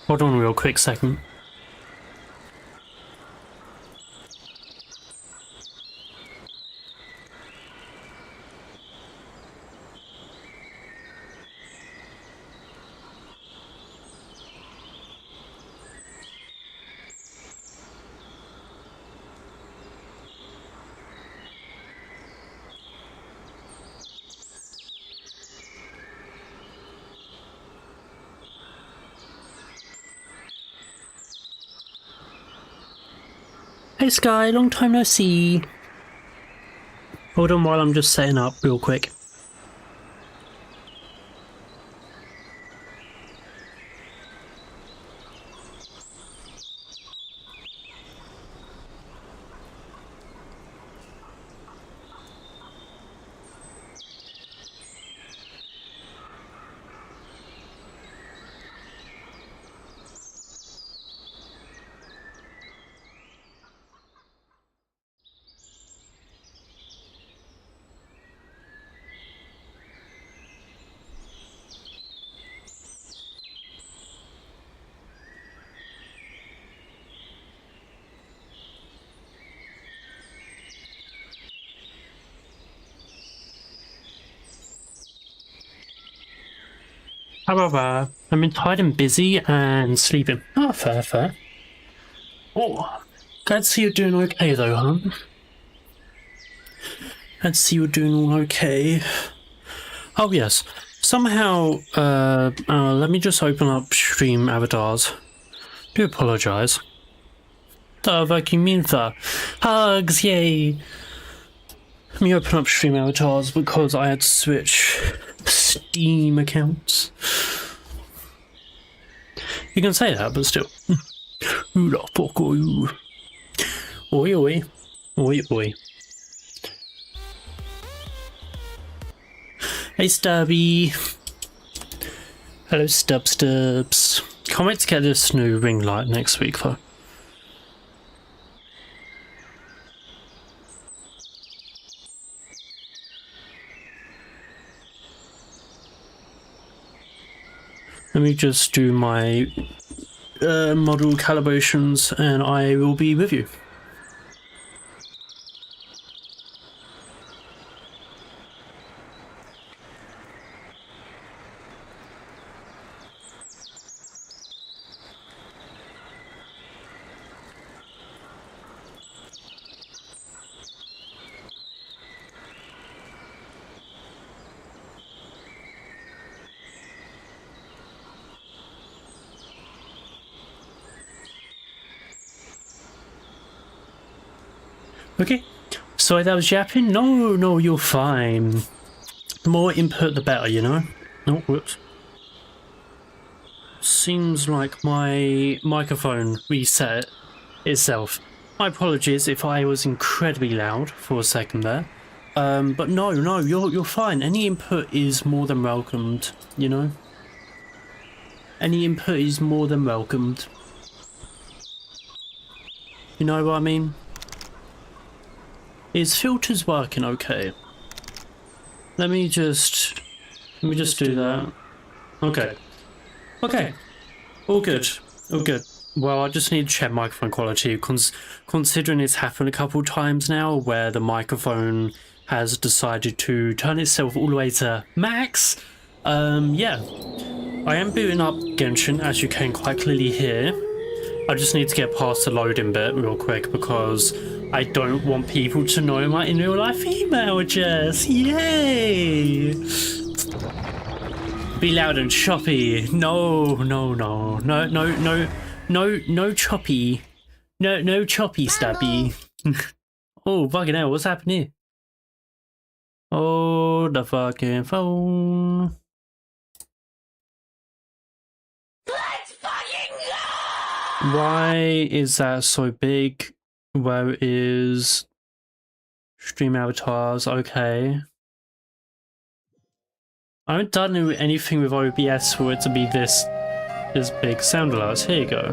Hold on a real quick second. Hey Sky, long time no see. Hold on while I'm just setting up real quick. However, I've been tired and busy and sleeping. Oh, fair, fair. Oh, glad to see you're doing okay though, huh? Glad to see you're doing all okay. Oh yes, somehow, let me just open up stream avatars. Do apologise. The vacuum means that. Hugs, yay! Let me open up stream avatars because I had to switch Steam accounts. You can say that, but still. Who the fuck are you? Oi oi. Oi oi. Hey Stubby. Hello Stubbs. Can't wait to get this new ring light next week though. Let me just do my model calibrations and I will be with you. Okay, sorry that was yapping. No, you're fine. The more input, the better, you know? Oh, whoops. Seems like my microphone reset itself. My apologies if I was incredibly loud for a second there. But no, you're fine. Any input is more than welcomed, you know? Any input is more than welcomed. You know what I mean? Is filters working okay? Let me just do that. Okay. All good. Well, I just need to check microphone quality, considering it's happened a couple times now where the microphone has decided to turn itself all the way to max. Yeah. I am booting up Genshin, as you can quite clearly hear. I just need to get past the loading bit real quick because I don't want people to know my in real life email address. Yay! Be loud and choppy. No choppy. No choppy stabby. Oh, fucking hell, what's happening here? Oh, the fucking phone. Let's fucking go! Why is that so big? Where is stream avatars? Okay. I haven't done anything with OBS for it to be this big. Sound alerts. Here you go.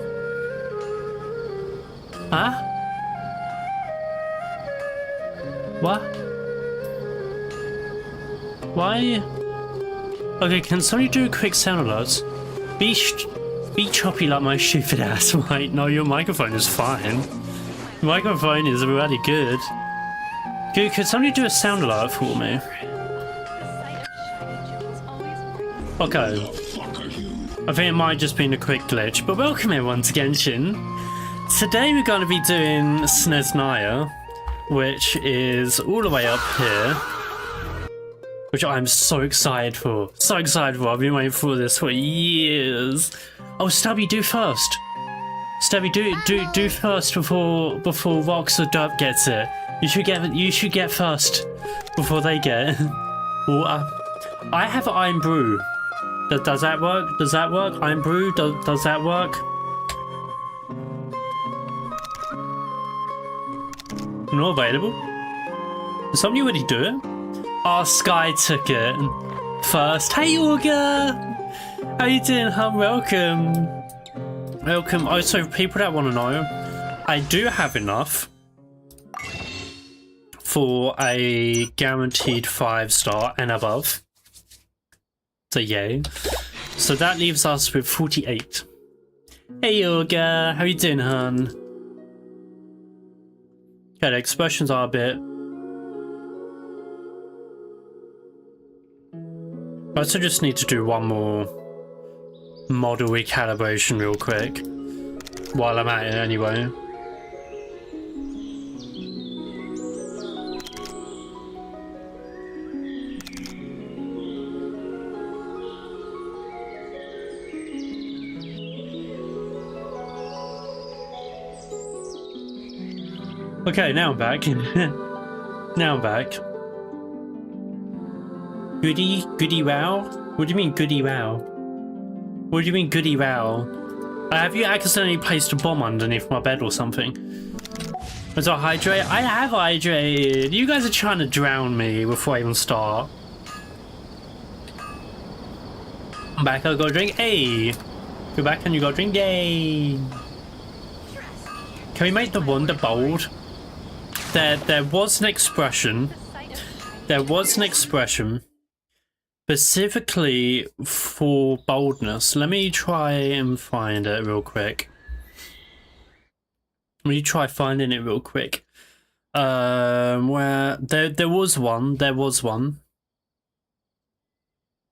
Huh? What? Why? Okay, can somebody do quick sound alerts? Be choppy like my stupid ass, right? No, your microphone is fine. Your microphone is really good. Dude, could somebody do a sound alert for me? Okay. I think it might just been a quick glitch, but welcome everyone to Genshin. Today we're going to be doing Snezhnaya, which is all the way up here. Which I'm so excited for. So excited for. I've been waiting for this for years. Oh, Stubby, do first. Stubby, do first before Rox or Dub gets it. You should get first before they get it. Well, I have Iron Brew. Does that work? Does that work? Iron Brew, does that work? Not available? Did somebody already do it? Oh, Sky took it first. Hey, Olga! How you doing, huh? Welcome. Welcome. Oh, so people that want to know, I do have enough for a guaranteed 5-star and above. So yay. So that leaves us with 48. Hey, Olga. How you doing, hun? Okay, the expressions are a bit... I also just need to do one more model recalibration real quick while I'm at it anyway. Okay, now I'm back. Now I'm back. Goody wow? What do you mean goody wow? What do you mean goody wow? Have you accidentally placed a bomb underneath my bed or something? Was I hydrate? I have hydrated! You guys are trying to drown me before I even start. I'm back, I got a drink. Hey! Go back and you got a drink. Yay! Can we make the wonder bold? There was an expression. There was an expression specifically for boldness. Let me try and find it real quick. Let me try finding it real quick. Where there was one. There was one.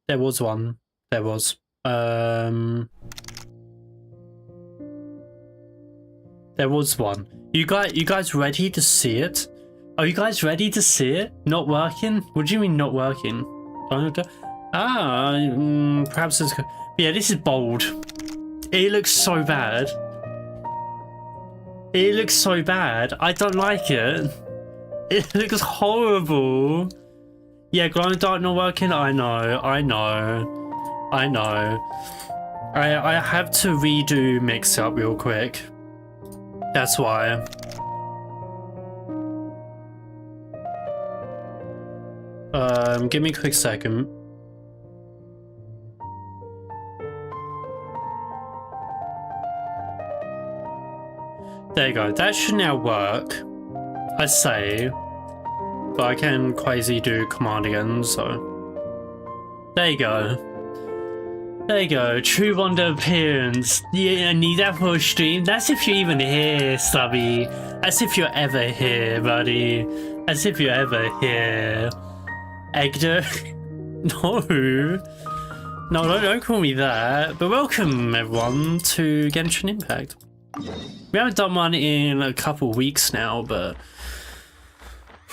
There was one. There was. There was one. You guys ready to see it? Are you guys ready to see it? Not working? What do you mean not working? Perhaps it's... Yeah, this is bold. It looks so bad. It looks so bad. I don't like it. It looks horrible. Yeah, glow in the dark not working? I know. I have to redo mix up real quick. That's why. Give me a quick second. There you go. That should now work. I say. But I can quasi do command again, so. There you go. There you go. True Wonder appearance. Yeah, I need that for a stream. That's if you're even here, Stubby. As if you're ever here, buddy. As if you're ever here. Egder? No. No, don't call me that. But welcome, everyone, to Genshin Impact. We haven't done one in a couple weeks now, but...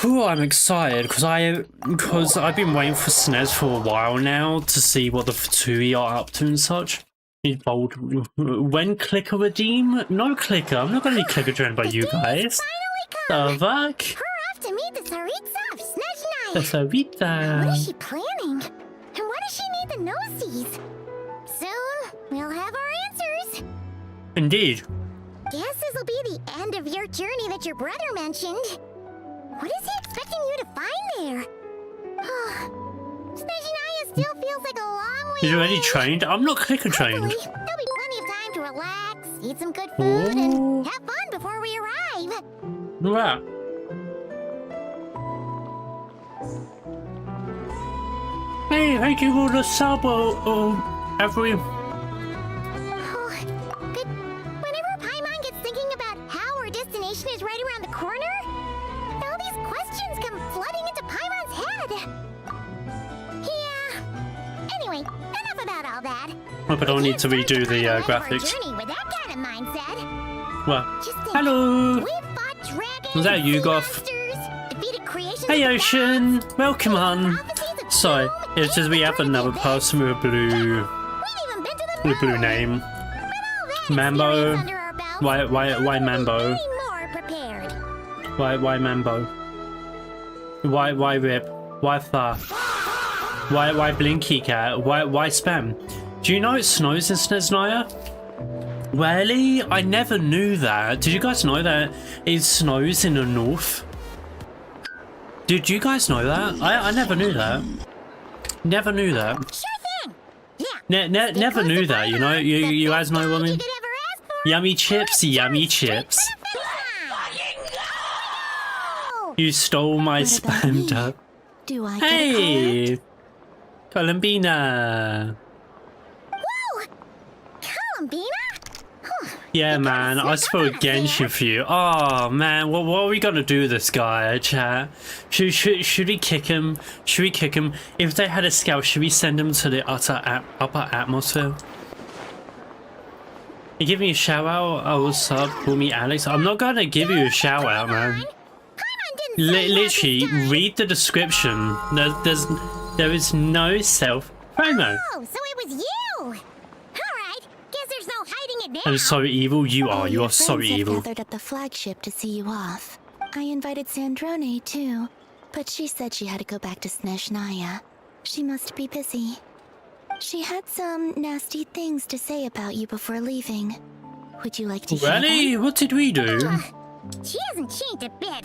Ooh, I'm excited, because I've been waiting for Snez for a while now to see what the Fatui are up to and such. Need bold. When clicker redeem? No clicker. I'm not going to be clicker joined by you guys. The fuck? We're off to meet the Tsaritsa of Snezhnaya. The Tsaritsa. What is she planning? And why does she need the gnosies? Soon, we'll have our answers. Indeed. Guess this'll be the end of your journey that your brother mentioned. What is he expecting you to find there? Snezhnaya still feels like a long way You're already away. trained? I'm not clicker trained. Hopefully, there'll be plenty of time to relax, eat some good food, and have fun before we arrive. Right. Hey, thank you for the sub, every... Oh, Hope I don't need to redo the graphics. Journey with that kind of mindset. Well, Just think, hello. we fought dragons, Was that you, Goth? monsters, defeated creations Hey, of Ocean. Welcome on. prophecies of Sorry, doom, it's just we have another person with a blue, We've even been to the with a blue moon. name. With all that Mambo. experience under our belts, Why how can we Mambo? be any more prepared? Why Mambo? Why Rip? Why Far? Why Blinky Cat? Why Spam? Do you know it snows in Snezhnaya? Really? I never knew that. Did you guys know that it snows in the north? Did you guys know that? I never knew that. Never knew that. Sure thing. Yeah. Never knew that, you know? You guys know what I mean? You could ever ask for. Yummy chips, yummy chips. You stole my What about spam me? duck. Do I get a Hey! Columbina! Whoa! Columbina? Yeah, man, I spoiled Genshin for you. Oh, man, what are we gonna do with this guy, chat? Should we kick him? Should we kick him? If they had a scout, should we send him to the upper atmosphere? You give me a shout out? Oh, what's up? Call me Alex. I'm not gonna give you a shout out, man. Literally, read the description. There is no self promo. Oh, so it was you! Alright, guess there's no hiding it now. I'm so evil. You All are. You your are so friends have evil. gathered at the flagship to see you off. I invited Sandrone too, but she said she had to go back to Snezhnaya. She must be busy. She had some nasty things to say about you before leaving. Would you like to hear Really? them? What did we do? She hasn't changed a bit.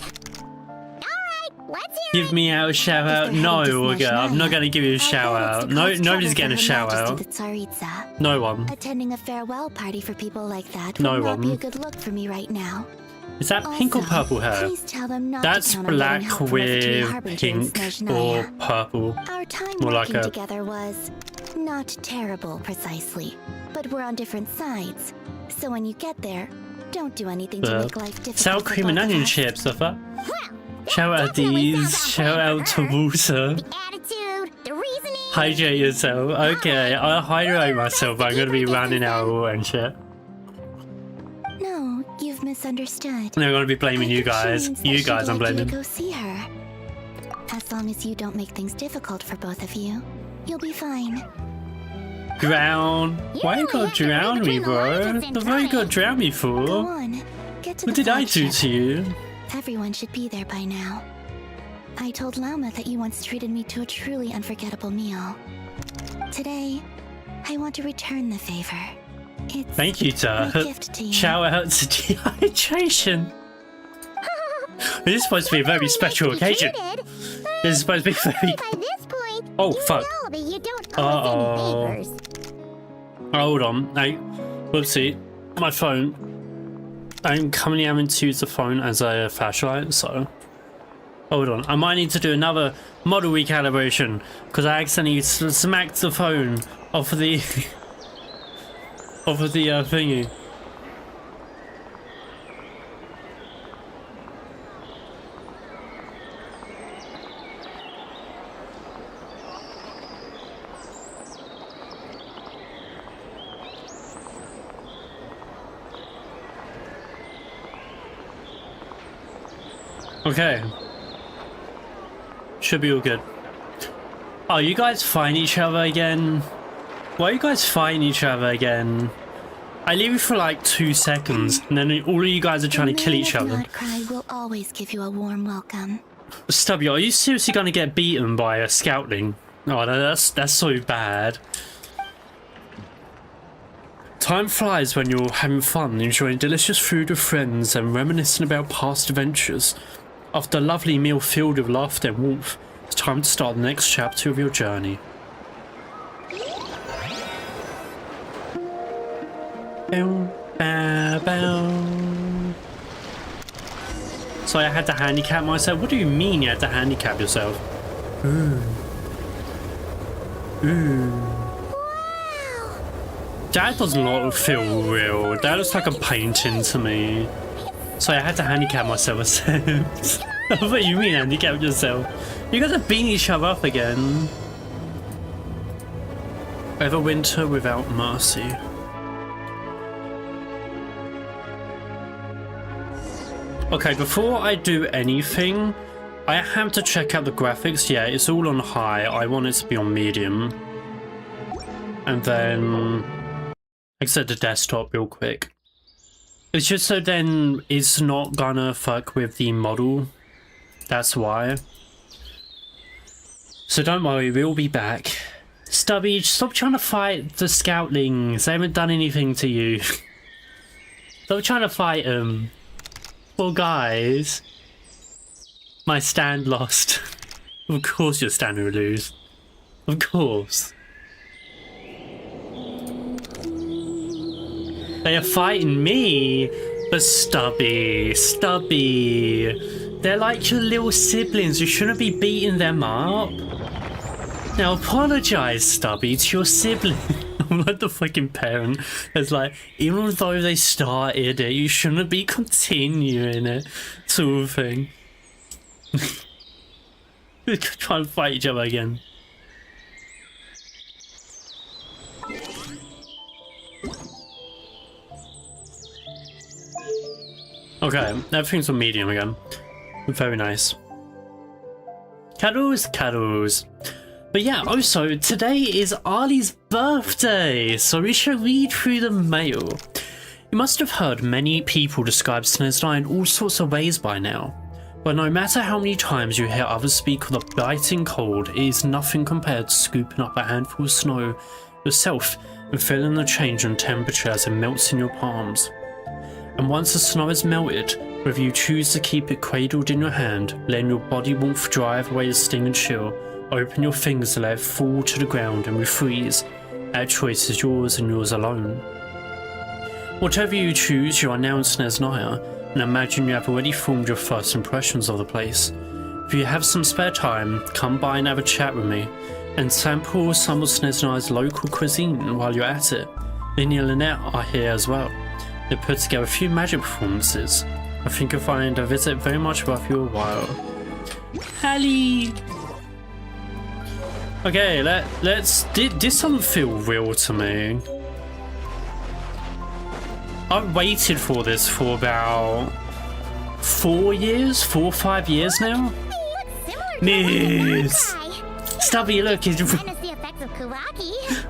Alright, let's hear Give me out a shout out? If they're No, heading to okay, I'm not Snezhnaya, gonna give you a I'll shout bet it's out. to No, cause nobody's trouble getting a for Her shout Majesty out. the Tsaritsa. No one. Attending a farewell party for people like that No would not be one. a good look for me right now. Is that pink or Also, purple hair? Please tell them not That's to count on getting black help from refugee with harbinger in pink or Snezhnaya. purple. Our time More like working a- together was not terrible precisely, but we're on different sides. So when you get there, don't do anything to make life difficult. Sour for cream both and of onion us. chips, Papa. Well, that Shout out definitely these. sounds Shout on out to plan for her. Walter. The attitude, the reasoning. Hydrate yourself. Okay, I'll hydrate myself, but I'm gonna be running out of water and shit. No, you've misunderstood. They're gonna be blaming I you think she guys. means that You she'd guys I'm like you to blaming. go see her. As long as you don't make things difficult for both of you, you'll be fine. Drown? Why you really gotta have to read drown me, between the bro? lines at The fuck you gotta drown me Go for? on, get to What the did I do flagship. to you? Everyone should be there by now. I told Lauma that you once treated me to a truly unforgettable meal. Today, I want to return the favor. It's Thank you, my Tut. gift to you. Shout out to dehydration. This is supposed to be a very special occasion. This is supposed to be very. By this point, Oh, you fuck. know that you don't owe us Uh-oh. any favors. Hold on. Hey, whoopsie. My phone. I'm currently having to use the phone as a flashlight, so. Hold on. I might need to do another model recalibration because I accidentally smacked the phone off of the. off of the thingy. Okay. Should be all good. Oh, you guys find each other again? Why are you guys fighting each other again? I leave you for like 2 seconds, and then all of you guys are trying to kill each other. Bloodcry will always give you a warm welcome. Stubby, are you seriously gonna get beaten by a scoutling? Oh, that's so bad. Time flies when you're having fun, enjoying delicious food with friends and reminiscing about past adventures. After a lovely meal filled with laughter and warmth, it's time to start the next chapter of your journey. Bow, bow, bow. So I had to handicap myself? What do you mean you had to handicap yourself? Ooh. That does not feel real. That looks like a painting to me. So I had to handicap myself. What do you mean handicap yourself? You guys are beating each other up again. Everwinter without mercy. Okay, before I do anything, I have to check out the graphics. Yeah, it's all on high. I want it to be on medium. And then exit the desktop real quick. It's just so then it's not gonna fuck with the model. That's why. So don't worry, we'll be back. Stubby, stop trying to fight the Scoutlings. They haven't done anything to you. Stop trying to fight them. Well, guys. My stand lost. Of course your stand will lose. Of course. They are fighting me. But Stubby. They're like your little siblings. You shouldn't be beating them up. Now apologize, Stubby, to your sibling. I'm like the fucking parent. It's like, even though they started it, you shouldn't be continuing it, sort of thing. We're trying to fight each other again. Okay, everything's on medium again. Very nice. Cuddles. But yeah, also, today is Ali's birthday, so we should read through the mail. You must have heard many people describe Snezna in all sorts of ways by now. But no matter how many times you hear others speak of the biting cold, it is nothing compared to scooping up a handful of snow yourself and feeling the change in temperature as it melts in your palms. And once the snow is melted, whether you choose to keep it cradled in your hand, letting your body warmth drive away the sting and chill, open your fingers to let it fall to the ground and refreeze. That choice is yours and yours alone. Whatever you choose, you are now in Snezna, and imagine you have already formed your first impressions of the place. If you have some spare time, come by and have a chat with me, and sample some of Snezna's local cuisine while you're at it. Linny and Lynette are here as well. They put together a few magic performances. I think you'll find a visit very much worth your while. Hallie! Okay, let's. This doesn't feel real to me. I've waited for this for about 4 or 5 years now. Miss! Stubby, look,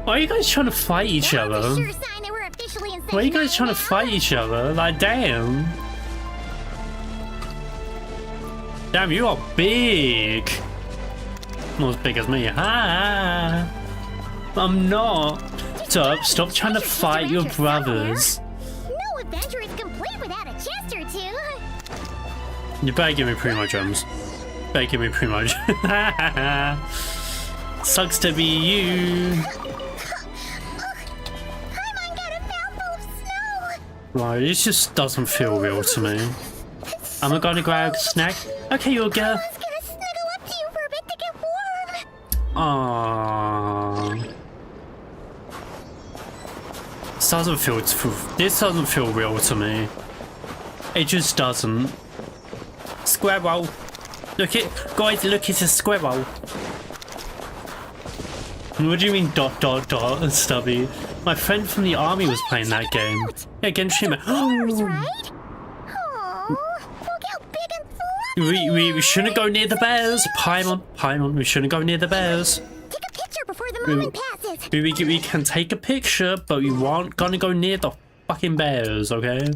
why are you guys trying to fight each other? Why are you guys trying to fight each other? Like, damn. Damn, you are big. Not as big as me. Ha! I'm not. Stop trying to fight your brothers. No adventure is complete without a chest or two. You better give me primo gems. Better give me primo gems. Sucks to be you. Paimon got a mouthful of snow. Right, this just doesn't feel real to me. Am I gonna grab a snack? Okay, you'll go. I was gonna snuggle up to you for a bit to get warm. Aww. This doesn't feel real to me. It just doesn't. Squirrel. Look it, guys, look, it's a squirrel. What do you mean ... Stubby? My friend from the army was playing that game. Yeah, Genshin. Right? Aw, look how big and fluffy. We shouldn't go near the bears. Paimon, we shouldn't go near the bears. Take a picture before the moment passes. We can take a picture, but we aren't gonna go near the fucking bears, okay?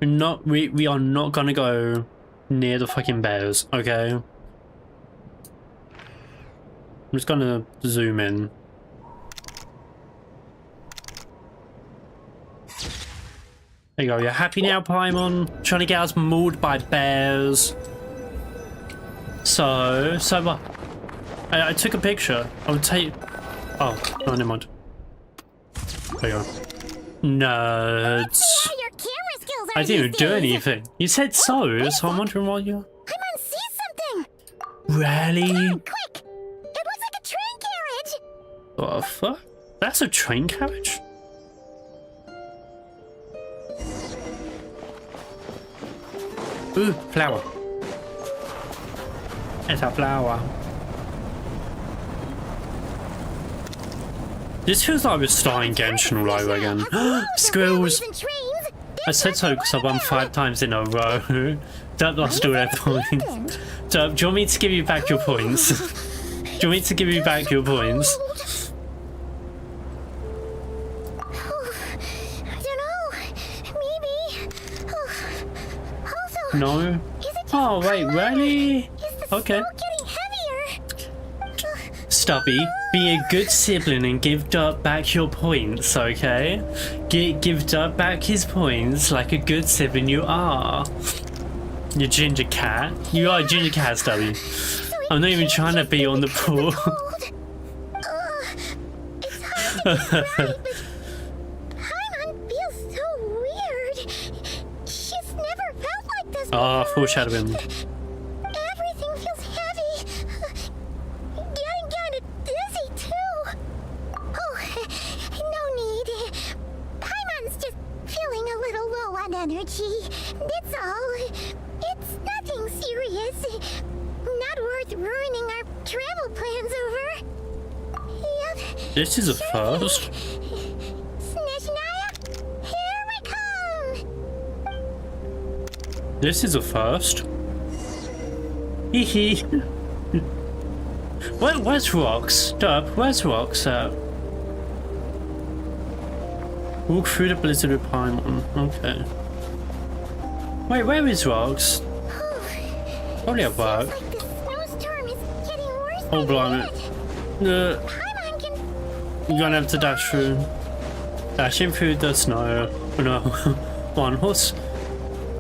We are not gonna go near the fucking bears, okay? I'm just gonna zoom in. There you go, you're happy now, Paimon? Trying to get us mauled by bears. So what? I took a picture. I would take... Oh, never mind. There you go. Nerds. Yeah, your camera skills are I didn't even these do days. anything. You said so I'm wondering why you... Paimon sees something. Really? Quick! It looks like a train carriage. What the fuck? That's a train carriage? Ooh, flower. It's a flower. This feels like we're starting Genshin all over again. Squirrels! I said so because I won 5 times in a row. Derp lost all their points. Derp, do you want me to give you back your points? Do you want me to give you back your points? I don't know. Maybe. Also, No? is it just Oh, wait, really? Is the Okay. snow getting heavier? Stubby, be a good sibling and give Derp back your points, okay? Give Derp back his points like a good sibling you are. You ginger cat. You are a ginger cat, Stubby. I'm not even trying to be on the pool. It's hard to describe, but Paimon feels so weird. She's never felt like this Ah, before. foreshadowing. Everything feels heavy. Getting kind of dizzy too. Oh, no need. Paimon's just feeling a little low on energy. That's all. It's nothing serious. Not worth ruining our travel plans over. Yep. This is a first. Snezhnaya, here we come. This is a first. Hee hee. Where's Rox? Derp, where's Rox at? Walk through the blizzard with Paimon. Okay. Wait, where is Rox? Probably at work. Like the snowstorm is getting worse. Oh, blimey. Paimon can You're gonna have to dash through. Dashing through the snow. Oh, no. One horse.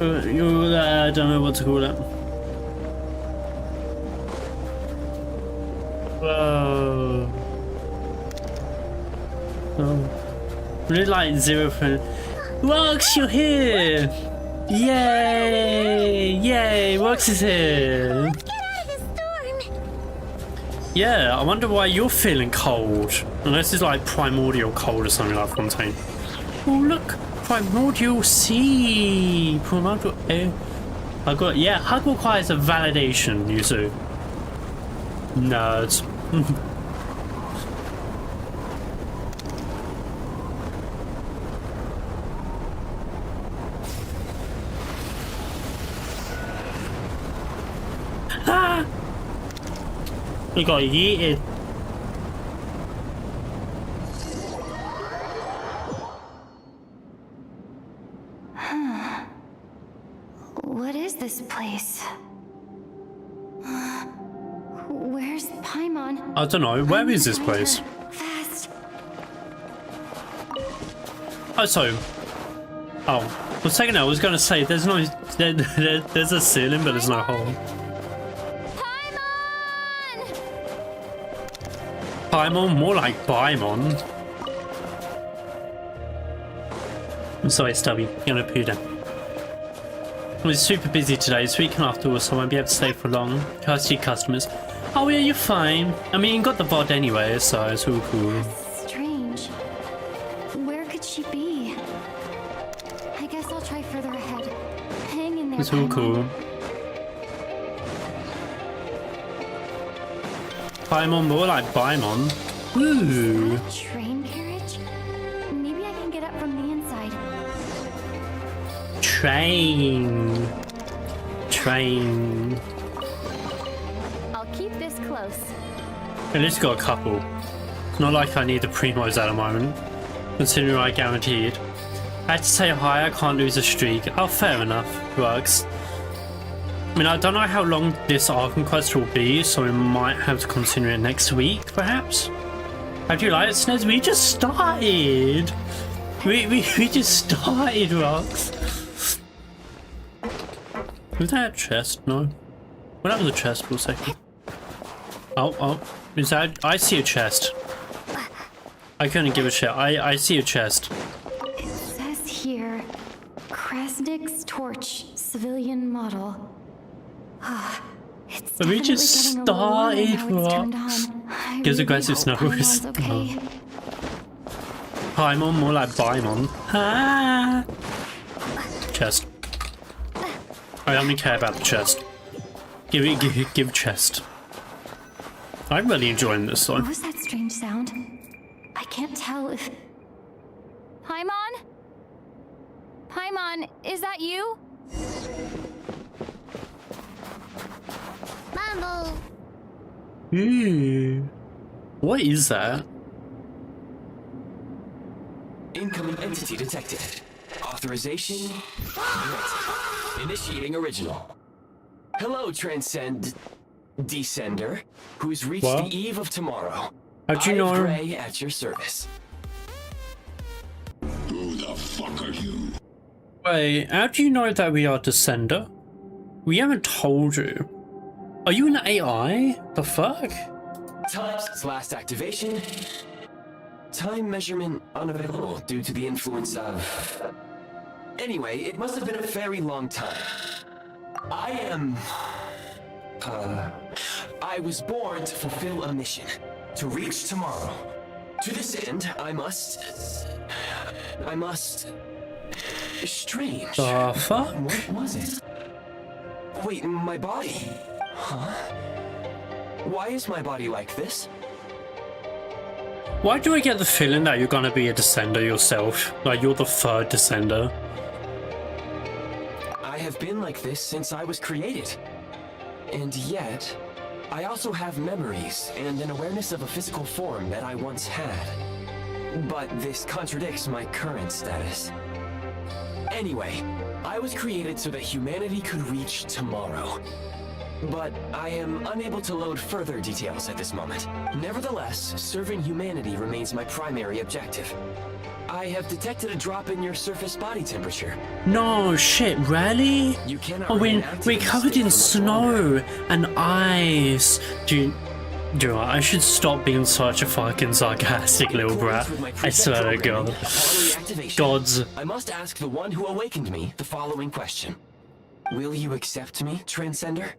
I don't know what to call it. Whoa. Oh. Really like 0. Rox, you're here! Yay! Yay! Rox is here! get out of the storm. Yeah, I wonder why you're feeling cold. Unless it's like primordial cold or something like Fontaine. Oh look! Primordial sea! Primordial air. I got, yeah, hug requires a validation, Yuzu. Nerds. Ah! We got yeeted. What is this place? Where's Paimon? I don't know, where is this place? Fast. Oh, so. Oh, for a second I was gonna say there's no. There's a ceiling, but there's no hole. Paimon! Paimon, more like Paimon. I'm sorry, Stubby. You're gonna poo down. I was super busy today, it's weekend after all, so I won't be able to stay for long. Courtesy customers. Oh yeah, you're fine. I mean, you got the VOD anyway, so it's all cool. Strange. Where could she be? I guess I'll try further ahead. Hang in there, It's all Paimon. cool. Paimon, more like Paimon. Ooh. A train carriage? Maybe I can get up from the inside. Train. Train. I'll keep this close. At least got a couple. It's not like I need the primos at the moment, considering I guaranteed. I had to say hi, I can't lose a streak. Oh, fair enough, works. I mean, I don't know how long this Arkham quest will be, so we might have to continue it next week, perhaps? How do you like it, Snez? We just started! We just started, Rox. Was that a chest? No. Well, that was a chest for a second. Oh, is that? I see a chest. I couldn't give a shit. I see a chest. It says here, Krasnik's torch, civilian model. It's But we just definitely getting a little warmer started, now it's what? turned on. I Gives really aggressive hope snuggles. Paimon's okay. Paimon, more like Baimon. Ah! Chest. I only care about the chest. Give chest. I'm really enjoying this What though. was that strange sound? I I can't tell if... Paimon? Paimon, is that you? Bumble. Ooh. What is that? Incoming entity detected. Authorization granted. Initiating original. Hello, Descender, who's reached What? the eve of tomorrow. How'd you know? Gray at your service. Who the fuck are you? Wait, how do you know that we are Descender? We haven't told you. Are you an AI? The fuck? Time's last activation. Time measurement unavailable due to the influence of... Anyway, it must have been a very long time. I was born to fulfill a mission. To reach tomorrow. To this end, I must... Strange. The fuck? What was it? Wait, my body? Huh? Why is my body like this? Why do I get the feeling that you're gonna be a Descender yourself? Like you're the third Descender. I have been like this since I was created. And yet, I also have memories and an awareness of a physical form that I once had. But this contradicts my current status. Anyway, I was created so that humanity could reach tomorrow. But I am unable to load further details at this moment. Nevertheless, serving humanity remains my primary objective. I have detected a drop in your surface body temperature. No shit, really? You cannot Oh, remain we're active covered this in state for much longer. snow and ice. Do you know what? I should stop being such a fucking sarcastic little brat. I swear to God. Upon reactivation, Gods. I must ask the one who awakened me the following question. Will you accept me, Transcender?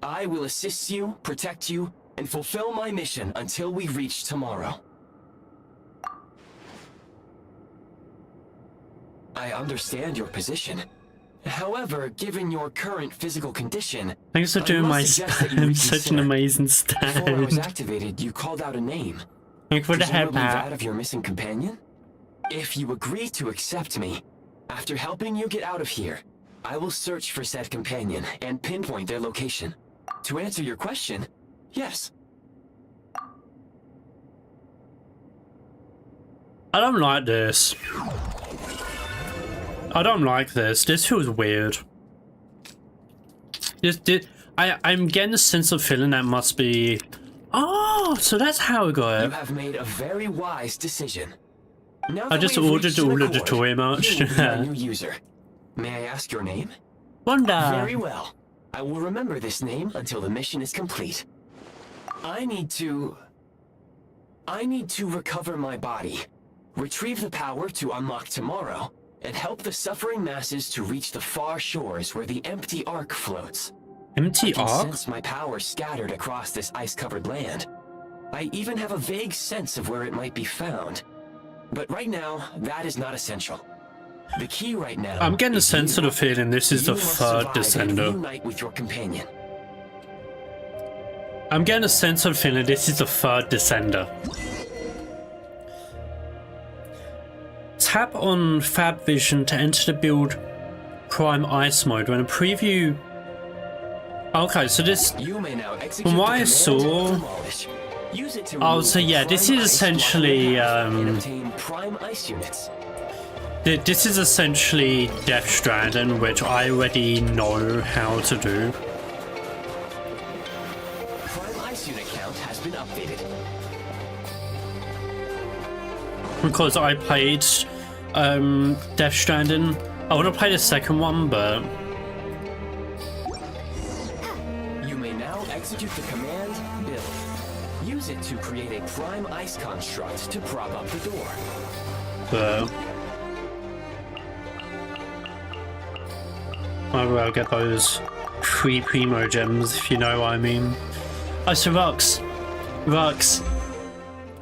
I will assist you, protect you, and fulfill my mission until we reach tomorrow. I understand your position. However, given your current physical condition, Thanks for doing I my must suggest that you spam. Such an reconsider. amazing Before I was stand. activated, you called out a name. Thank for the head Presumably that pat. of your missing companion? If you agree to accept me, after helping you get out of here, I will search for said companion and pinpoint their location. To answer your question, yes. I don't like this. I don't like this. This feels weird. I'm getting a sense of feeling that must be... Oh, so that's how we got You it. have made a very wise decision. Now I that just we've ordered reached an all of the accord, toy much. you will be my new user. May I ask your name? Wonder. Very well. I will remember this name until the mission is complete. I need to recover my body, retrieve the power to unlock tomorrow, and help the suffering masses to reach the far shores where the empty ark floats. Empty I can arc? sense my power scattered across this ice-covered land. I even have a vague sense of where it might be found. But right now, that is not essential. The key right now... I'm getting a is sense you. of the feeling this is You the must third survive and Descender. reunite with your companion. I'm getting a sense of the feeling this is the third Descender. Tap on Fab Vision to enter the build Prime Ice mode when a preview... Okay, so this... You may now execute From what the I command saw- Demolish. Use it to Oh, remove so the yeah, this prime is ice essentially, blocking path and obtain prime ice units. This is essentially Death Stranding, which I already know how to do. Prime ice unit count has been updated. Because I played Death Stranding. I want to play the second one, but You may now execute the command build. Use it to create a prime ice construct to prop up the door. I will get those free Primo gems, if you know what I mean. Oh, so Rux,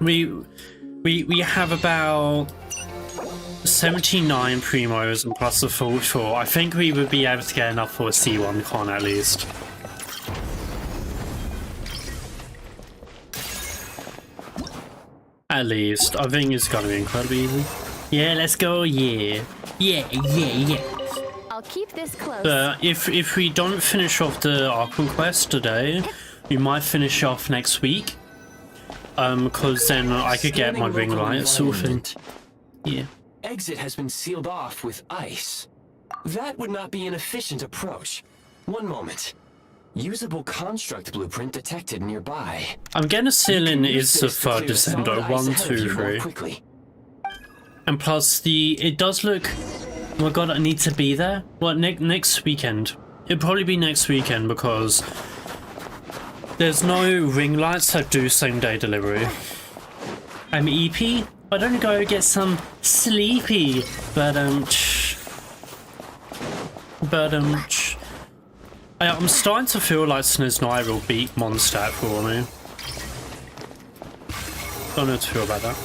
we have about 79 Primos and plus the full 4. I think we would be able to get enough for a C1 con at least. At least. I think it's gonna be incredibly easy. Yeah, let's go, yeah. Yeah. I'll keep this close. But if we don't finish off the Arkham quest today, we might finish off next week. Because then I could get my ring light sort of thing. Yeah. Exit has been sealed off with ice. That would not be an efficient approach. One moment. Usable construct blueprint detected nearby. I'm getting a ceiling You can is use the this to third clear the solid descender. ice 1, ahead of 2, you more 3. quickly. And plus it does look. Oh my god, I need to be there. Well, next weekend. It'll probably be next weekend because there's no ring lights that do same day delivery. I'm EP. Why don't you go get some sleepy? I'm starting to feel like Snezhnaya will beat Mondstadt for me. Don't know how to feel about that.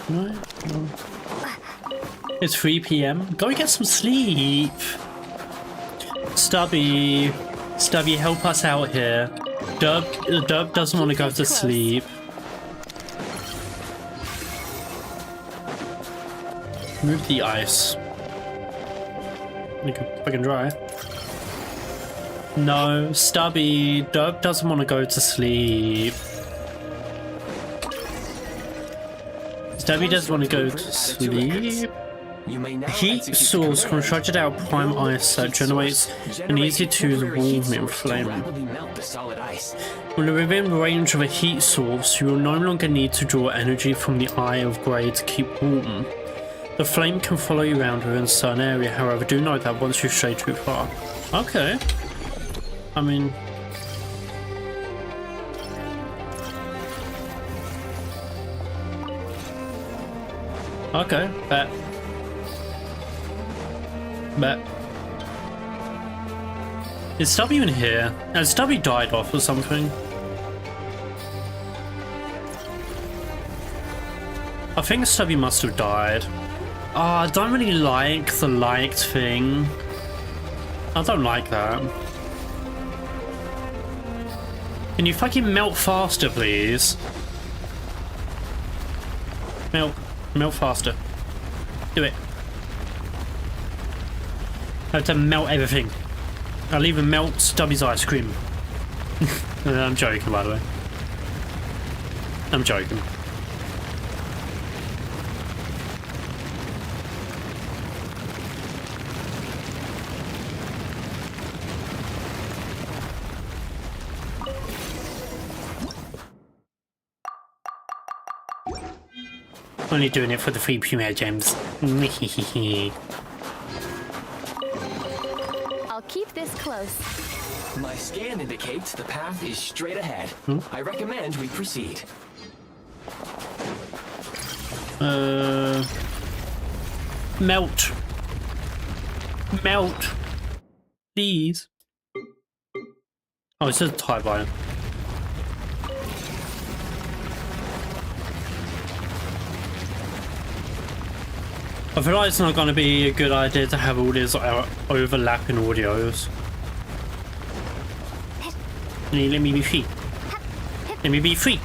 No. It's 3 PM. Go get some sleep. Stubby, help us out here. Dub doesn't want to go to sleep. Move the ice. Fucking dry. No, Stubby. Dub doesn't want to go to sleep. Stubby doesn't want to go to sleep. Heat source constructed out prime ice that generates an easy-to-use warming flame. When you're within range of a heat source, you will no longer need to draw energy from the eye of grey to keep warm. The flame can follow you around within a certain area, however, do note that once you stray too far. Okay. I mean... Okay, bet. Is Stubby even here? Has Stubby died off or something? I think Stubby must have died. Oh, I don't really like the liked thing. I don't like that. Can you fucking melt faster, please? Melt faster. Do it. I have to melt everything. I'll even melt Stubby's ice cream. I'm joking, by the way. I'm joking. Only doing it for the free premiere gems. I'll keep this close. My scan indicates the path is straight ahead. I recommend we proceed. Melt. Melt. Please. Oh, it says tie biome. I feel like it's not going to be a good idea to have all these overlapping audios. Let me be free. Let me be free.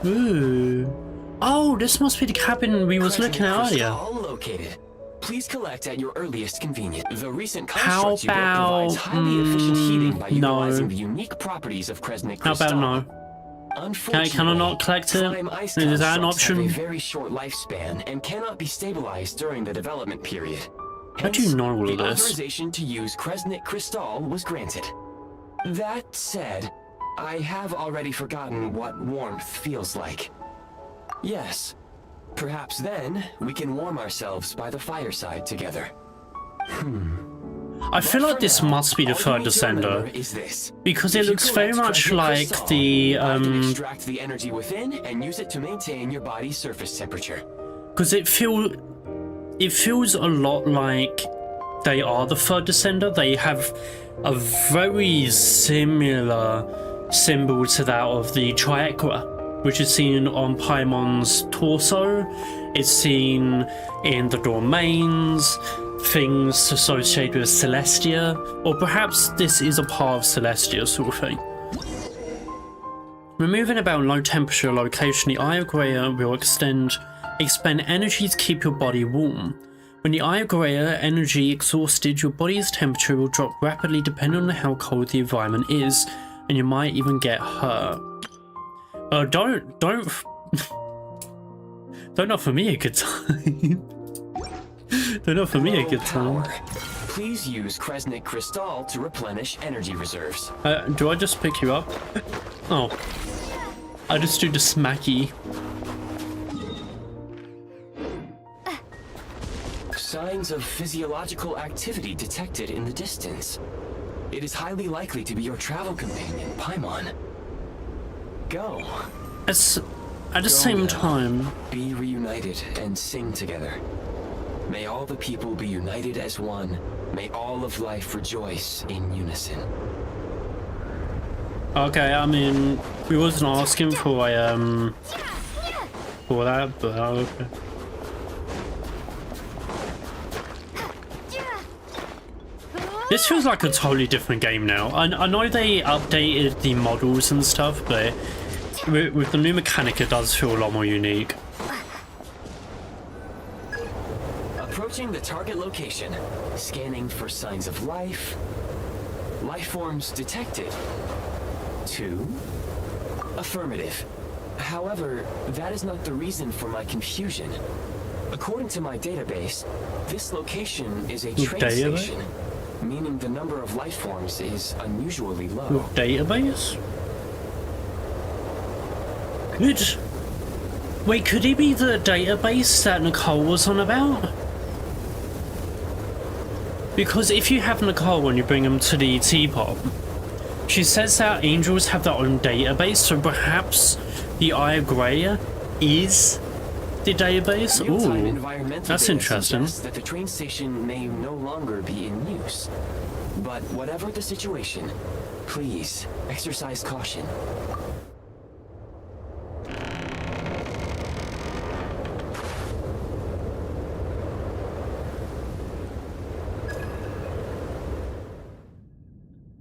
Ooh. Oh, this must be the cabin we was looking at earlier. All located. Please collect at your earliest convenience. The recent How construct you built provides about highly efficient heating by utilizing no? the unique properties of Kresnik How crystal. about no? Can I not collect it? Slime ice Is that an constructs have option? a very short lifespan and cannot be stabilized during the development period. How do you know all of the this? authorization to use Kresnik crystal was granted. That said, I have already forgotten what warmth feels like. Yes. Perhaps then, we can warm ourselves by the fireside together. I feel like this must be the third descender because it looks very much like the extract the energy within and use it to maintain your body's surface temperature. because it feels a lot like they are the third descender. They have a very similar symbol to that of the Triaquila. which is seen on Paimon's torso. It's seen in the domains, things associated with Celestia, or perhaps this is a part of Celestia sort of thing. When moving about in low temperature location, the Eye of Gaia will expend energy to keep your body warm. When the Eye of Gaia energy exhausted, your body's temperature will drop rapidly depending on how cold the environment is, and you might even get hurt. Don't offer me a good time. Don't offer me a good time. Please use Kresnik Crystal to replenish energy reserves. Do I just pick you up? Oh. I just do the smacky. Signs of physiological activity detected in the distance. It is highly likely to be your travel companion, Paimon. Go. At the same time... Be reunited and sing together. May all the people be united as one. May all of life rejoice in unison. Okay, I mean, we wasn't asking for for that, but okay. This feels like a totally different game now. I know they updated the models and stuff, but with the new mechanic, it does feel a lot more unique. Approaching the target location, scanning for signs of life. Life forms detected. 2. Affirmative. However, that is not the reason for my confusion. According to my database, this location is a train station, meaning the number of life forms is unusually low. Your database? Good. Wait, could he be the database that Nicole was on about? Because if you have Nicole and you bring him to the teapot, she says that angels have their own database, so perhaps the Eye of Gaia is the database? Ooh, that's interesting. That the train station may no longer be in use. But whatever the situation, please exercise caution.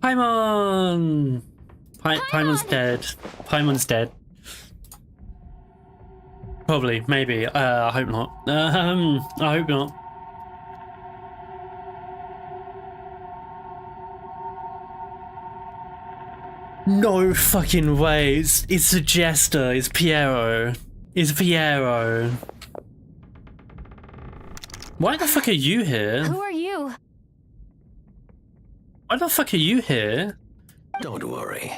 Paimon! Paimon's dead. Paimon's dead. Probably, maybe. I hope not. I hope not. No fucking way. It's a jester. It's Piero. It's Piero. Why the fuck are you here? Who are you? Why the fuck are you here? Don't worry.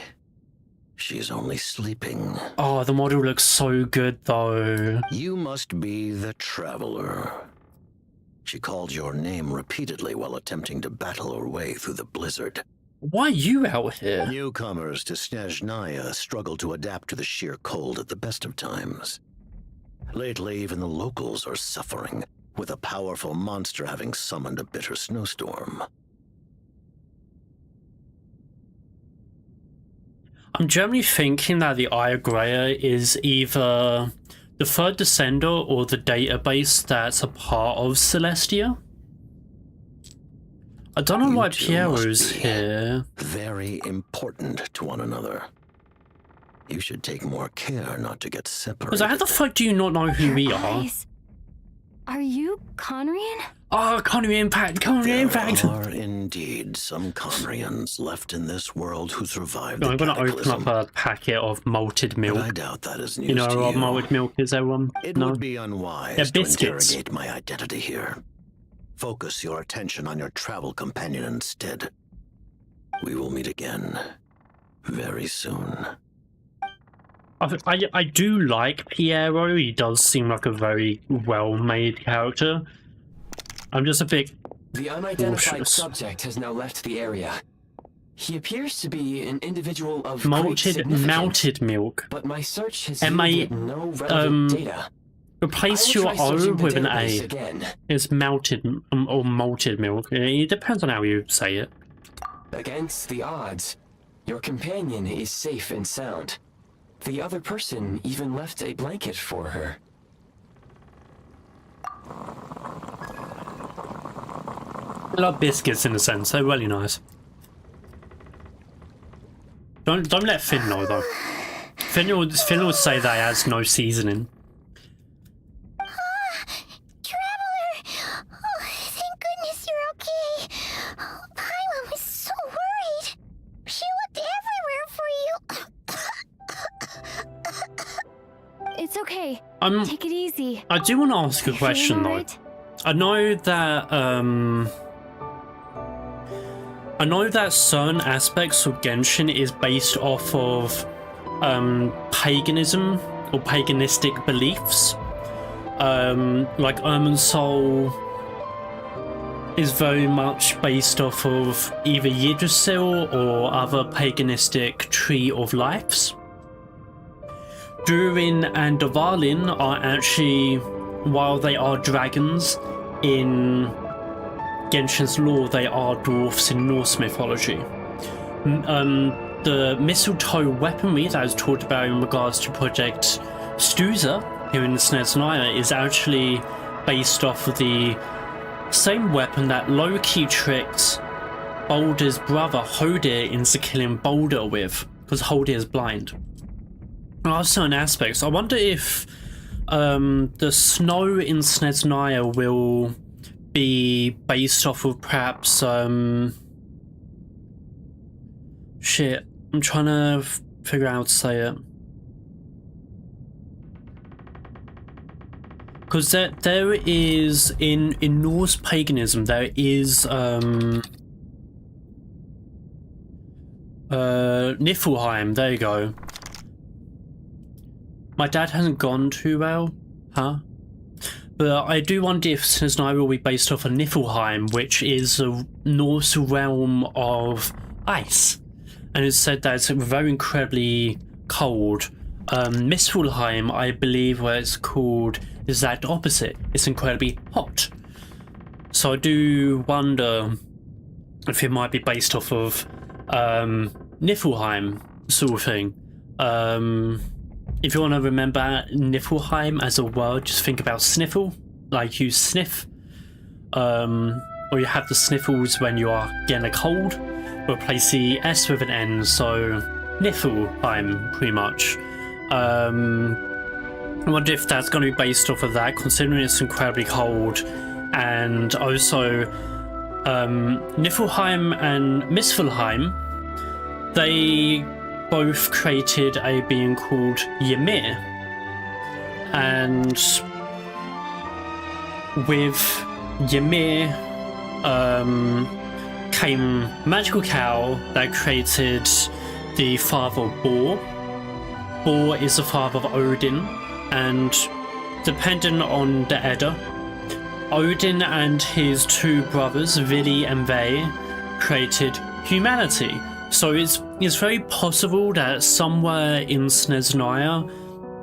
She's only sleeping. Oh, the model looks so good though. You must be the Traveler. She called your name repeatedly while attempting to battle her way through the blizzard. Why are you out here? Newcomers to Snezhnaya struggle to adapt to the sheer cold at the best of times. Lately, even the locals are suffering, with a powerful monster having summoned a bitter snowstorm. I'm generally thinking that the Eye of Gaia is either the third descender or the database that's a part of Celestia. I don't know why Piero's here. Very important to one another. You should take more care not to get separated. Because how the fuck do you not know who we are? Guys, are you Conrian? Oh, Conry Impact, Conry Impact! There are indeed some Conrians left in this world who survived No, the I'm gonna cataclysm. open up a packet of malted But I milk. doubt that is news You know to what you. malted milk is, everyone? It No? would be unwise They're to biscuits. interrogate my identity here. Focus your attention on your travel companion instead. We will meet again very soon. I do like Piero. He does seem like a very well-made character. I'm just a bit The unidentified cautious. subject has now left the area. He appears to be an individual of great Malted significance, milk. but my search has M I- yielded no relevant data. Replace I will your try O searching the with an database A. again. It's melted or malted milk. It depends on how you say it. Against the odds, your companion is safe and sound. The other person even left a blanket for her. I love biscuits in a sense, they're really nice. Don't let Finn know though. Finn will say that it has no seasoning. Traveler! Oh, thank goodness you're okay. Oh, Paimon was so worried. She looked everywhere for you. It's okay. I'm Take it easy. I do want to ask a You question feeling though. alright? I know that certain aspects of Genshin is based off of paganism or paganistic beliefs. Like Irminsul is very much based off of either Yggdrasil or other paganistic tree of lives. Durin and Dvalin are actually, while they are dragons in Genshin's lore, they are dwarfs in Norse mythology. The mistletoe weaponry that is talked about in regards to Project Stuza here in Snezhnaya is actually based off of the same weapon that Loki tricked Balder's brother Hodir into killing Balder with, because Hodir is blind. There are certain aspects. I wonder if the snow in Snezhnaya will be based off of perhaps shit, I'm trying to figure out how to say it, because there is in Norse paganism there is Niflheim. There you go. My dad hasn't gone too well, huh? But I do wonder if Snezhnaya will be based off of Niflheim, which is a Norse realm of ice. And it's said that it's very incredibly cold. Mistelheim, I believe what it's called, is that opposite. It's incredibly hot. So I do wonder if it might be based off of Niflheim sort of thing. If you want to remember Niflheim as a word, just think about sniffle, like you sniff, or you have the sniffles when you are getting a cold. Replace the S with an N, so Niflheim, pretty much. I wonder if that's going to be based off of that, considering it's incredibly cold, and also Niflheim and Mistelheim, they both created a being called Ymir, and with Ymir came magical cow that created the father of Bor. Bor is the father of Odin, and depending on the Edda, Odin and his two brothers, Vili and Ve, created humanity. So it's very possible that somewhere in Snezhnaya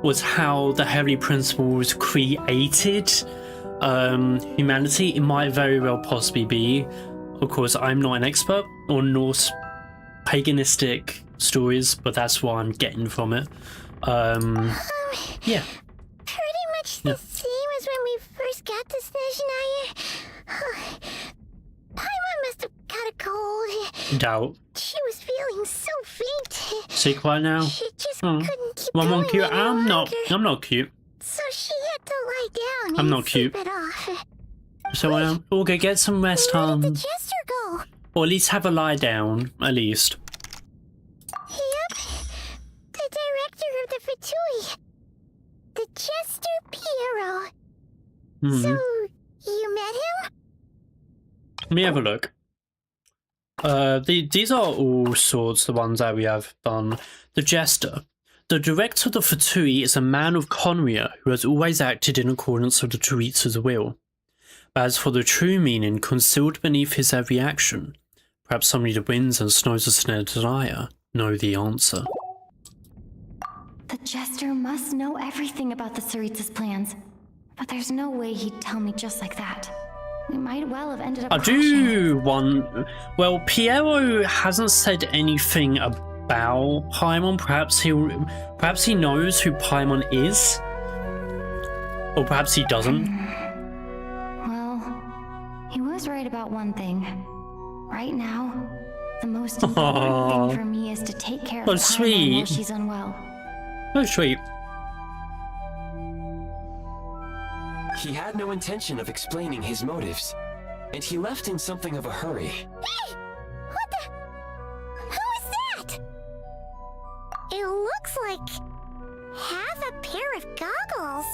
was how the Heavenly Principles created humanity. It might very well possibly be. Of course, I'm not an expert on Norse paganistic stories, but that's what I'm getting from it. Yeah. Pretty much the same as when we first got to Snezhnaya. Paimon must have got a cold. Doubt. She was feeling so faint. See quiet now. She just couldn't keep Well, going I'm cute. any I'm longer. not cute. So she had to lie down I'm and not sleep cute. it off. So okay, get some rest, Where did hon. the jester go? Or at least have a lie down, at least. Yep. The director of the Fatui. The Jester Piero. So, you met him? Let me have a look. These are all sorts, the ones that we have done. The Jester. The director of the Fatui is a man of Conria who has always acted in accordance with the Teritsa's will. But as for the true meaning concealed beneath his every action, perhaps only the winds and snows of Snezhnaya know the answer. The Jester must know everything about the Tsaritsa's plans. But there's no way he'd tell me just like that. We might well have ended up I crashing. do want... Well, Piero hasn't said anything about Paimon. Perhaps he knows who Paimon is, or perhaps he doesn't. Well, he was right about one thing. Right now, the most important thing for me is to take care of Oh, Paimon sweet. while she's unwell. Oh, sweet. He had no intention of explaining his motives, and he left in something of a hurry. Hey! What the? Who is that? It looks like half a pair of goggles.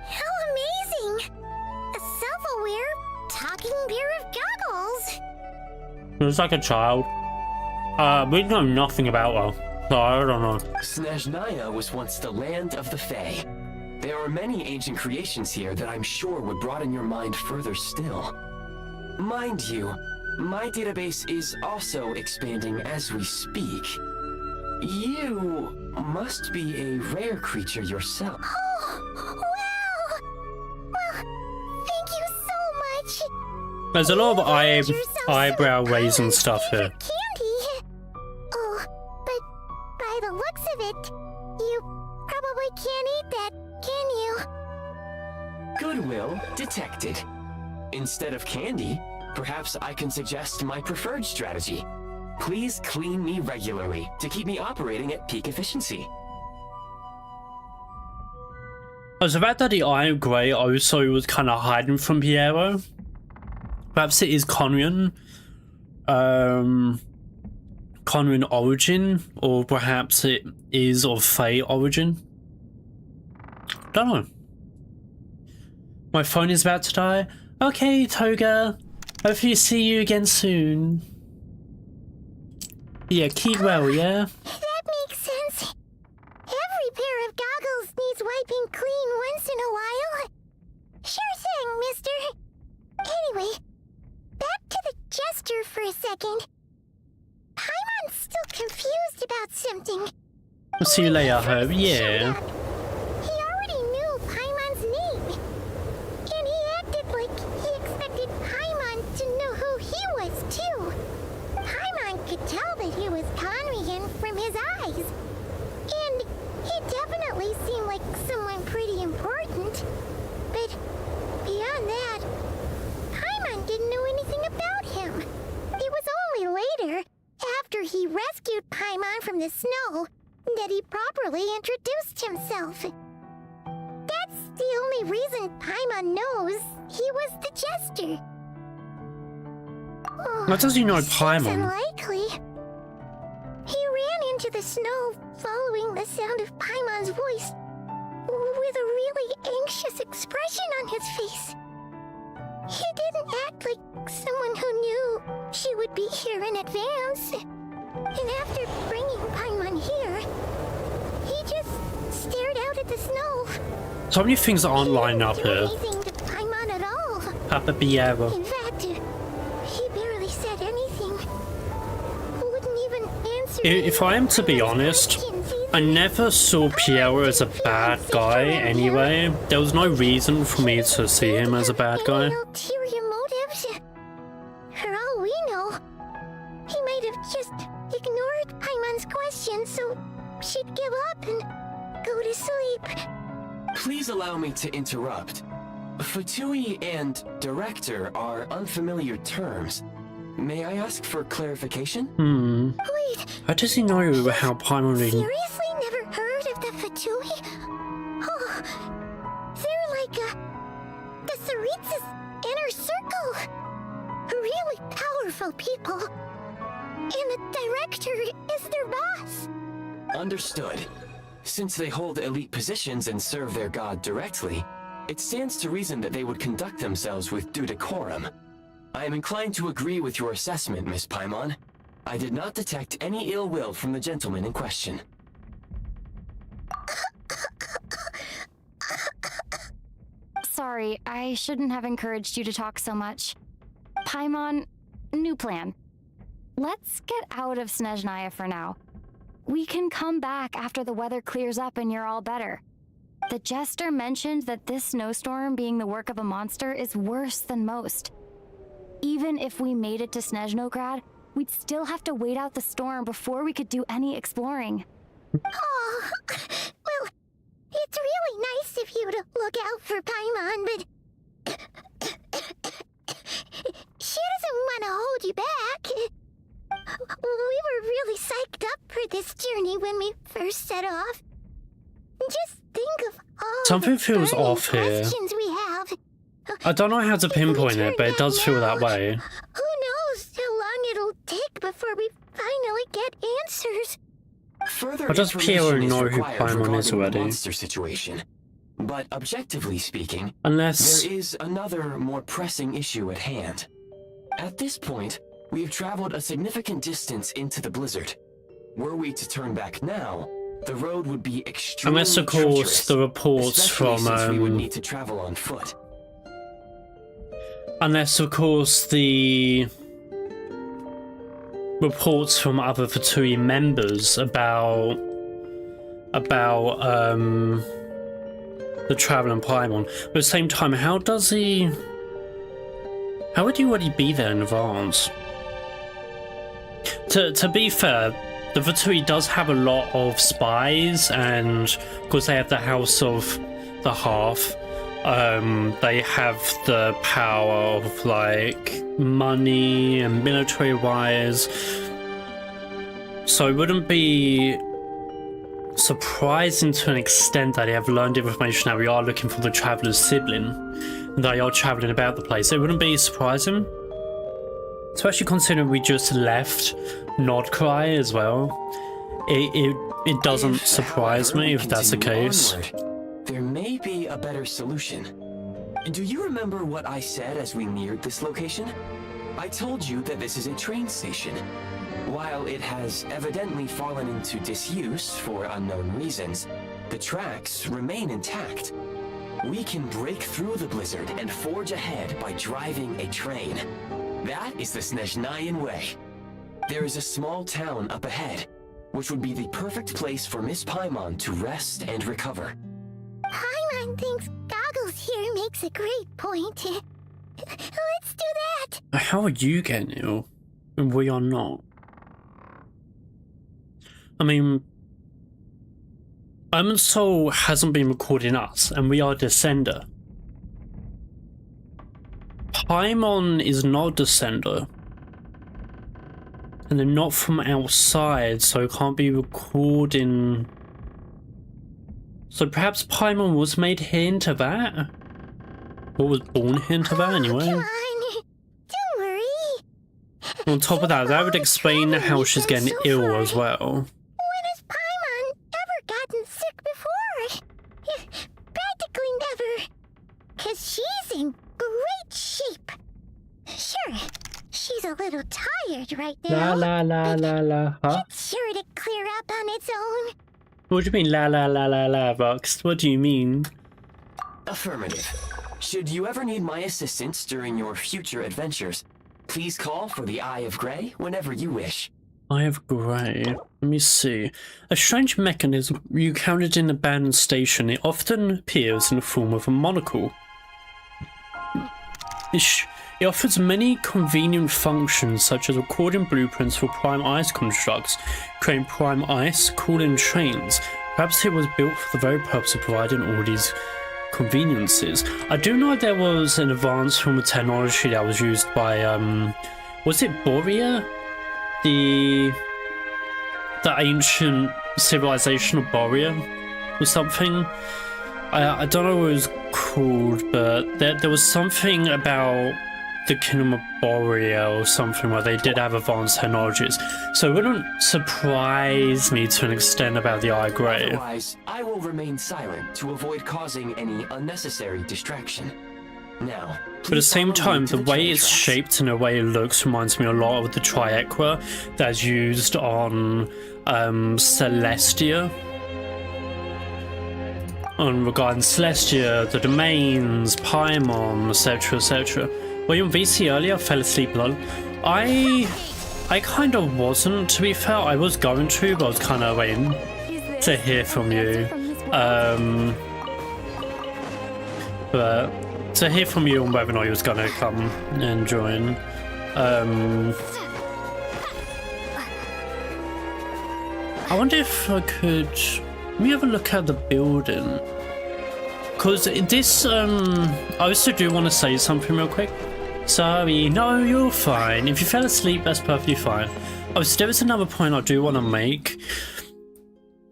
How amazing! A self-aware, talking pair of goggles. Looks like a child. We know nothing about her, so I don't know. Snezhnaya was once the land of the Fae. There are many ancient creations here that I'm sure would broaden your mind further still. Mind you, my database is also expanding as we speak. You must be a rare creature yourself. Oh, wow! Well, thank you so much. There's a lot of You're so eyebrow sweet. raising stuff here. Candy. Oh, but by the looks of it, you probably can't eat that, can you? Goodwill detected. Instead of candy, perhaps I can suggest my preferred strategy. Please clean me regularly to keep me operating at peak efficiency. Oh, so that the Eye of Grey also was kind of hiding from Piero. Perhaps it is Conrian. Conrian origin, or perhaps it is of Fae origin. Don't know. My phone is about to die. Okay, Toga. Hopefully see you again soon. Yeah, keep well, yeah? That makes sense. Every pair of goggles needs wiping clean once in a while. Sure thing, mister. Anyway, back to the jester for a second. Paimon's still confused about something. I'll see you later, Herb. Showed Yeah. up. He already knew Paimon's name. And he acted like he expected Paimon to know who he was, too. Paimon could tell that he was Conrian from his eyes. And he definitely seemed like someone pretty important. But beyond that, Paimon didn't know anything about him. It was only later, after he rescued Paimon from the snow, that he properly introduced himself. That's the only reason Paimon knows he was the jester. Oh, How does he know seems Paimon? unlikely. He ran into the snow following the sound of Paimon's voice with a really anxious expression on his face. He didn't act like someone who knew she would be here in advance. And after bringing Paimon here, he just stared out at the snow. So many things that aren't He lining up didn't do here. anything to Paimon at all. Papa Piero. In fact, he barely said anything. Wouldn't even answer. If I am to be honest, I never saw Piero as a bad guy anyway. There was no reason for me to see him as a bad guy. Any ulterior motives? For all we know, he might have just ignored Paimon's question so she'd give up and go to sleep. Please allow me to interrupt. Fatui and director are unfamiliar terms. May I ask for clarification? Wait, How does he know how Paimon even... seriously never heard of the Fatui? Oh, they're like the Tsaritsa's inner circle. Really powerful people. And the director is their boss. Understood. Since they hold elite positions and serve their god directly, it stands to reason that they would conduct themselves with due decorum. I am inclined to agree with your assessment, Miss Paimon. I did not detect any ill will from the gentleman in question. Sorry, I shouldn't have encouraged you to talk so much. Paimon, new plan. Let's get out of Snezhnaya for now. We can come back after the weather clears up and you're all better. The jester mentioned that this snowstorm being the work of a monster is worse than most. Even if we made it to Snezhnograd, we'd still have to wait out the storm before we could do any exploring. Oh, well, it's really nice of you to look out for Paimon, but she doesn't want to hold you back. We were really psyched up for this journey when we first set off. Just think of all Something the feels burning off here. questions we have. I don't know how to pinpoint it, but it does feel that way. Who knows how long it'll take before we finally get answers? Further Or does Piero information is know who required Paimon is regarding the already? monster situation. But objectively speaking, Unless... there is another more pressing issue at hand. At this point, we have traveled a significant distance into the blizzard. Were we to turn back now, the road would be extremely Unless, of course, treacherous, the reports especially from... since we would need to travel on foot. Unless, of course, the reports from other Fatui members about the traveling Paimon. But at the same time, how does he... How would you already be there in advance? To be fair, the Fatui does have a lot of spies, and of course they have the House of the Half. They have the power of, like, money and military wise. So it wouldn't be surprising to an extent that they have learned information that we are looking for the traveler's sibling, and they are traveling about the place. It wouldn't be surprising, especially considering we just left Nordcry as well. It doesn't surprise me if that's the case. There may be a better solution. Do you remember what I said as we neared this location? I told you that this is a train station. While it has evidently fallen into disuse for unknown reasons, the tracks remain intact. We can break through the blizzard and forge ahead by driving a train. That is the Snezhnayan way. There is a small town up ahead, which would be the perfect place for Miss Paimon to rest and recover. Paimon thinks Goggles here makes a great point. Let's do that. How are you getting ill and we are not? I mean, Soul hasn't been recording us, and we are Descender. Paimon is not Descender, and they're not from outside, so it can't be recording. So perhaps Paimon was made here into that? Or was born here into that anyway? Come on. Don't worry. On top of that would explain how she's getting ill as well. When has Paimon ever gotten sick before? Practically never. 'Cause she's in great shape. Sure, she's a little tired right now. Huh? It's sure to clear up on its own. What do you mean Vox? What do you mean? Affirmative. Should you ever need my assistance during your future adventures, please call for the Eye of Grey whenever you wish. Eye of Grey. Let me see. A strange mechanism you encountered in an abandoned station. It often appears in the form of a monocle. It offers many convenient functions, such as recording blueprints for prime ice constructs, creating prime ice, cooling trains. Perhaps it was built for the very purpose of providing all these conveniences. I do know there was an advance from the technology that was used by, was it Borea? The ancient civilization of Borea or something? I don't know what it was called, but there was something about the Kingdom of Borea or something where they did have advanced technologies. So it wouldn't surprise me to an extent about the Eye of Grey. Otherwise, I will remain silent to avoid causing any unnecessary distraction. Now, But at the same time, the way it's shaped and the way it looks reminds me a lot of the Triaquia that's used on Celestia. Regarding Celestia, the domains, Paimon, etc, etc. Were you on VC earlier? I fell asleep lol. I kind of wasn't, to be fair. I was going to, but I was kind of waiting to hear from you. But to hear from you on whether or not you was going to come and join. I wonder if I could... Let me have a look at the building. Because this, I also do want to say something real quick. Sorry, no, you're fine. If you fell asleep, that's perfectly fine. Oh, so there is another point I do want to make.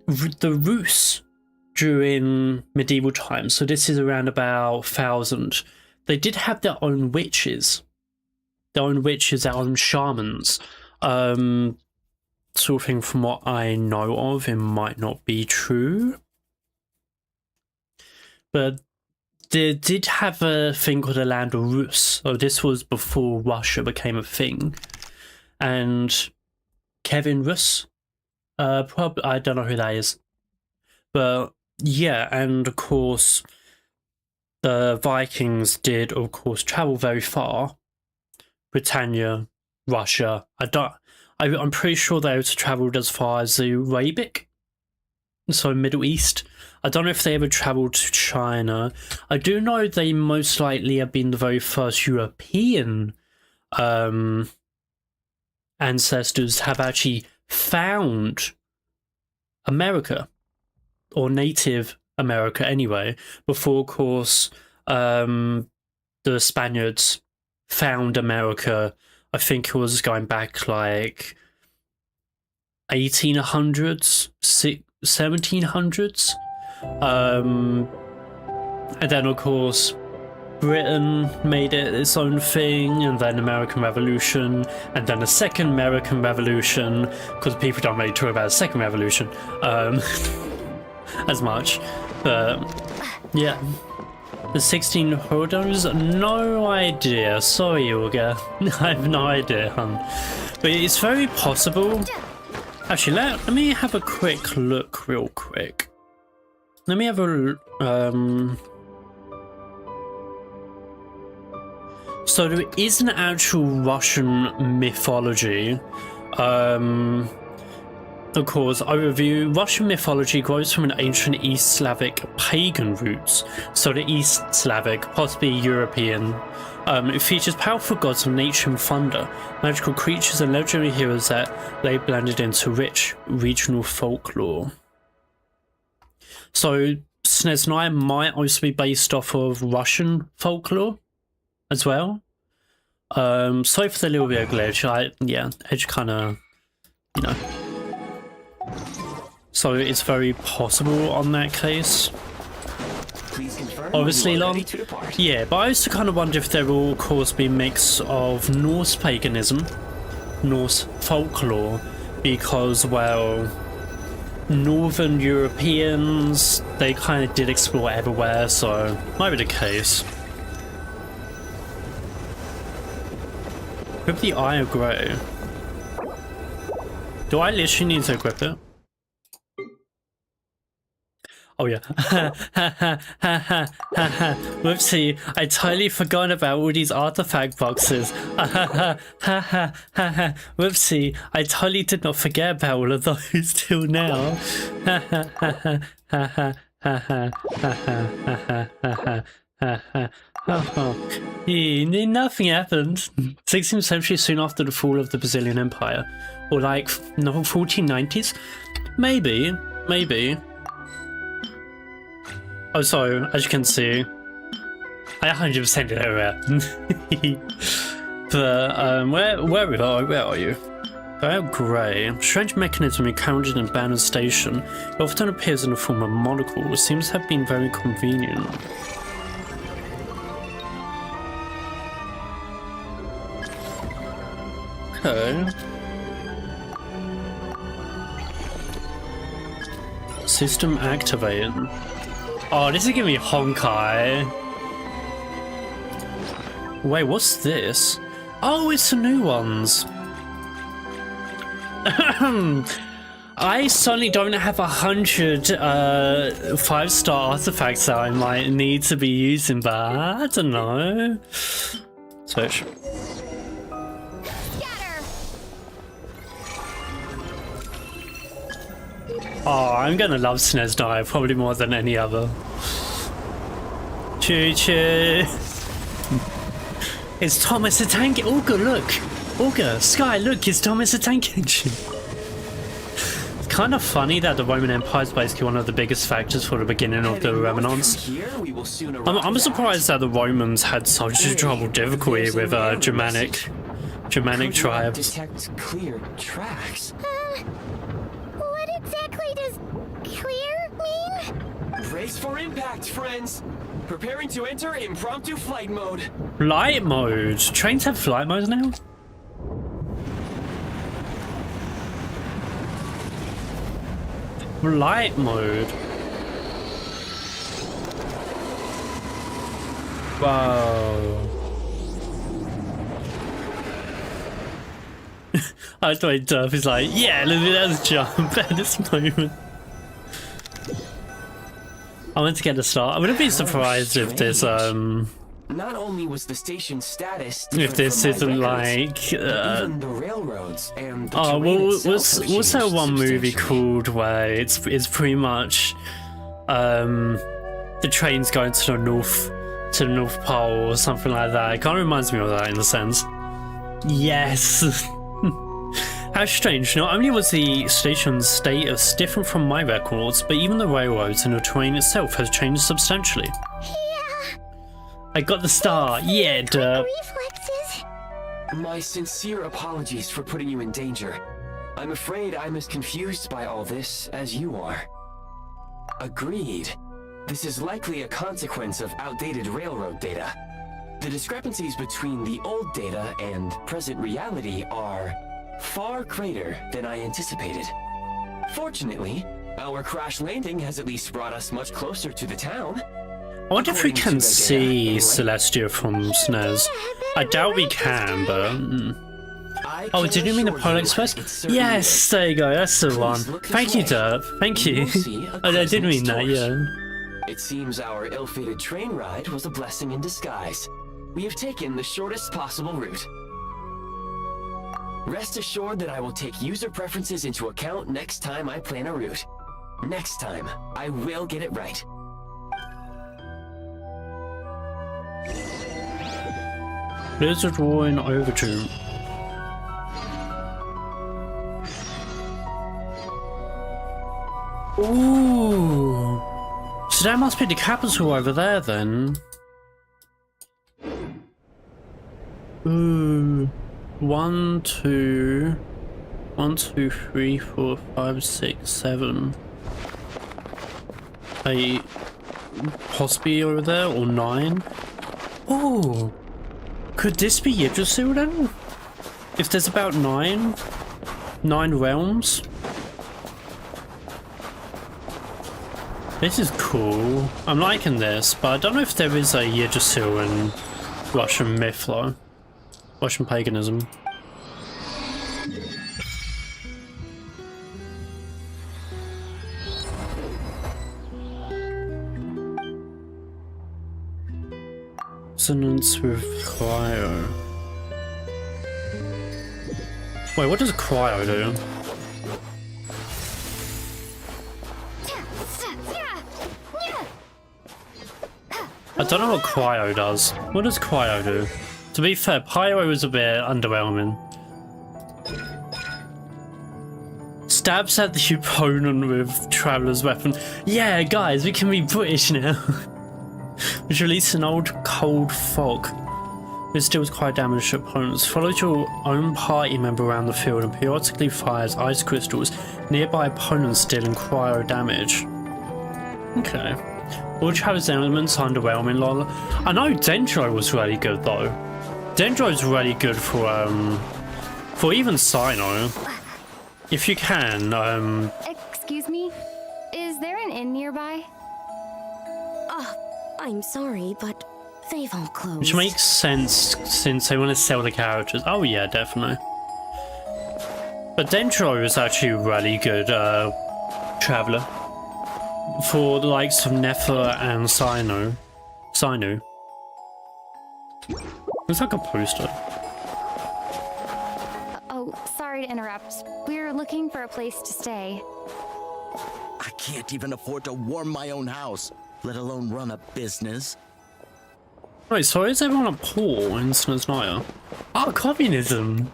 The Rus during medieval times, so this is around about 1000, they did have their own witches. Their own shamans. Sort of thing, from what I know of, it might not be true. But they did have a thing called the land of Rus. So this was before Russia became a thing. And Kevin Rus, probably, I don't know who that is. But yeah, and of course, the Vikings did, of course, travel very far. Britannia, Russia. I'm pretty sure they traveled as far as the Arabic, so Middle East. I don't know if they ever traveled to China. I do know they most likely have been the very first European ancestors have actually found America, or Native America anyway, before, of course, the Spaniards found America. I think it was going back like 1800s, 1700s. And then, of course, Britain made it its own thing, and then American Revolution, and then the Second American Revolution, because people don't really talk about the Second Revolution as much. But yeah. The 16 Hodos? No idea. Sorry, Olga. I have no idea, hun. But it's very possible. Actually, let me have a quick look real quick. Let me have a... So there is an actual Russian mythology. Of course, overview. Russian mythology grows from an ancient East Slavic pagan roots, so the East Slavic, possibly European. It features powerful gods of nature and thunder, magical creatures and legendary heroes that they blended into rich regional folklore. So Snezhnaya might also be based off of Russian folklore as well. Sorry for the little bit of glitch. Edge kind of, you know. So it's very possible on that case. Please confirm. Obviously, long. Yeah, but I also kind of wonder if there will, of course, be a mix of Norse paganism, Norse folklore, because, well, Northern Europeans, they kind of did explore everywhere, so might be the case. Equip the Eye of Grey. Do I literally need to equip it? Oh yeah. Whoopsie, I totally forgot about all these artifact boxes. Whoopsie, I totally did not forget about all of those till now. Nothing happened. 16th century, soon after the fall of the Brazilian Empire. Or like, no, 1490s? Maybe. Oh, so, as you can see, I 100% did it. But, where are you? Very grey. Strange mechanism encountered in Banner Station. It often appears in the form of a monocle, which seems to have been very convenient. Okay. System activated. Oh, this is giving me Honkai. Wait, what's this? Oh, it's the new ones. I suddenly don't have 100 5-star artifacts that I might need to be using, but I don't know. Switch. Oh, I'm gonna love Snezhnaya probably more than any other. Choo-choo. It's Thomas the Tank. Olga, look. Olga, Sky, look, it's Thomas the Tank Engine. It's kind of funny that the Roman Empire is basically one of the biggest factors for the beginning of the Remnants. I'm surprised that the Romans had such trouble difficulty with Germanic tribes. Detect clear tracks. What exactly does clear mean? Brace for impact, friends. Preparing to enter impromptu flight mode. Flight mode? Trains have flight modes now? Flight mode. Wow. I was like, Durf is like, yeah, let's jump at this moment. I went to get a start. I wouldn't be surprised if this, Not only was the station's status if this isn't like, even the railroads and the oh, terrain well, itself had what's that changed one movie substantially. called where it's pretty much, the train's going to the North Pole or something like that. It kind of reminds me of that in a sense. Yes. How strange. Not only was the station's status different from my records, but even the railroads and the terrain itself has changed substantially. Yeah. I got the star. Yeah, Derp. Reflexes. My sincere apologies for putting you in danger. I'm afraid I'm as confused by all this as you are. Agreed. This is likely a consequence of outdated railroad data. The discrepancies between the old data and present reality are far greater than I anticipated. Fortunately, our crash landing has at least brought us much closer to the town. I wonder if we can see Celestia from SNES. I doubt we can, but... Oh, did you mean the Polar Express? Yes, there you go, that's the one. Thank you, Derp. Thank you. I did mean that, yeah. It seems our ill-fated train ride was a blessing in disguise. We have taken the shortest possible route. Rest assured that I will take user preferences into account next time I plan a route. Next time, I will get it right. Blizzard War in Overdue. Ooh. So that must be the capital over there then. Ooh. 1, 2, 3, 4, 5, 6, 7, 8. Possibly over there, or 9. Oh, could this be Yggdrasil then? If there's about 9 realms. This is cool. I'm liking this, but I don't know if there is a Yggdrasil in Russian myth though. Russian paganism. Resonance with cryo. Wait, what does cryo do? I don't know what cryo does. What does cryo do? To be fair, pyro is a bit underwhelming. Stabs at the opponent with Traveler's Weapon. Yeah, guys, we can be British now. Which releases an old cold fog. Which deals quite damage to opponents. Follows your own party member around the field and periodically fires ice crystals nearby opponents, dealing cryo damage. Okay. All Traveler's elements are underwhelming, lol. I know Dendro was really good though. Dendro's really good for even Sino. If you can, Excuse me? Is there an inn nearby? I'm sorry, but they've all closed. which makes sense since they want to sell the characters. Oh yeah, definitely. But Dendro is actually a really good traveler for the likes of Nefer and Sino. It's like a poster. Oh, sorry to interrupt. We're looking for a place to stay. I can't even afford to warm my own house, let alone run a business. Wait, so is everyone poor in Snezhnaya? Oh, communism!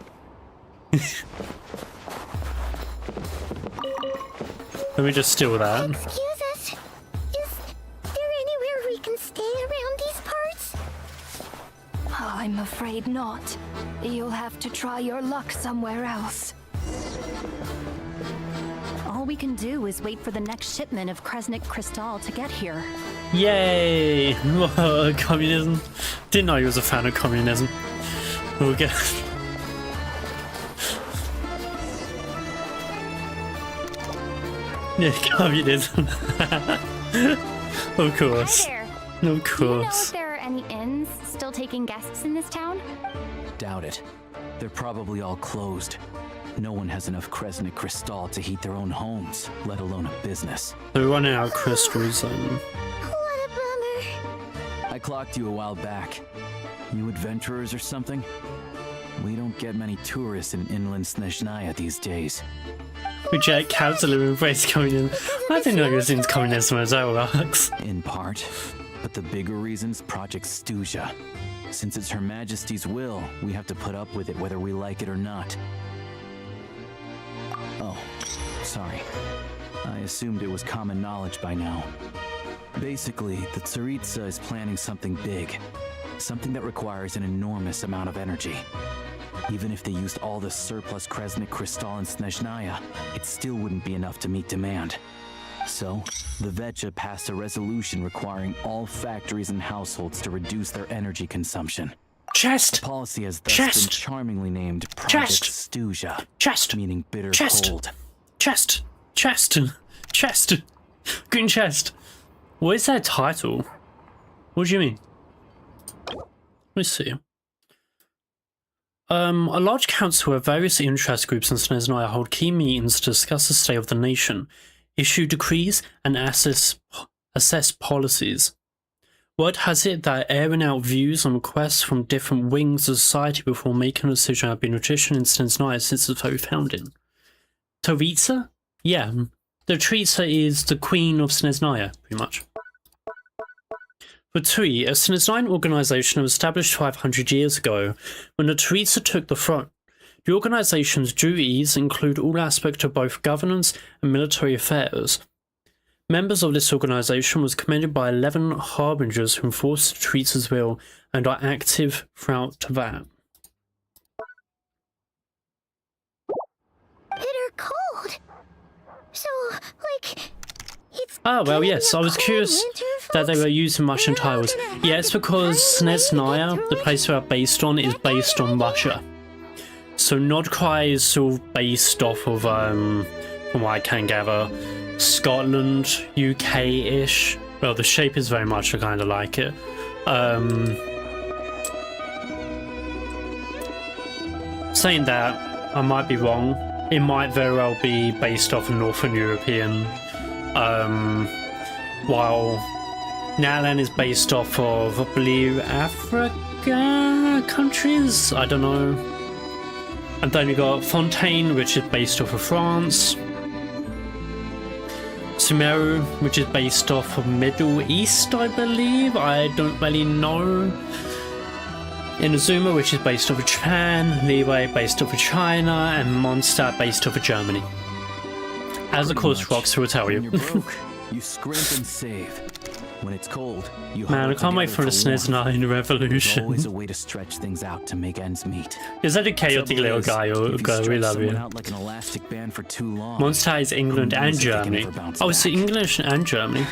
Let me just steal that. Excuse us. Is there anywhere we can stay around these parts? I'm afraid not. You'll have to try your luck somewhere else. All we can do is wait for the next shipment of Kresnik Crystal to get here. Yay! Communism. Didn't know he was a fan of communism. Okay. Yeah, communism. Of course. Hi there. Of Do you know course. if there are any inns still taking guests in this town? Doubt it. They're probably all closed. No one has enough Kresnik Crystal to heat their own homes, let alone a business. They're running out of crystals and... What a bummer. I clocked you a while back. You adventurers or something? We don't get many tourists in inland Snezhnaya these days. Reject capitalism, embrace communism. I didn't know you was into communism as well, Alex. In part. But the bigger reason's Project Stuja. Since it's Her Majesty's will, we have to put up with it whether we like it or not. Oh, sorry. I assumed it was common knowledge by now. Basically, the Tsaritsa is planning something big. Something that requires an enormous amount of energy. Even if they used all the surplus Kresnik Crystal in Snezhnaya, it still wouldn't be enough to meet demand. So, the Vecha passed a resolution requiring all factories and households to reduce their energy consumption. Chest! The policy has thus Chest! been charmingly named Project Chest! Stuja, Chest! meaning bitter Chest! cold. Chest! Chest! Chest! Green chest! What is that title? What do you mean? Let's see. A large council where various interest groups in Snezhnaya hold key meetings to discuss the state of the nation, issue decrees, and assess policies. Word has it that airing out views and requests from different wings of society before making a decision have been a tradition in Snezhnaya since its very founding. Tsaritsa? Yeah, the Tsaritsa is the queen of Snezhnaya, pretty much. For Tui, a Snezhnayan organization was established 500 years ago when the Tsaritsa took the throne. The organization's duties include all aspects of both governance and military affairs. Members of this organization was commanded by 11 harbingers who enforce the Tsaritsa's will and are active throughout Teyvat. Bitter cold. So, like, it's Ah, well, gonna yes, be a I was cold curious winter, that they folks? were using Russian We're all titles. gonna have Yeah, it's to because find a way to get Snezhnaya, through the it. place we are based on, is based on Russia. So Nordkrai is sort of based off of, from what I can gather, Scotland, UK-ish. Well, the shape is very much kind of like it. Saying that, I might be wrong. It might very well be based off of Northern European, while Nalan is based off of, I believe, Africa countries? I don't know. And then you got Fontaine, which is based off of France. Sumeru, which is based off of Middle East, I believe. I don't really know. Inazuma, which is based off of Japan. Leeway, based off of China. And Mondstadt, based off of Germany. As of course, Roxy will tell When you. you're broke, you scrimp and save. When it's cold, you Man, I huddle can't wait for together the warmth. SNES9 There's revolution. always a way to stretch things out to make ends meet. Is that a chaotic Trouble little is, guy or if you girl? We stretch love someone you. out like an elastic band for too long, Monster is England who and knows if they can Germany. ever bounce Oh, it's back. English and Germany.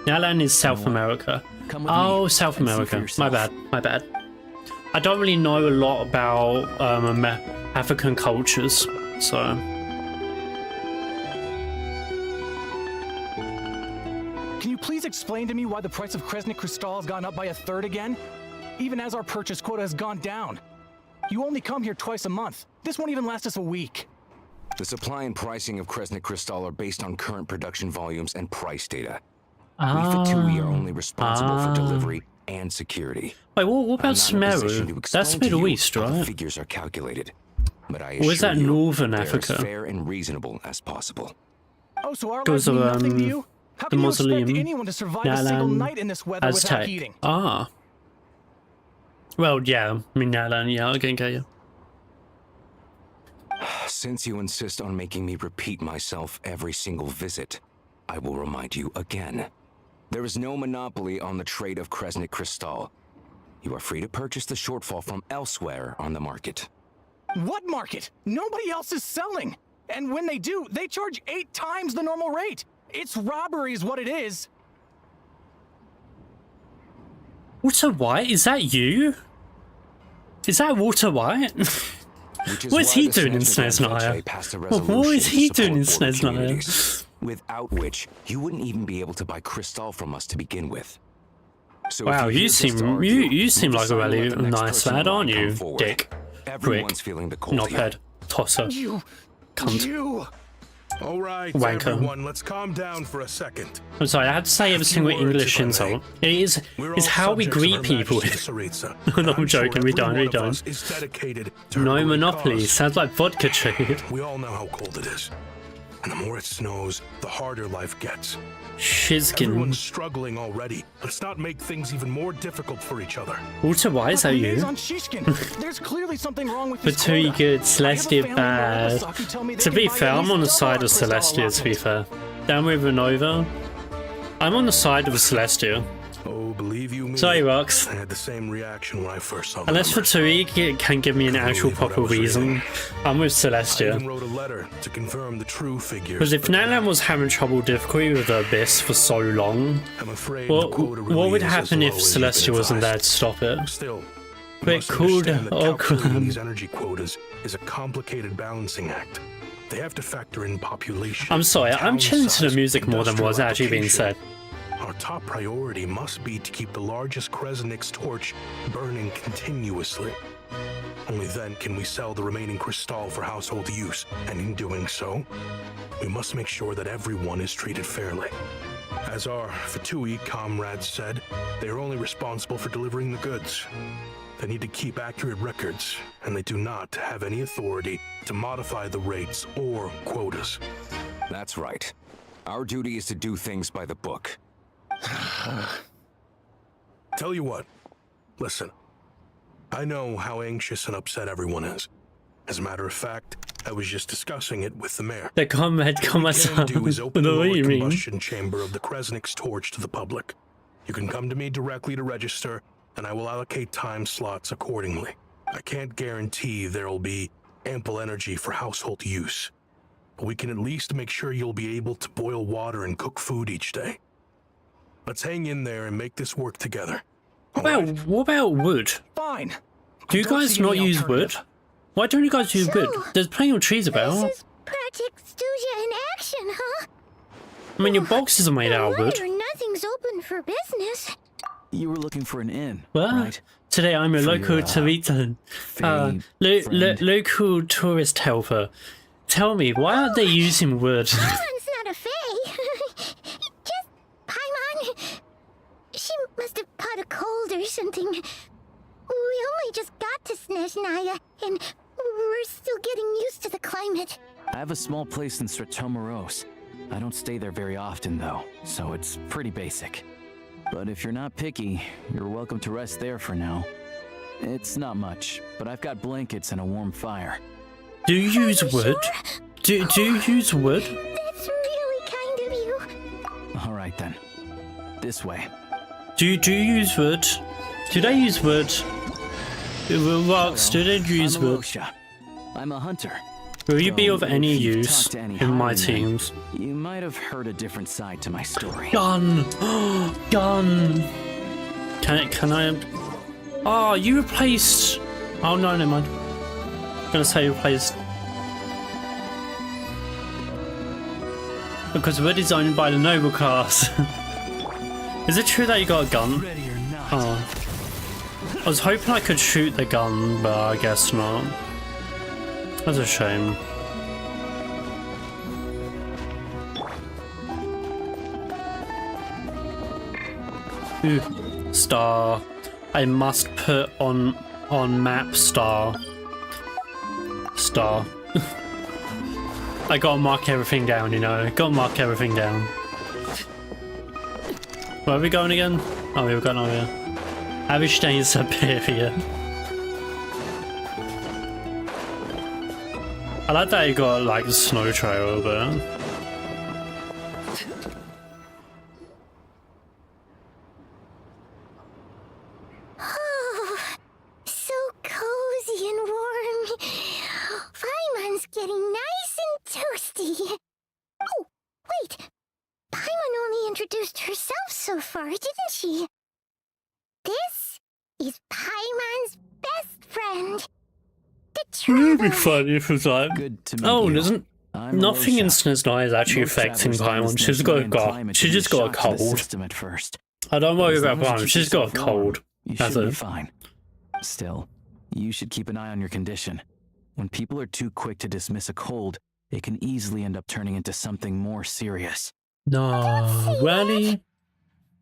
Nalan is South America. Come with Oh, me South and see for America. My yourself. bad. My bad. I don't really know a lot about African cultures, so. Can you please explain to me why the price of Kresnik Crystal has gone up by 1/3 again? Even as our purchase quota has gone down. You only come here twice a month. This won't even last us a week. The supply and pricing of Kresnik Crystal are based on current production volumes and price data. We for TUI are only responsible for delivery and security. Wait, what about I'm not in a position to Sumeru? explain That's to Middle you East, how the right? figures are calculated, but I Or is assure that you, Northern they are Africa? as fair and reasonable as possible. Oh, so our Because lives of mean nothing to you? How the can you expect mausoleum, anyone to survive a single Nalan, night in this weather without Aztec. heating? Ah. Well, yeah. I mean, Nalan, yeah, I can get you. Since you insist on making me repeat myself every single visit, I will remind you again. There is no monopoly on the trade of Kresnik Crystal. You are free to purchase the shortfall from elsewhere on the market. What market? Nobody else is selling. And when they do, they charge 8 times the normal rate. It's robbery is what it is. Walter White? Is that you? Is that Walter White? What is he doing in Snezhnaya? What is he doing in Snezhnaya? Without which, you wouldn't even be able to buy Crystal from us to begin with. So wow, you seem like a really nice lad, aren't you, dick? Everyone's feeling the cold knobhead, tosser, cunt. All right, wanker. Everyone, let's calm down for a second. I'm sorry, I had to say every single English insult. It is how we greet people. No, I'm joking, we don't. No monopoly, sounds like vodka trade. We all know how cold it is. And the more it snows, the harder life gets. Shizkin. Everyone's struggling already. Let's not make things even more difficult for each other. Walter, why is that you? There's clearly something wrong with Fatui good, Celestia bad. To be fair, I'm on the side of Celestia, to be fair. Down with Renova. I'm on the side of Celestia. Oh, believe you me. Sorry, Rox. I had the same reaction when I first saw them. Unless Fatui can give me an actual proper reason, I'm with Celestia. I even wrote a letter to confirm the true figures. Because if Natlan was having difficulty with the Abyss for so long, what would happen if Celestia wasn't there to stop it? Still, But cool. These energy quotas is a complicated balancing act. They have to factor in population. I'm sorry, I'm chilling to the music more than what's actually being said. Our top priority must be to keep the largest Kresnik's torch burning continuously. Only then can we sell the remaining crystal for household use, and in doing so, we must make sure that everyone is treated fairly. As our Fatui comrades said, they are only responsible for delivering the goods. They need to keep accurate records, and they do not have any authority to modify the rates or quotas. That's right. Our duty is to do things by the book. Tell you what, listen. I know how anxious and upset everyone is. As a matter of fact, I was just discussing it with the mayor. The comrade What do is open the lower combustion chamber of the Kresnik's torch to the public. You can come to me directly to register, and I will allocate time slots accordingly. I can't guarantee there'll be ample energy for household use, but we can at least make sure you'll be able to boil water and cook food each day. Let's hang in there and make this work together. What about wood? Fine. Do you guys not use wood? Why don't you guys use wood? There's plenty of trees about. This is Project Stuja in action, huh? I mean, your boxes are made out of wood. Nothing's open for business. You were looking for an inn, What? right? Today I'm a local local tourist helper. Tell me, why aren't they using wood? Paimon's not a fae. Just Paimon. She must have caught a cold or something. We only just got to Snezhnaya, and we're still getting used to the climate. I have a small place in Stratomoros. I don't stay there very often, though, so it's pretty basic. But if you're not picky, you're welcome to rest there for now. It's not much, but I've got blankets and a warm fire. Do you use wood? Do you use wood? That's really kind of you. All right then. This way. Do you use wood? Do they use wood? Rocks, do they use wood? I'm a hunter. Will you be of any use in my teams? You might have heard a different side to my story. Gun! Gun! Can I... Oh, you replaced... Oh, no, never mind. I'm gonna say you replaced... Because wood is owned by the noble class. Is it true that you got a gun? Oh. I was hoping I could shoot the gun, but I guess not. That's a shame. Ooh, star. I must put on map star. Star. I gotta mark everything down, you know. Gotta mark everything down. Where are we going again? Oh, we were going over here. Abishtain Siberia. I like that you got like a snow trail over it. Oh, so cozy and warm. Paimon's getting nice and toasty. Oh, wait. Paimon only introduced herself so far, didn't she? This is Paimon's best friend. It would be funny if it was like, Good to meet oh, you. doesn't I'm nothing in Rosha. Sneznia is actually Most affecting travelers find Paimon. the She's got a Sneznian cold. climate She to be just got a shock to the cold. system at first. I don't worry As about long as you Paimon. keep She's got a yourself warm, cold. You That's should be it. fine. Still, you should keep an eye on your condition. When people are too quick to dismiss a cold, it can easily end up turning into something more serious. No, really?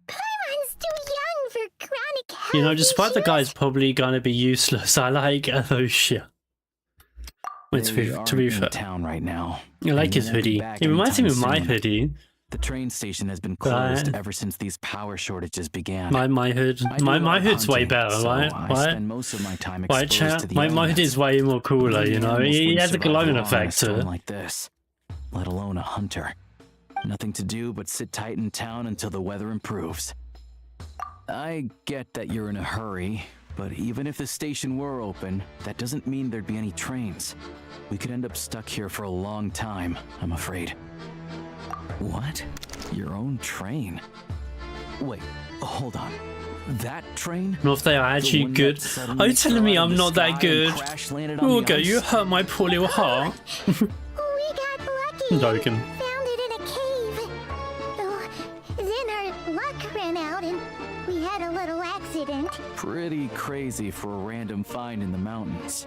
Paimon's too young for chronic health You know, despite the issues. guy's probably gonna be useless, I like those shit. Wait, to They be aren't fair, in town right now. I like and his won't be hoodie. back It reminds me anytime of my soon. hoodie. The train station has been closed Right. ever since these power shortages began. My hood. I do My a lot of hood's way hunting, better, so right? I Right? spend most of my time Right, exposed chat? to the My elements. hood is way more cooler, Many you know? animals He wouldn't has a survive glowing long in a effect to storm it. like this, let alone a hunter. Nothing to do but sit tight in town until the weather improves. I get that you're in a hurry, but even if the station were open, that doesn't mean there'd be any trains. We could end up stuck here for a long time, I'm afraid. What? Your own train? Wait, hold on. That train? Not if they are The actually one that good. suddenly Are you telling me fell out of I'm the not that sky good? and crash-landed on the Okay, you ice? hurt my poor little heart. We got lucky. I'm joking. Found it in a cave. Oh, then our luck ran out and we had a little accident. Pretty crazy for a random find in the mountains.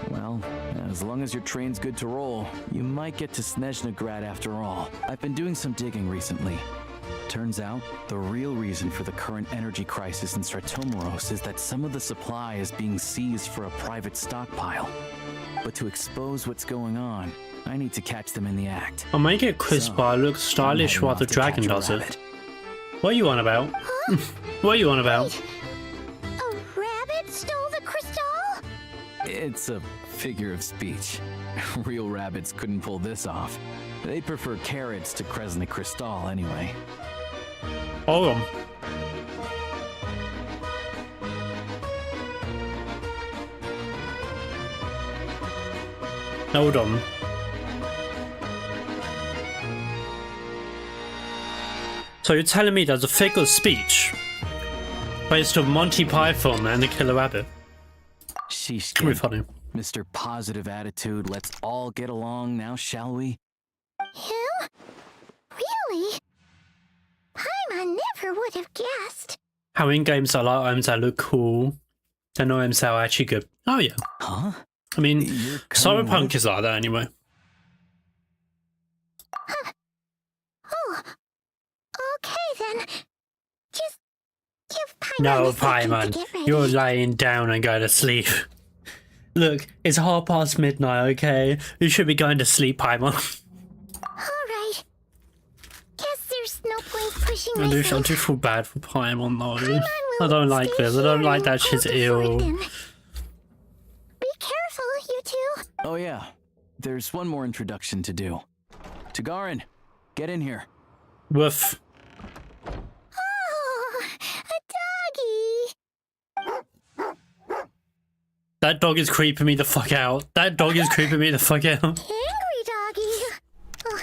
Well, as long as your train's good to roll, you might get to Snezhnograd after all. I've been doing some digging recently. Turns out, the real reason for the current energy crisis in Stratomeros is that some of the supply is being seized for a private stockpile. But to expose what's going on, I need to catch them in the act. I'll make it crisp, but I look stylish heading while off the to dragon catch a does it. rabbit. What are you on about? What are you on about? A rabbit stole the crystal? It's a figure of speech. Real rabbits couldn't pull this off. They prefer carrots to Kresnik Crystal anyway. Hold on. Hold on. So you're telling me there's a figure of speech based on Monty Python and the Killer Rabbit? Sheesh, Could be kid. funny. Mr. Positive Attitude, let's all get along now, shall we? Him? Really? Paimon never would have guessed. How in games I like items that look cool. They know items that are actually good. Oh yeah. Huh? I mean, You're coming Cyberpunk with? is like that anyway. Oh. Okay then. Just give Paimon No, a second to get Paimon, ready. you're laying down and going to sleep. Look, it's midnight, okay? You should be going to sleep, Paimon. Alright. Guess there's no point pushing I do myself. feel bad for Paimon though. Paimon I will don't like stay this. I don't here like that and she's hold the fort ill. then. Be careful, you two. Oh yeah, there's one more introduction to do. Tagarin, get in here. Woof. Oh, a doggy. That dog is creeping me the fuck out. That dog is creeping me the fuck out. Angry doggy. Oh,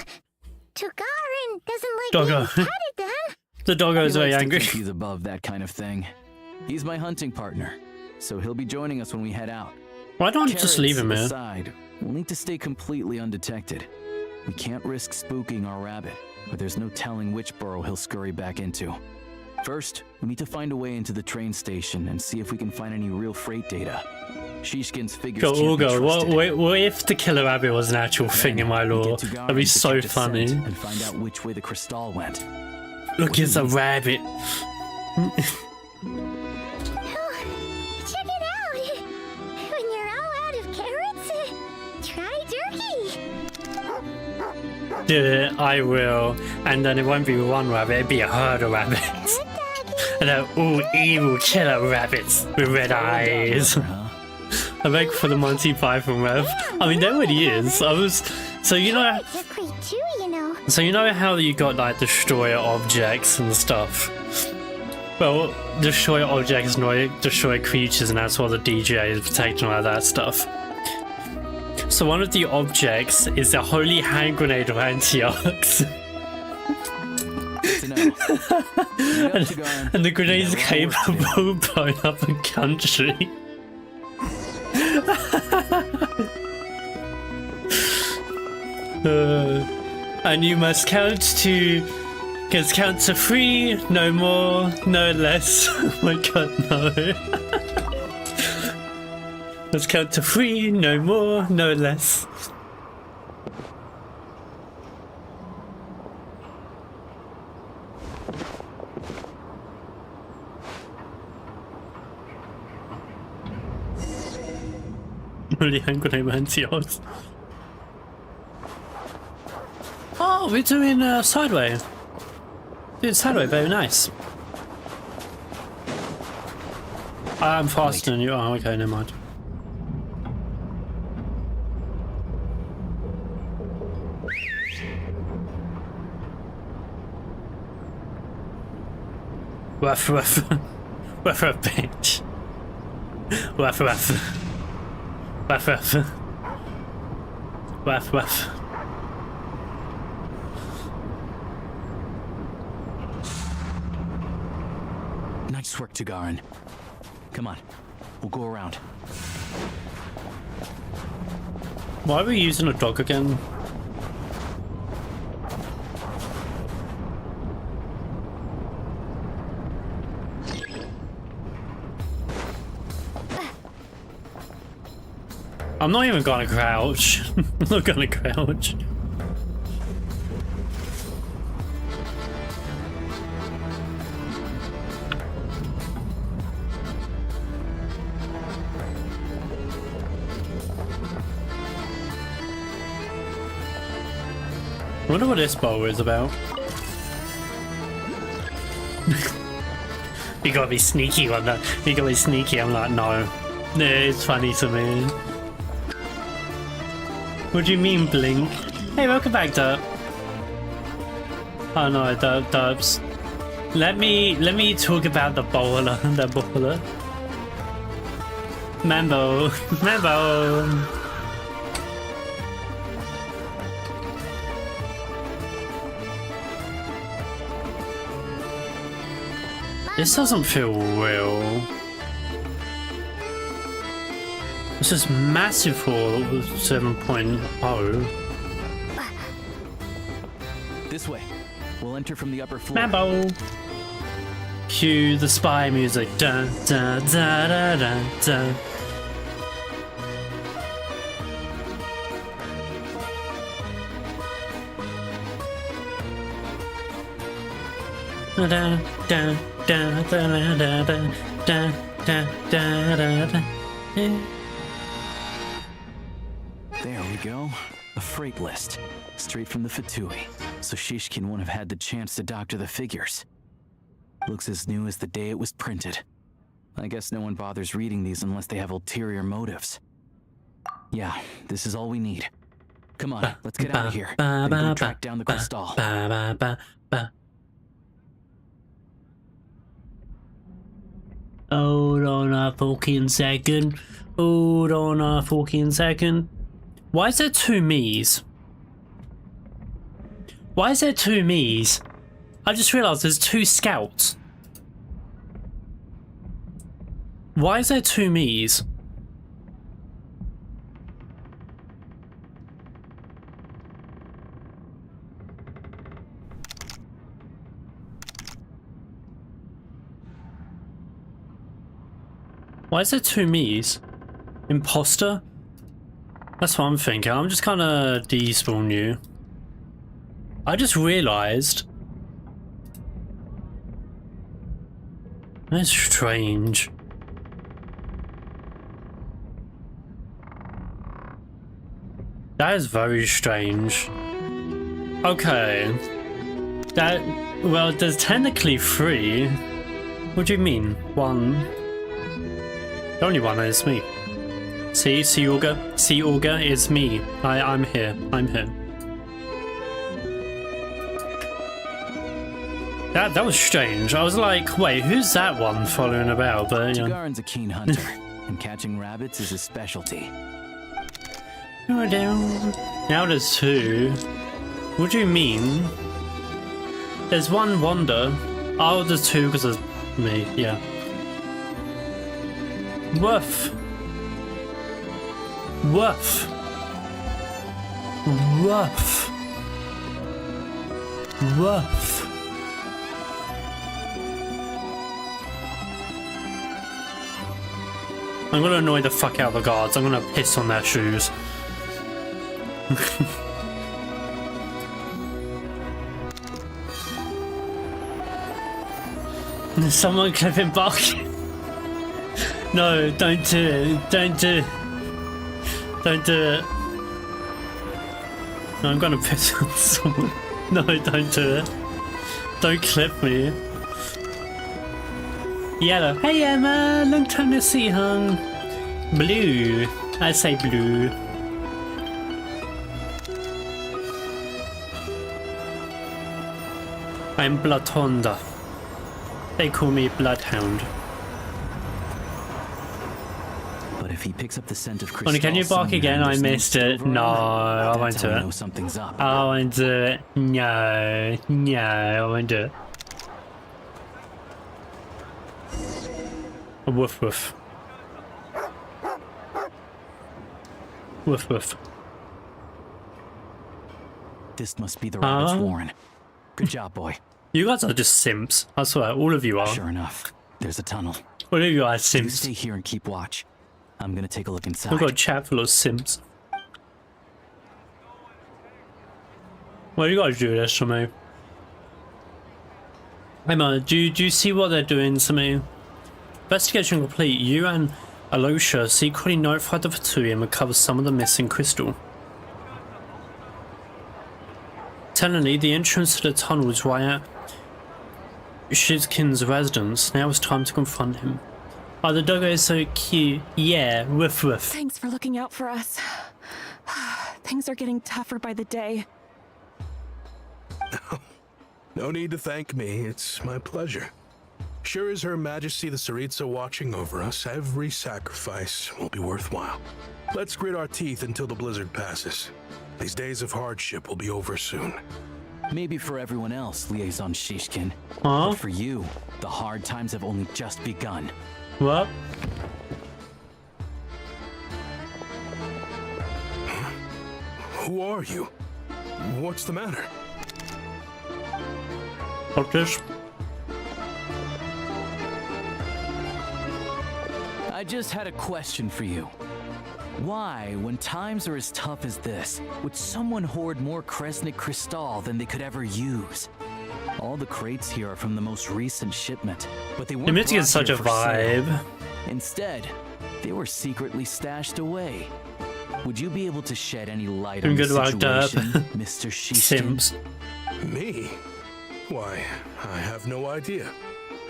Togarin doesn't like Doggo. being petted then. The doggo is He very likes to angry. think he's above that kind of thing. He's my hunting partner, so he'll be joining us when we head out. Why don't you just leave him here? Aside, we'll need to stay completely undetected. We can't risk spooking our rabbit, but there's no telling which burrow he'll scurry back into. First, we need to find a way into the train station and see if we can find any real freight data. Shishkin's figures Go, can't be Ugo, trusted. what if the Killer Rabbit was an actual thing in my We lore? get to That'd be Garin to so catch a scent funny. And find out which way the crystal went. Look, it's a rabbit. Oh, check it out. When you're all out of carrots, try turkey. Do it, I will. And then it won't be one rabbit, it'd be a herd of rabbits. Good doggy. And they're all evil killer rabbits with red eyes. Huh? I beg for the Monty Python ref. I mean, there really is. So you know how you got like destroyer objects and stuff. Well, destroy objects and destroy creatures, and that's what the DJ is protecting, all that stuff. So one of the objects is the holy hand grenade of Antiochs. and the grenade is capable of blowing up a country. And you must count to 3, no more, no less. Oh my god, no. Let's count to 3, no more, no less. Really hungry, Mantios. Oh, we're doing sideway. Doing sideway, very nice. I'm faster than you. Oh, okay, never mind. Ruff, ruff. Ruff, ruff, bitch. Ruff, ruff. Ruff, ruff. Ruff, ruff. Nice work, Tagarin. Come on, we'll go around. Why are we using a dog again? I'm not even gonna crouch. I'm not gonna crouch. I wonder what this bow is about. You gotta be sneaky on that. You gotta be sneaky. I'm like, no. It's funny to me. What do you mean, Blink? Hey, welcome back, Derp. Oh no, Derps. Let me talk about the bowler. The bowler. Mambo. Mambo. This doesn't feel real. This is massive for 7.0. This way. We'll enter from the upper floor. Mambo. Cue the spy music. Dun dun dun dun dun dun. Da da da da da da da da da da. There we go. A freight list. Straight from the Fatui. So Shishkin won't have had the chance to doctor the figures. Looks as new as the day it was printed. I guess no one bothers reading these unless they have ulterior motives. Yeah, this is all we need. Come on, let's get out of here and go track down the crystal. Hold on a fucking second. Hold on a fucking second. Why is there 2 me's? Why is there 2 me's? I just realised there's 2 scouts. Why is there 2 me's? Why is there 2 me's? Imposter? That's what I'm thinking. I'm just gonna despawn you. I just realised. That's strange. That is very strange. Okay. Well, there's technically 3. What do you mean? 1. The only one is me. See, Olga? See, Olga? It's me. I'm here. I'm here. That was strange. I was like, wait, who's that one following about? But, you know. Garen's a keen hunter, and catching rabbits is his specialty. Now there's two. What do you mean? There's one Wander. Oh, there's two because of me, yeah. Woof. Woof. Woof. Woof. I'm gonna annoy the fuck out of the guards. I'm gonna piss on their shoes. Someone clipping bark. No, don't do it. Don't do it. Don't do it. No, I'm gonna piss on someone. No, don't do it. Don't clip me. Yellow. Hey Emma, long time no see, hon. Blue. I say blue. I'm Bloodhound. They call me Bloodhound. But if he picks up the scent of crystal, Only can you bark again? I missed it. No, I won't do it. Something's up. I won't do it. No, no, I won't do it. Woof woof. Woof woof. This must be the rabbit's warren. Good job, boy. You guys are just simps. I swear, all of you are. Sure enough, there's a tunnel. All of you are You simps. stay here and keep watch. I'm gonna take a look inside. We've got a chat full of simps. Well, you gotta do this for me. Emma, do you see what they're doing to me? Investigation complete. You and Alosha secretly notified the Fatui and recovered some of the missing crystal. Tellingly, the entrance to the tunnel is right at Shizkin's residence. Now it's time to confront him. Oh, the doggo is so cute. Yeah, woof woof. Thanks for looking out for us. Things are getting tougher by the day. No need to thank me. It's my pleasure. Sure as Her Majesty the Tsaritsa watching over us, every sacrifice will be worthwhile. Let's grit our teeth until the blizzard passes. These days of hardship will be over soon. Maybe for everyone else, Liaison Shishkin. Huh? But for you, the hard times have only just begun. What? Who are you? What's the matter? What's this? I just had a question for you. Why, when times are as tough as this, would someone hoard more Kresnik Crystal than they could ever use? All the crates here are from the most recent shipment, but they weren't It makes it brought such here a for sale. vibe. Instead, they were secretly stashed away. Would you be able to shed any light on I'm the good like that. situation, Mr. Shishkin? Sims. Me? Why, I have no idea.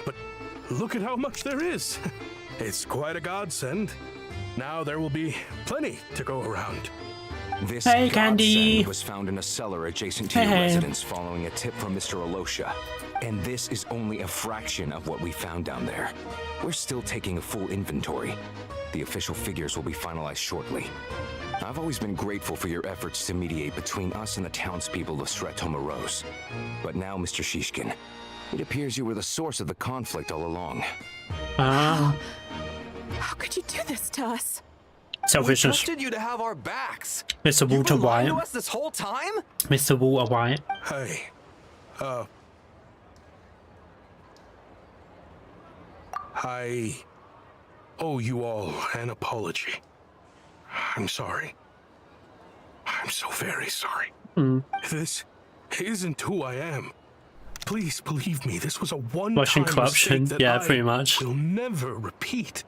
But look at how much there is. It's quite a godsend. Now there will be plenty to go around. This Hey, Candy. godsend was found in a cellar adjacent to your Hey. residence following a tip from Mr. Alosha. And this is only a fraction of what we found down there. We're still taking a full inventory. The official figures will be finalized shortly. I've always been grateful for your efforts to mediate between us and the townspeople of Sretomaros. But now, Mr. Shishkin, it appears you were the source of the conflict all along. How could you do this to us? Selfishness. trusted you to have our backs. Mr. Walter You've been lying White. to us this whole time? Mr. Walter White. Hey, I owe you all an apology. I'm sorry. I'm so very sorry. This isn't who I am. Please believe me, this was a one-time Russian corruption. mistake that Yeah, I pretty much. will never repeat.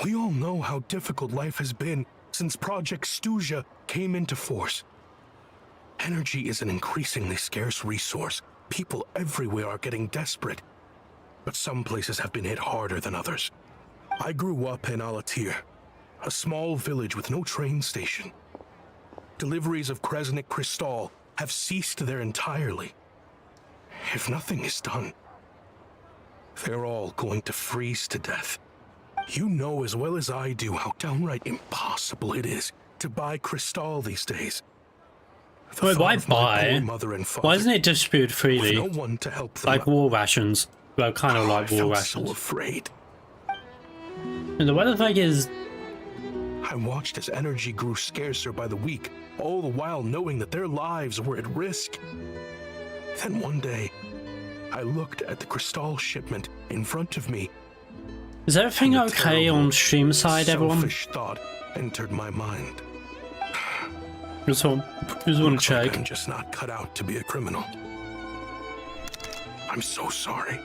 We all know how difficult life has been since Project Stuja came into force. Energy is an increasingly scarce resource. People everywhere are getting desperate. But some places have been hit harder than others. I grew up in Alatir, A small village with no train station. Deliveries of Kresnik Crystal have ceased there entirely. If nothing is done, they're all going to freeze to death. You know as well as I do how downright impossible it is to buy Crystal these days. Wait, why buy? Why isn't it distributed freely? No one to help them like war rations. Well, kind of like war I rations. so afraid. And the weather thing is... I watched as energy grew scarcer by the week, all the while knowing that their lives were at risk. Then one day, I looked at the Crystal shipment in front of me. Is everything okay on stream side, everyone? Selfish thought entered my mind. Just want to check. I'm just not cut out to be a criminal. I'm so sorry.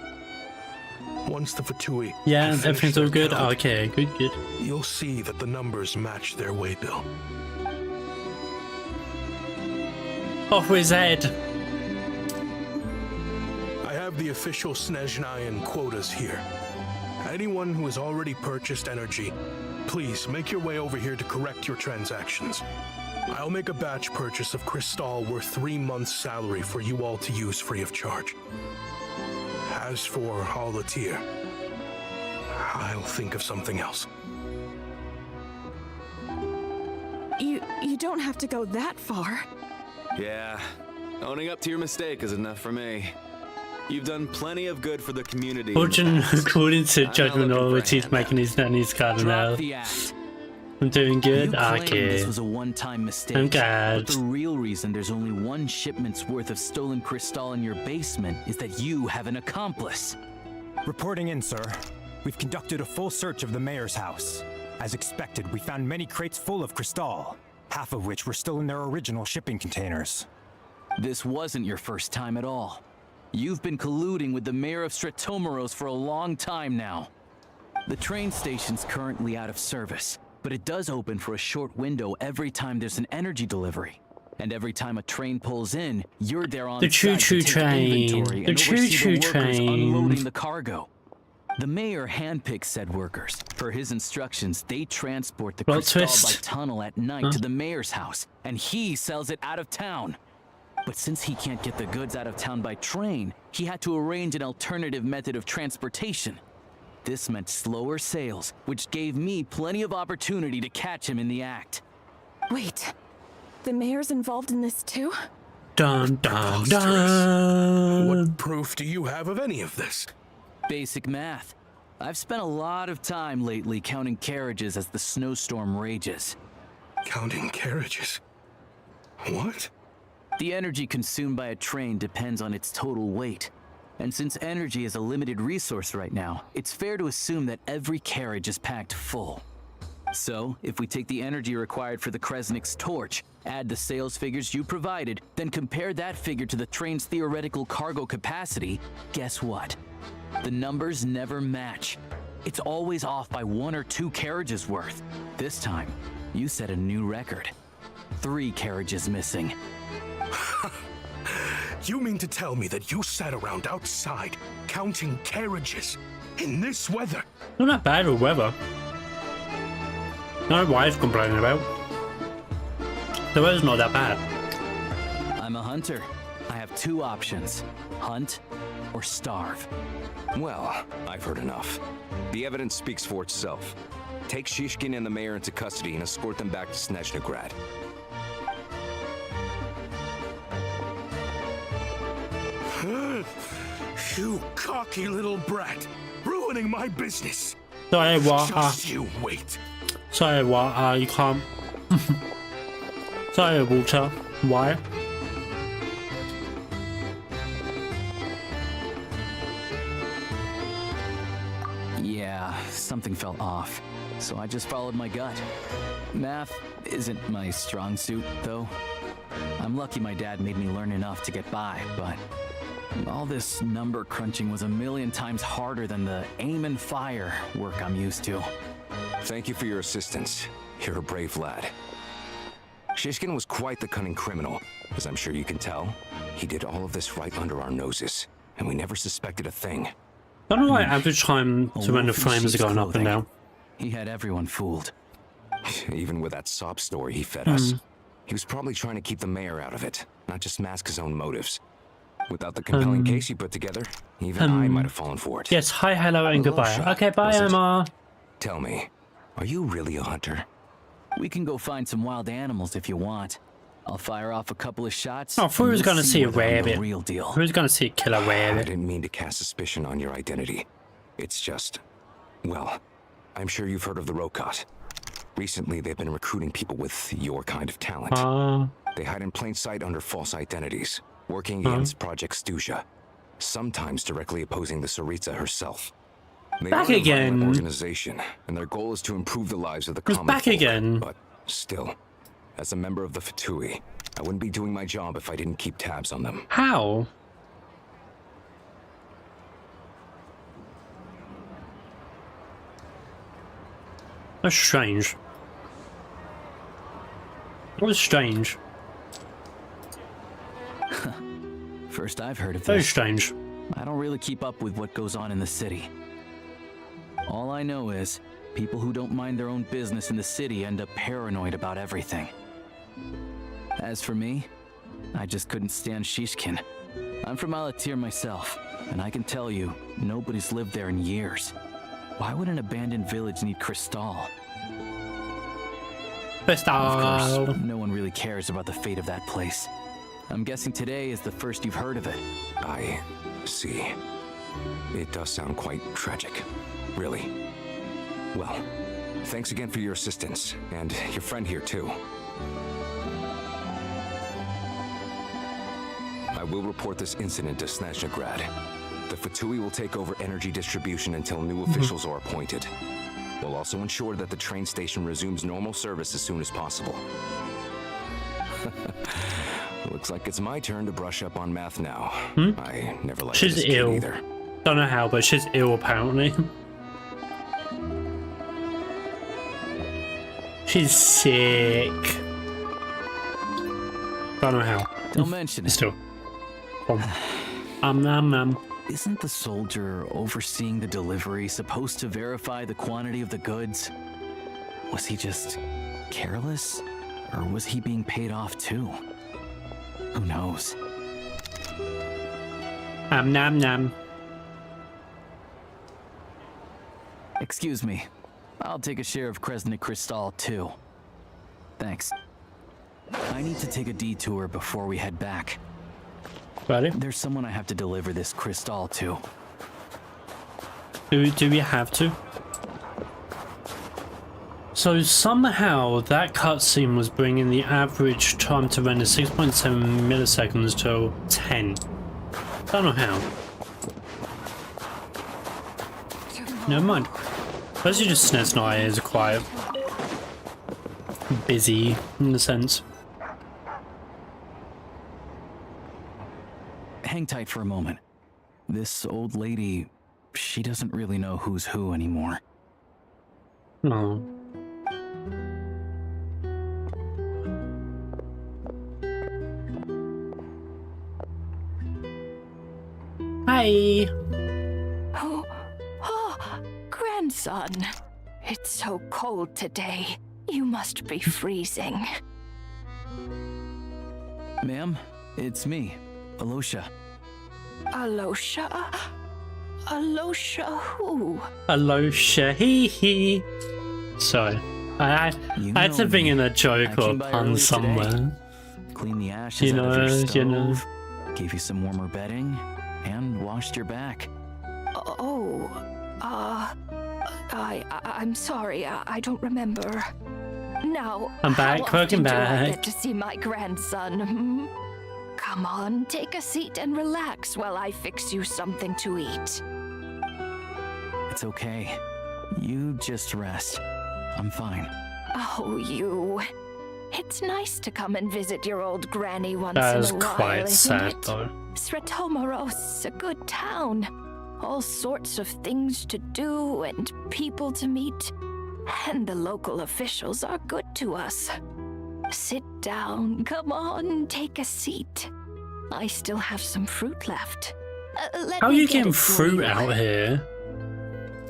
Once the Fatui... Yeah, everything's all good? Okay, good. You'll see that the numbers match their waybill. Off with his head. I have the official Snezhnayan quotas here. Anyone who has already purchased energy, please make your way over here to correct your transactions. I'll make a batch purchase of Crystal worth 3 months' salary for you all to use free of charge. As for Alatir, I'll think of something else. You don't have to go that far. Yeah, owning up to your mistake is enough for me. You've done plenty of good for the community. According to Judgment Knowledge, he's making his nanny's card now. I'm doing good? Okay. This was a one-time mistake. I'm glad. But the real reason there's only one shipment's worth of stolen crystal in your basement is that you have an accomplice. Reporting in, sir. We've conducted a full search of the mayor's house. As expected, we found many crates full of crystal, half of which were still in their original shipping containers. This wasn't your first time at all. You've been colluding with the mayor of Stratomeros for a long time now. The train station's currently out of service, but it does open for a short window every time there's an energy delivery. And every time a train pulls in, you're there on the choo-choo train. The choo-choo train. Unloading the cargo. The mayor handpicks said workers. Per his instructions, they transport the crystal by tunnel at night to the mayor's house, and he sells it out of town. But since he can't get the goods out of town by train, he had to arrange an alternative method of transportation. This meant slower sales, which gave me plenty of opportunity to catch him in the act. Wait, the mayor's involved in this too? Dun dun dun! What proof do you have of any of this? Basic math. I've spent a lot of time lately counting carriages as the snowstorm rages. Counting carriages? What? The energy consumed by a train depends on its total weight. And since energy is a limited resource right now, it's fair to assume that every carriage is packed full. So, if we take the energy required for the Kresnik's torch, add the sales figures you provided, then compare that figure to the train's theoretical cargo capacity, guess what? The numbers never match. It's always off by 1 or 2 carriages worth. This time, you set a new record. 3 carriages missing. You mean to tell me that you sat around outside counting carriages in this weather? Not that bad with weather. No wife complaining about. The weather's not that bad. I'm a hunter. I have 2 options. Hunt or starve. Well, I've heard enough. The evidence speaks for itself. Take Shishkin and the mayor into custody and escort them back to Snezhnograd. You cocky little brat, ruining my business. Sorry, what? Just you wait. Sorry, what? You can't. Sorry, Walter. Why? Yeah, something felt off, so I just followed my gut. Math isn't my strong suit, though. I'm lucky my dad made me learn enough to get by, but all this number crunching was a million times harder than the aim and fire work I'm used to. Thank you for your assistance. You're a brave lad. Shishkin was quite the cunning criminal, as I'm sure you can tell. He did all of this right under our noses, and we never suspected a thing. I don't know why average time to run the flames are going up and down. He had everyone fooled. Even with that sob story he fed us, he was probably trying to keep the mayor out of it, not just mask his own motives. Without the compelling case he put together, even I might have fallen for it. Yes, hi, hello, and goodbye. Aloha, Okay, bye, was it? Omar. Tell me, are you really a hunter? We can go find some wild animals if you want. I'll fire off a couple of shots. Oh, I thought we was gonna see a whether I'm the rabbit. real deal. Who's gonna see a killer I rabbit? didn't mean to cast suspicion on your identity. It's just, well, I'm sure you've heard of the Rokot. Recently, they've been recruiting people with your kind of talent. They hide in plain sight under false identities, working against Project Stuja, sometimes directly opposing the Tsaritsa herself. They Back are a again. violent organization, and their goal is to improve the lives of the It's common back folk. again. But still, as a member of the Fatui, I wouldn't be doing my job if I didn't keep tabs on them. How? That's strange. That was strange. First I've heard of Very this. strange. I don't really keep up with what goes on in the city. All I know is, people who don't mind their own business in the city end up paranoid about everything. As for me, I just couldn't stand Shishkin. I'm from Alatir myself, and I can tell you, nobody's lived there in years. Why would an abandoned village need Crystal? Of course, no one really cares about the fate of that place. I'm guessing today is the first you've heard of it. I see. It does sound quite tragic. Really. Well, thanks again for your assistance, and your friend here too. I will report this incident to Snezhnegrad. The Fatui will take over energy distribution until new officials are appointed. We'll also ensure that the train station resumes normal service as soon as possible. Looks like it's my turn to brush up on math now. I never liked She's this kid ill. either. Don't know how, but she's ill apparently. She's sick. Don't know how. Don't mention it. Still. Isn't the soldier overseeing the delivery supposed to verify the quantity of the goods? Was he just careless? Or was he being paid off too? Who knows? Nom nom. Excuse me. I'll take a share of Kresnik Crystal too. Thanks. I need to take a detour before we head back. Ready? There's someone I have to deliver this crystal to. Do we have to? So somehow that cutscene was bringing the average time to render 6.7 milliseconds to 10. Don't know how. Never mind. Those are just Snezhneia is quite busy in a sense. Hang tight for a moment. This old lady, she doesn't really know who's who anymore. No. Hi. Grandson. It's so cold today. You must be freezing. Ma'am, it's me, Alosha. Alosha? Alosha who? Alosha, hee hee. Sorry. I had to bring in a joke or a pun somewhere. Clean the ashes out of your stove, you know. gave you some warmer bedding, and washed your back. I'm sorry. I don't remember. Now, I'm back, how often welcome do I back. get to see my grandson? Come on, take a seat and relax while I fix you something to eat. It's okay. You just rest. I'm fine. Oh, you. It's nice to come and visit your old granny once That in is a while, quite isn't sad it? though. Sretomaros's a good town. All sorts of things to do and people to meet. And the local officials are good to us. Sit down. Come on, take a seat. I still have some fruit left. How are you getting fruit out here?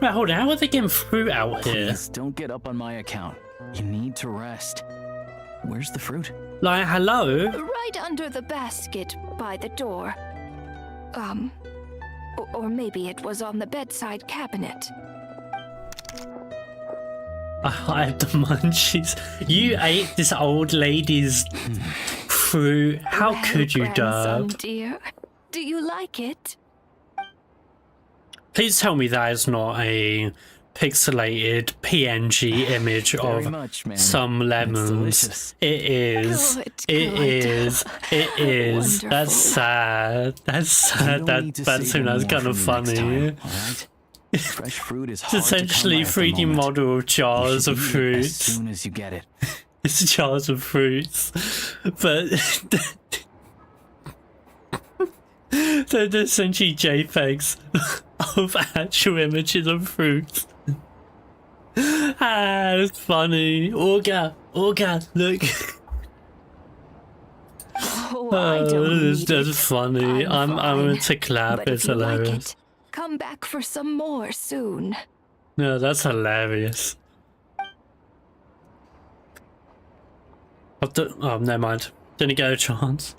Wait, hold on. How are they getting fruit out here? Please don't get up on my account. You need to rest. Where's the fruit? Like, hello? Right under the basket by the door. Or maybe it was on the bedside cabinet. I have the munchies. You ate this old lady's fruit. How Well, could you, grandson, Dub? dear, do you like it? Please tell me that is not a pixelated PNG image Very of much, man. some It's lemons. delicious. It is. Good, It good. is. It is. That's Wonderful. sad. That's sad. You don't need to That's save any kind more of for me next funny. time, all right? Fresh fruit is It's hard to come essentially by at the 3D moment. model of You jars should of eat it as fruits. soon as you get it. It's jars of fruits, but they're essentially JPEGs of actual images of fruits. Ah, it's funny. Olga, look. Oh, I don't It's need just it. funny. I'm fine. to clap. But It's if you like hilarious. it, come back for some more soon. No, that's hilarious. Oh, never mind. Didn't get a chance.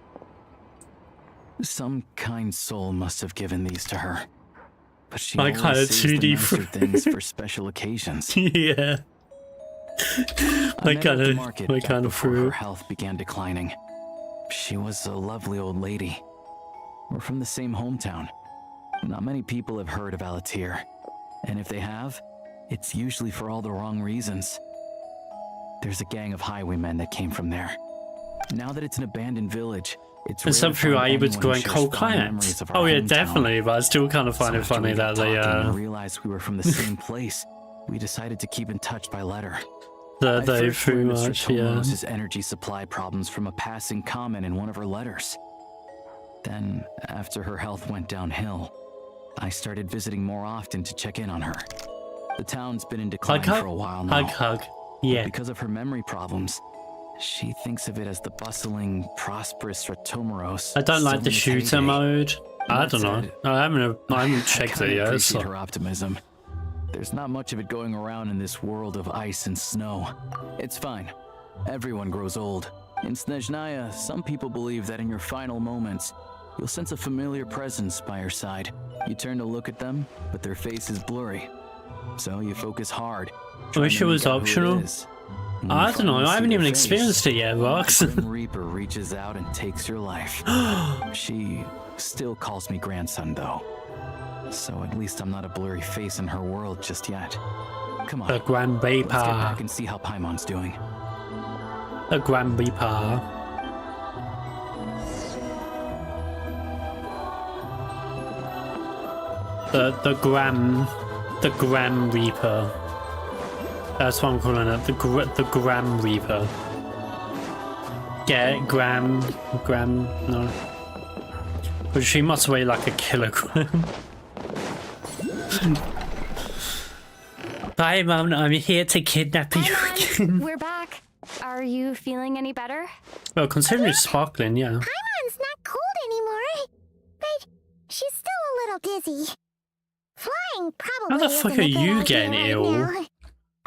Some kind soul must have given these to her. But she Like always kind of saves the 2D nicer fruit. things for special occasions. Yeah. I My met her at the market my back kind of before her fruit. health began declining. She was a lovely old lady. We're from the same hometown. Not many people have heard of Alatir. And if they have, it's usually for all the wrong reasons. There's a gang of highwaymen that came from there. Now that it's an abandoned village, it's And rare some to through find I was anyone who going shares cold fond climates. memories of our Oh yeah, hometown. definitely. But I still kind of find So it after funny we got that they talking and realized we were from the same place, we decided to keep in touch by letter. that I they first pretty learned of much yeah. Sratomos' energy supply problems from a passing comment in one of her letters. Then, after her health went downhill, I started visiting more often to check in on her. The town's been in decline Hug, for a while now. hug. But Yeah. because of her memory problems, she thinks of it as the bustling, prosperous Sratomeros. I don't like the still in its shooter heyday. mode. I That don't know. said, I haven't checked kinda it yet. appreciate So. her optimism. There's not much of it going around in this world of ice and snow. It's fine. Everyone grows old. In Snezhnaya, some people believe that in your final moments, you'll sense a familiar presence by your side. You turn to look at them, but their face is blurry. So you focus hard. I wish it trying to was make out who optional. is. When you I don't know. finally I see haven't their even face, experienced it yet, Vox. the Grim Reaper reaches out and takes your life. She still calls me grandson, though. So at least I'm not a blurry face in her world just yet. Come on. A Grand Let's get back Reaper. and see how Paimon's doing. A Grand Reaper. The Gram Reaper. That's what I'm calling it. The Gram Reaper. Get it? Gram. No. But she must weigh like a kilogram. Bye, Mum. I'm here to kidnap you again. We're back. Are you feeling any better? Well, considering it's sparkling, yeah. Paimon's not cold anymore, but she's still a little dizzy. Flying probably How the isn't fuck a are good you idea getting right ill? now.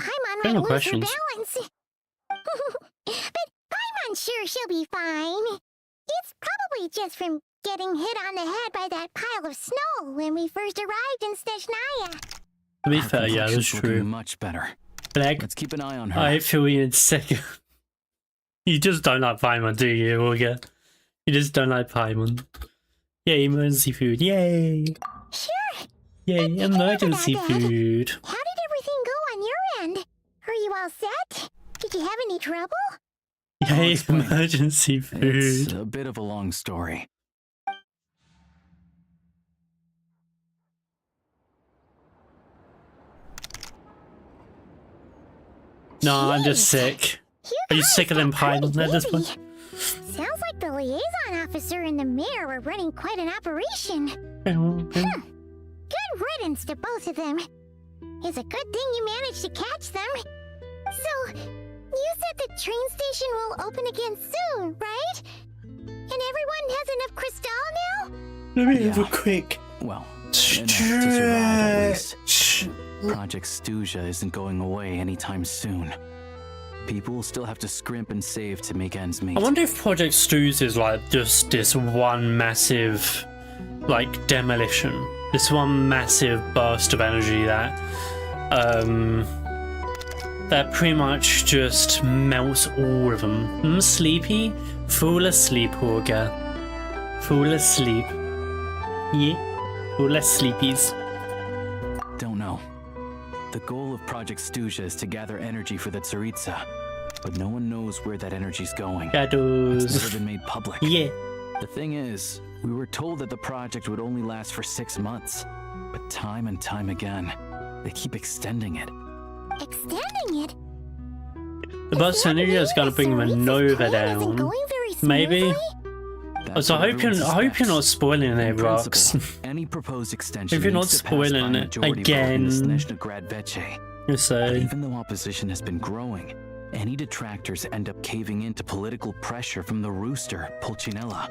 Paimon Fair might no lose questions. her balance. But Paimon's sure she'll be fine. It's probably just from getting hit on the head by that pile of snow when we first arrived in Snezhnaya. To be Her fair, yeah, that's complexion's looking true. much better. Black, Let's keep an eye on her. I feel you in second. You just don't like Paimon, do you, Olga? You just don't like Paimon. Yay, emergency food. Yay! Sure. Yay, emergency about that. food. How did everything go on your end? Are you all set? Did you have any trouble? Yay, explain. emergency It's food. a bit of a long story. No, I'm just sick. Are you sicker than Paimon at this point? Sounds like the liaison officer and the mayor were running quite an operation. Good riddance to both of them. It's a good thing you managed to catch them. So, you said the train station will open again soon, right? And everyone has enough crystal now? Let me have Yeah. a quick. Well, enough to survive at least. Project Stuja isn't going away anytime soon. People will still have to scrimp and save to make ends meet. I wonder if Project Stews is like just this one massive, like, demolition. This one massive burst of energy that, that pretty much just melts all of them. Sleepy? Fall asleep, Horga. Fall asleep. Yeah? Fall asleepies. Don't know. The goal of Project Stuja is to gather energy for the Tsaritsa, but no one knows where that energy's going. Shadows. It's never been made public. Yeah. The thing is, we were told that the project would only last for 6 months, but time and time again, they keep extending it. Extending it? The burst energy is gonna bring the Nova down. Maybe. So I hope you're not spoiling it, Rox. Any proposed extension if you're not needs to pass by spoiling it majority vote in again, the Snezhnograd Veche. you say. Even though opposition has been growing, any detractors end up caving into political pressure from the rooster, Pulcinella.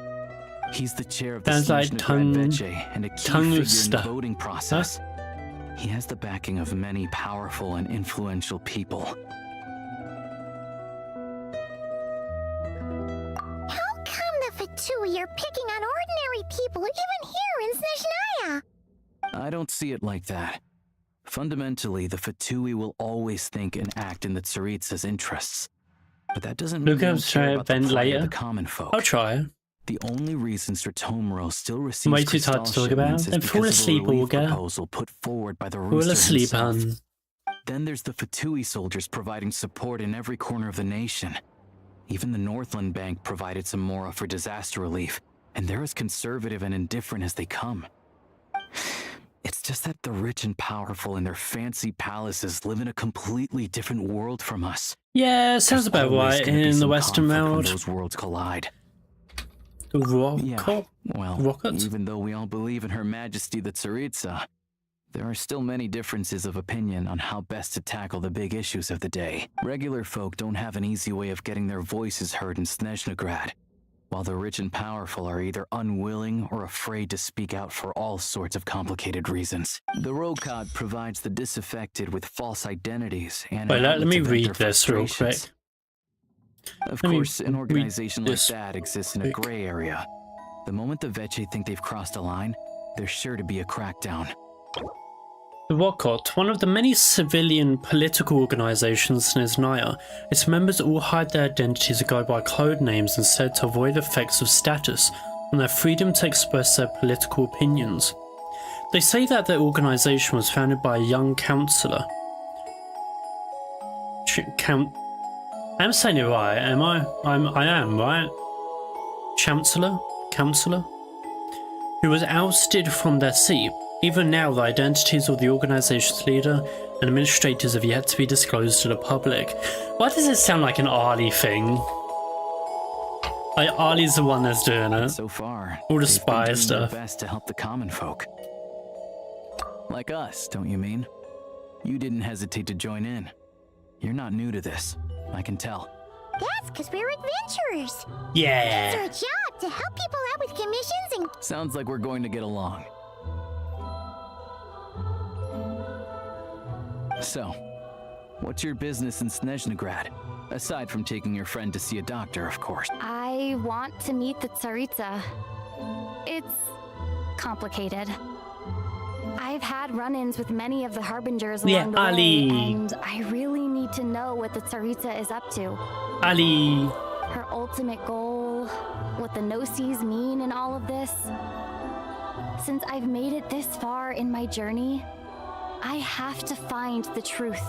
He's the chair of the Sounds like Snezhnograd Veche and a key figure in the Tungusta. voting process. He has the backing of many powerful and influential people. How come the Fatui are picking on ordinary people even here in Snezhnaya? I don't see it like that. Fundamentally, the Fatui will always think and act in the Tsaritsa's interests. But that doesn't mean Look, they I'll don't try care it about the then plight of later. the common folk. I'll try. The only reason Stratomero still receives Way too tired to crystal talk about. shipments is Then fall because of a asleep, relief Olga. proposal put forward by the Fall rooster asleep, himself. hun. Then there's the Fatui soldiers providing support in every corner of the nation. Even the Northland Bank provided some mora for disaster relief, and they're as conservative and indifferent as they come. It's just that the rich and powerful in their fancy palaces live in a completely different world from us. Yeah, sounds There's about always right gonna be in the some Western conflict when world. those worlds collide. Rocket? Well, Rocket? even though we all believe in Her Majesty the Tsaritsa, there are still many differences of opinion on how best to tackle the big issues of the day. Regular folk don't have an easy way of getting their voices heard in Snezhnograd, while the rich and powerful are either unwilling or afraid to speak out for all sorts of complicated reasons. The Rokad provides the disaffected with false identities and Wait, let me outlets to vent read their this real frustrations. quick. Of Let me course, an organization like this that exists in a quick. gray area. The moment the Veche think they've crossed a line, there's sure to be a crackdown. The Rokot, one of the many civilian political organizations in Snezhnaya, its members all hide their identities and go by code names instead to avoid effects of status on their freedom to express their political opinions. They say that their organization was founded by a young counselor. I'm saying it right, am I? I am, right? Chancellor? Counselor? Who was ousted from their seat. Even now, the identities of the organization's leader and administrators have yet to be disclosed to the public. Why does it sound like an Arlie thing? Like Arlie's the one that's doing it. So far, all the they've spy been doing their stuff. best to help the common folk. Like us, don't you mean? You didn't hesitate to join in. You're not new to this, I can tell. That's because we're adventurers. Yeah. It's our job to help people out with commissions and... Sounds like we're going to get along. So, what's your business in Snezhnograd? Aside from taking your friend to see a doctor, of course. I want to meet the Tsaritsa. It's complicated. I've had run-ins with many of the Harbingers along the Ali. way, and I really need to know what the Tsaritsa is up to. Ali. Her ultimate goal, what the no-sees mean in all of this. Since I've made it this far in my journey, I have to find the truth,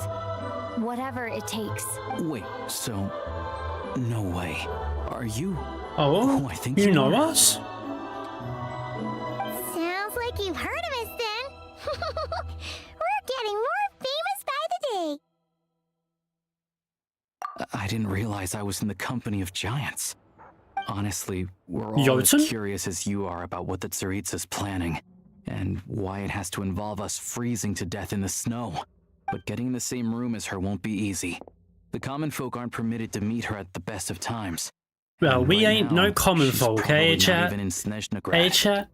whatever it takes. Wait, so... no way. Are you... Oh, I think you know are. us? Sounds like you've heard of us then. We're getting more famous by the day. I didn't realize I was in the company of giants. Honestly, we're all Jotun? as curious as you are about what the Tsaritsa's planning, and why it has to involve us freezing to death in the snow. But getting in the same room as her won't be easy. The common folk aren't permitted to meet her at the best of times. Well, And we right ain't now, no common she's folk, probably eh, not chat? even in Snezhnograd. Hey, chat?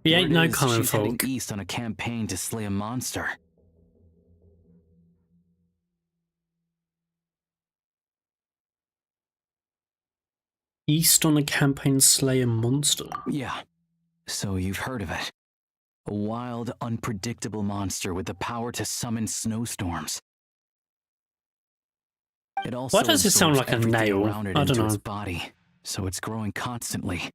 We ain't Word no is common she's heading folk. east on a campaign to slay a monster. East on a campaign Slayer monster. Yeah, so you've heard of it. A wild, unpredictable monster with the power to summon snowstorms. It also Why does it sound absorbs like a everything nail? around it I don't into its know. body, so it's growing constantly.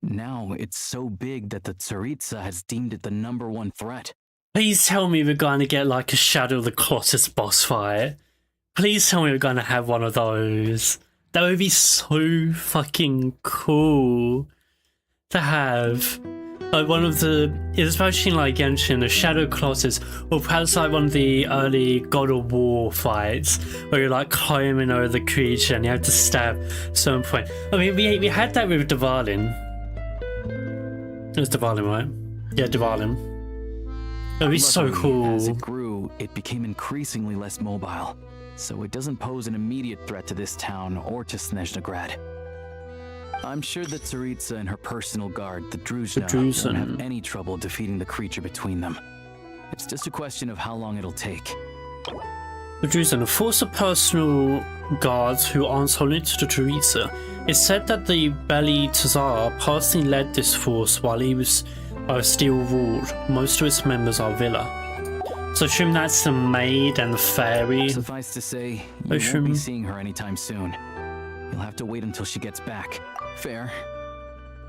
Now it's so big that the Tsaritsa has deemed it the #1 threat. Please tell me we're going to get like a Shadow of the Colossus boss fight. Please tell me we're going to have one of those. That would be so fucking cool to have. Like one of the, especially like Genshin, the Shadow Colossus, or perhaps like one of the early God of War fights, where you're like climbing over the creature and you have to stab at some point. I mean, we had that with Dvalin. It was Dvalin, right? Yeah, Dvalin. It would be so Luckily, cool. As it grew, it became increasingly less mobile, so it doesn't pose an immediate threat to this town or to Snezhnegrad. I'm sure that Tsaritsa and her personal guard, the Druzhna, won't have any trouble defeating the creature between them. It's just a question of how long it'll take. The Druzhna, a force of personal guards who answer only to the Tsaritsa. It's said that the Beli Tazar personally led this force while he was still ruled. Most of its members are Villa. So I assume that's the maid and the fairy. Suffice to say, you won't be seeing her anytime soon. You'll have to wait until she gets back. Fair.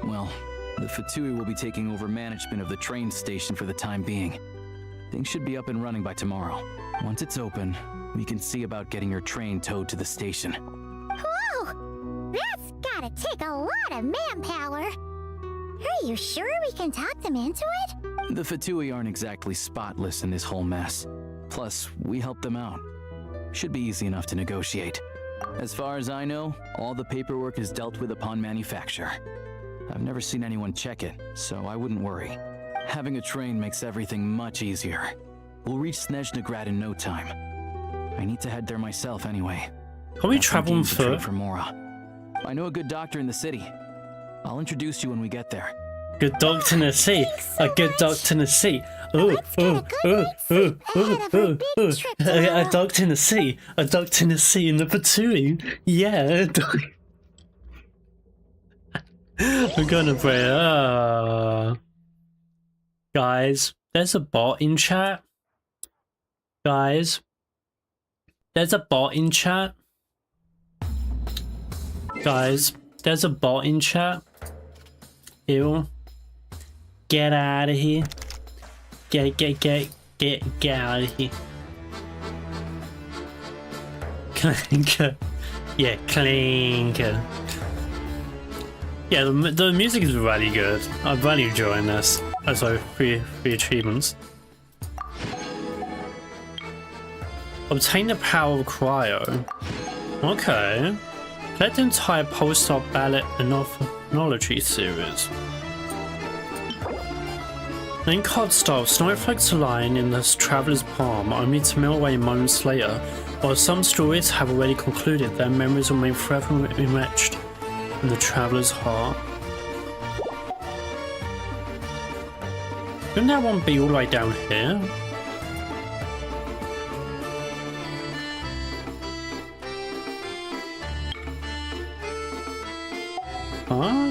Well, the Fatui will be taking over management of the train station for the time being. Things should be up and running by tomorrow. Once it's open, we can see about getting your train towed to the station. Whoa! That's gotta take a lot of manpower. Are you sure we can talk them into it? The Fatui aren't exactly spotless in this whole mess. Plus, we helped them out. Should be easy enough to negotiate. As far as I know, all the paperwork is dealt with upon manufacture. I've never seen anyone check it, so I wouldn't worry. Having a train makes everything much easier. We'll reach Snezhnegrad in no time. I need to head there myself anyway. Can we travel on foot? For Mora. I know a good doctor in the city. I'll introduce you when we get there. Good doctor in the sea. A good doctor in the sea. Ooh, ooh, ooh, ooh, ooh, ooh, ooh. A doctor in the sea. A doctor in the sea in the Fatui. Yeah. We're gonna pray. Guys, there's a bot in chat. Guys, there's a bot in chat. Guys, there's a bot in chat. Ew. Get out of here. Get out of here. Clanker. Yeah, clanker. Yeah, the music is really good. I'm really enjoying this. Also, free achievements. Obtain the power of cryo. Okay. Collect the entire post-op ballot ethnology series. In card style, snowflakes align in this traveller's palm only to melt away moments later. While some stories have already concluded, their memories remain forever enriched in the traveller's heart. Couldn't that one be all the way down here? Huh?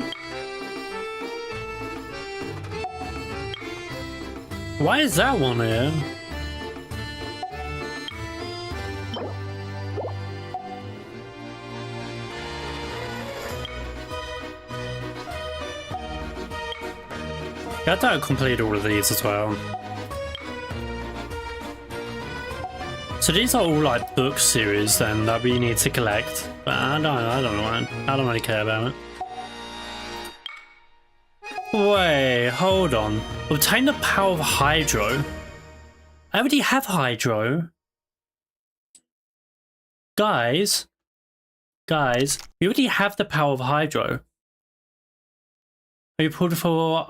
Why is that one here? I thought I completed all of these as well. So these are all like book series then that we need to collect, but I don't know, I don't really care about it. Wait, hold on. Obtain the power of Hydro. I already have Hydro. Guys, we already have the power of Hydro. Are you pulled for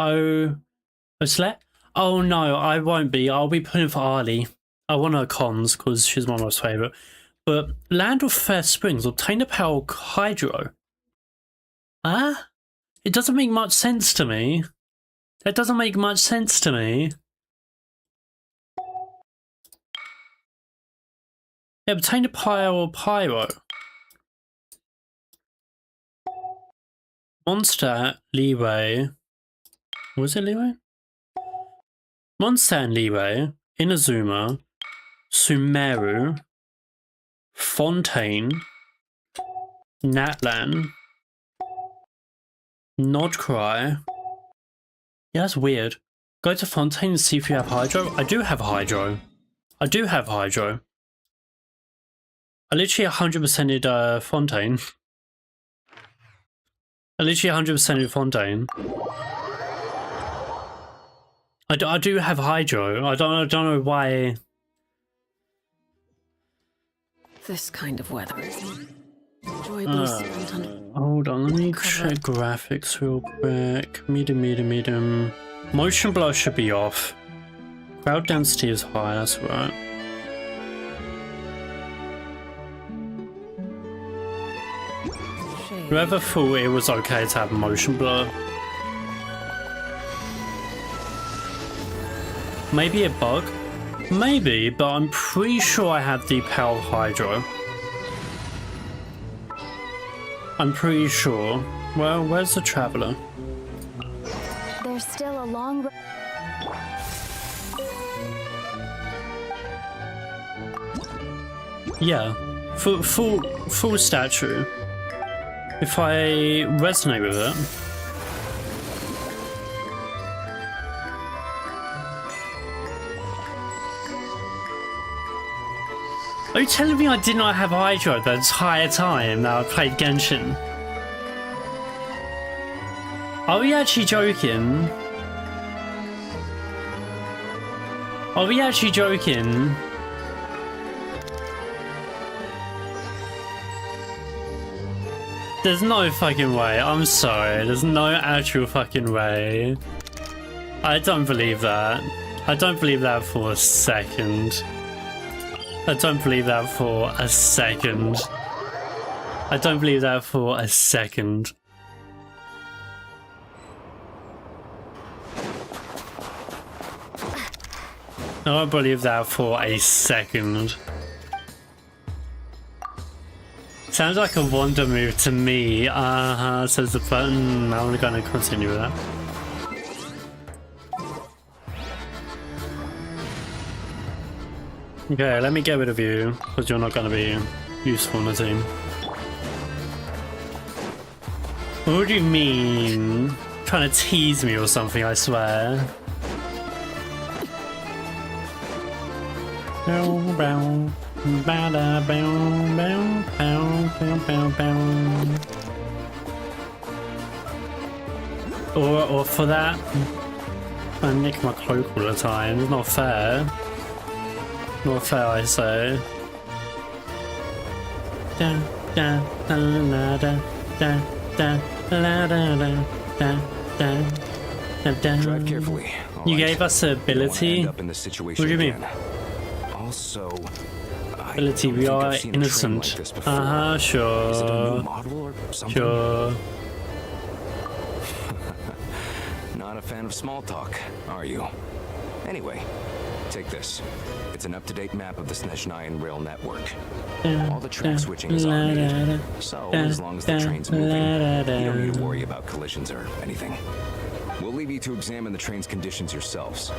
Oslet? Oh no, I won't be. I'll be pulling for Ali. I want her cons because she's my most favourite. But Land of Fair Springs, obtain the power of Hydro. Ah? It doesn't make much sense to me. That doesn't make much sense to me. Yeah, obtain the power of Pyro. Mondstadt, Leeway. Was it Leeway? Mondstadt and Leeway, Inazuma, Sumeru, Fontaine, Natlan, Nodcry. Yeah, that's weird. Go to Fontaine and see if you have Hydro. I do have Hydro. I do have Hydro. I literally 100%ed Fontaine. I literally 100%ed Fontaine. I do have Hydro. I don't know why. This kind of weather is enjoyably spent on. Hold on, let me check graphics real quick. Medium. Motion blur should be off. Crowd density is high, that's right. Whoever thought it was okay to have motion blur? Maybe a bug? Maybe, but I'm pretty sure I have the power of Hydro. I'm pretty sure. Well, where's the Traveler? There's still a long Yeah, full statue. If I resonate with it. Are you telling me I did not have Hydro the entire time that I played Genshin? Are we actually joking? Are we actually joking? There's no fucking way. I'm sorry. There's no actual fucking way. I don't believe that. I don't believe that for a second. I don't believe that for a second. I don't believe that for a second. I don't believe that for a second. Sounds like a Wander move to me. Says the button. I'm gonna continue with that. Okay, let me get rid of you, because you're not gonna be useful in the team. What do you mean? Trying to tease me or something, I swear. Or for that, I nick my cloak all the time. It's not fair. Not fair, I say. Drive carefully. You gave us the ability. What do you mean? Also, ability, we are innocent. Sure. Sure. Not a fan of small talk, are you? Anyway, take this. It's an up-to-date map of the Snezhnayan rail network. All the track switching is automated, so as long as the train's moving, you don't need to worry about collisions or anything. We'll leave you to examine the train's conditions yourselves.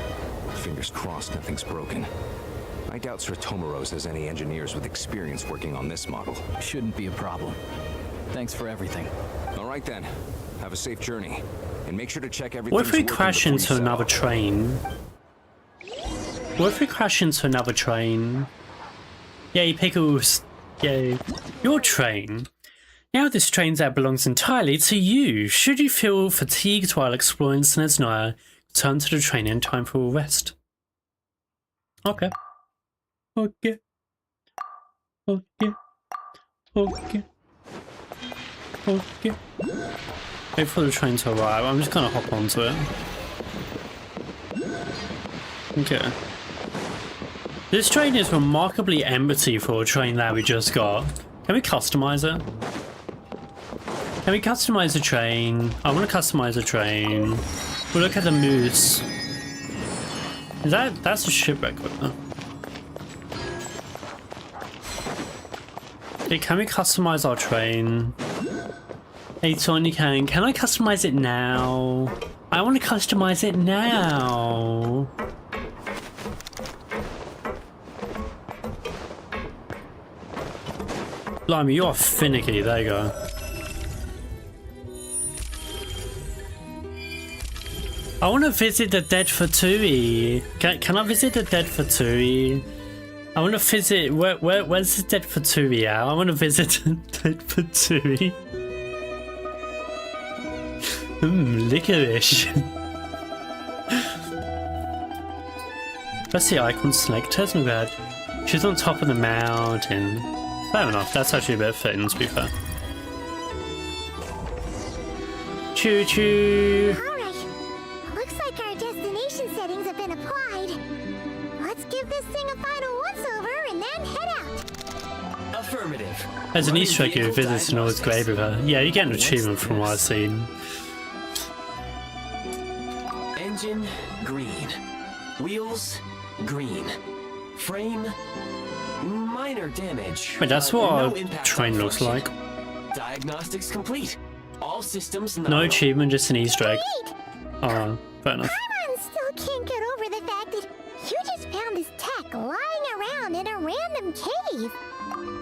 Fingers crossed nothing's broken. I doubt Sir Tomoros has any engineers with experience working on this model. Shouldn't be a problem. Thanks for everything. All right then. Have a safe journey. And make sure to check everything. What if we crash into another train? What if we crash into another train? Yay, Pickles. Yay. Your train. Now this train that belongs entirely to you. Should you feel fatigued while exploring Snezhnaya, return to the train in time for a rest. Okay. Okay. Okay. Okay. Okay. Wait for the train to arrive. I'm just gonna hop onto it. Okay. This train is remarkably empty for a train that we just got. Can we customize it? Can we customize the train? I want to customize the train. We'll look at the moose. That's a shipwreck. Okay, can we customize our train? It's on you can. Can I customize it now? I want to customize it now. Blimey, you are finicky. There you go. I want to visit the dead Fatui. Can I visit the dead Fatui? I want to visit. Where's the dead Fatui at? I want to visit the dead Fatui. Licorice. Let's see, icon selector. Isn't bad. She's on top of the mountain. Fair enough. That's actually a bit fitting, to be fair. Choo choo. Looks like our destination settings have been applied. Let's give this thing a final once-over and then head out. Affirmative. As an Easter egg, you visit an old grave with her. Yeah, you get an achievement from what I've seen. Engine, green. Wheels, green. Frame, minor damage. Wait, that's what a train looks like. Diagnostics complete. All systems No achievement, just an Easter egg. Oh, fair enough. Paimon still can't get over the fact that you just found this tech lying around in a random cave.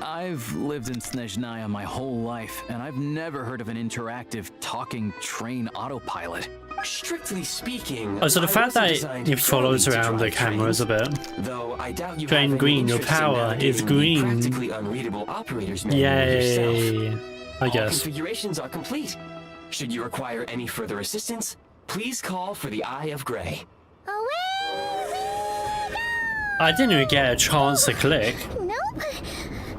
I've lived in Snezhnaya my whole life, and I've never heard of an interactive talking train autopilot. Strictly speaking, Oh, so the fact that it follows around the cameras a bit. Though I doubt you Drain have green, any your interest in power is navigating the green. Practically unreadable operator's manual yourself. Yay. I All guess. configurations are complete. Should you require any further assistance, please call for the Eye of Grey. I didn't even get a chance to click. Nope.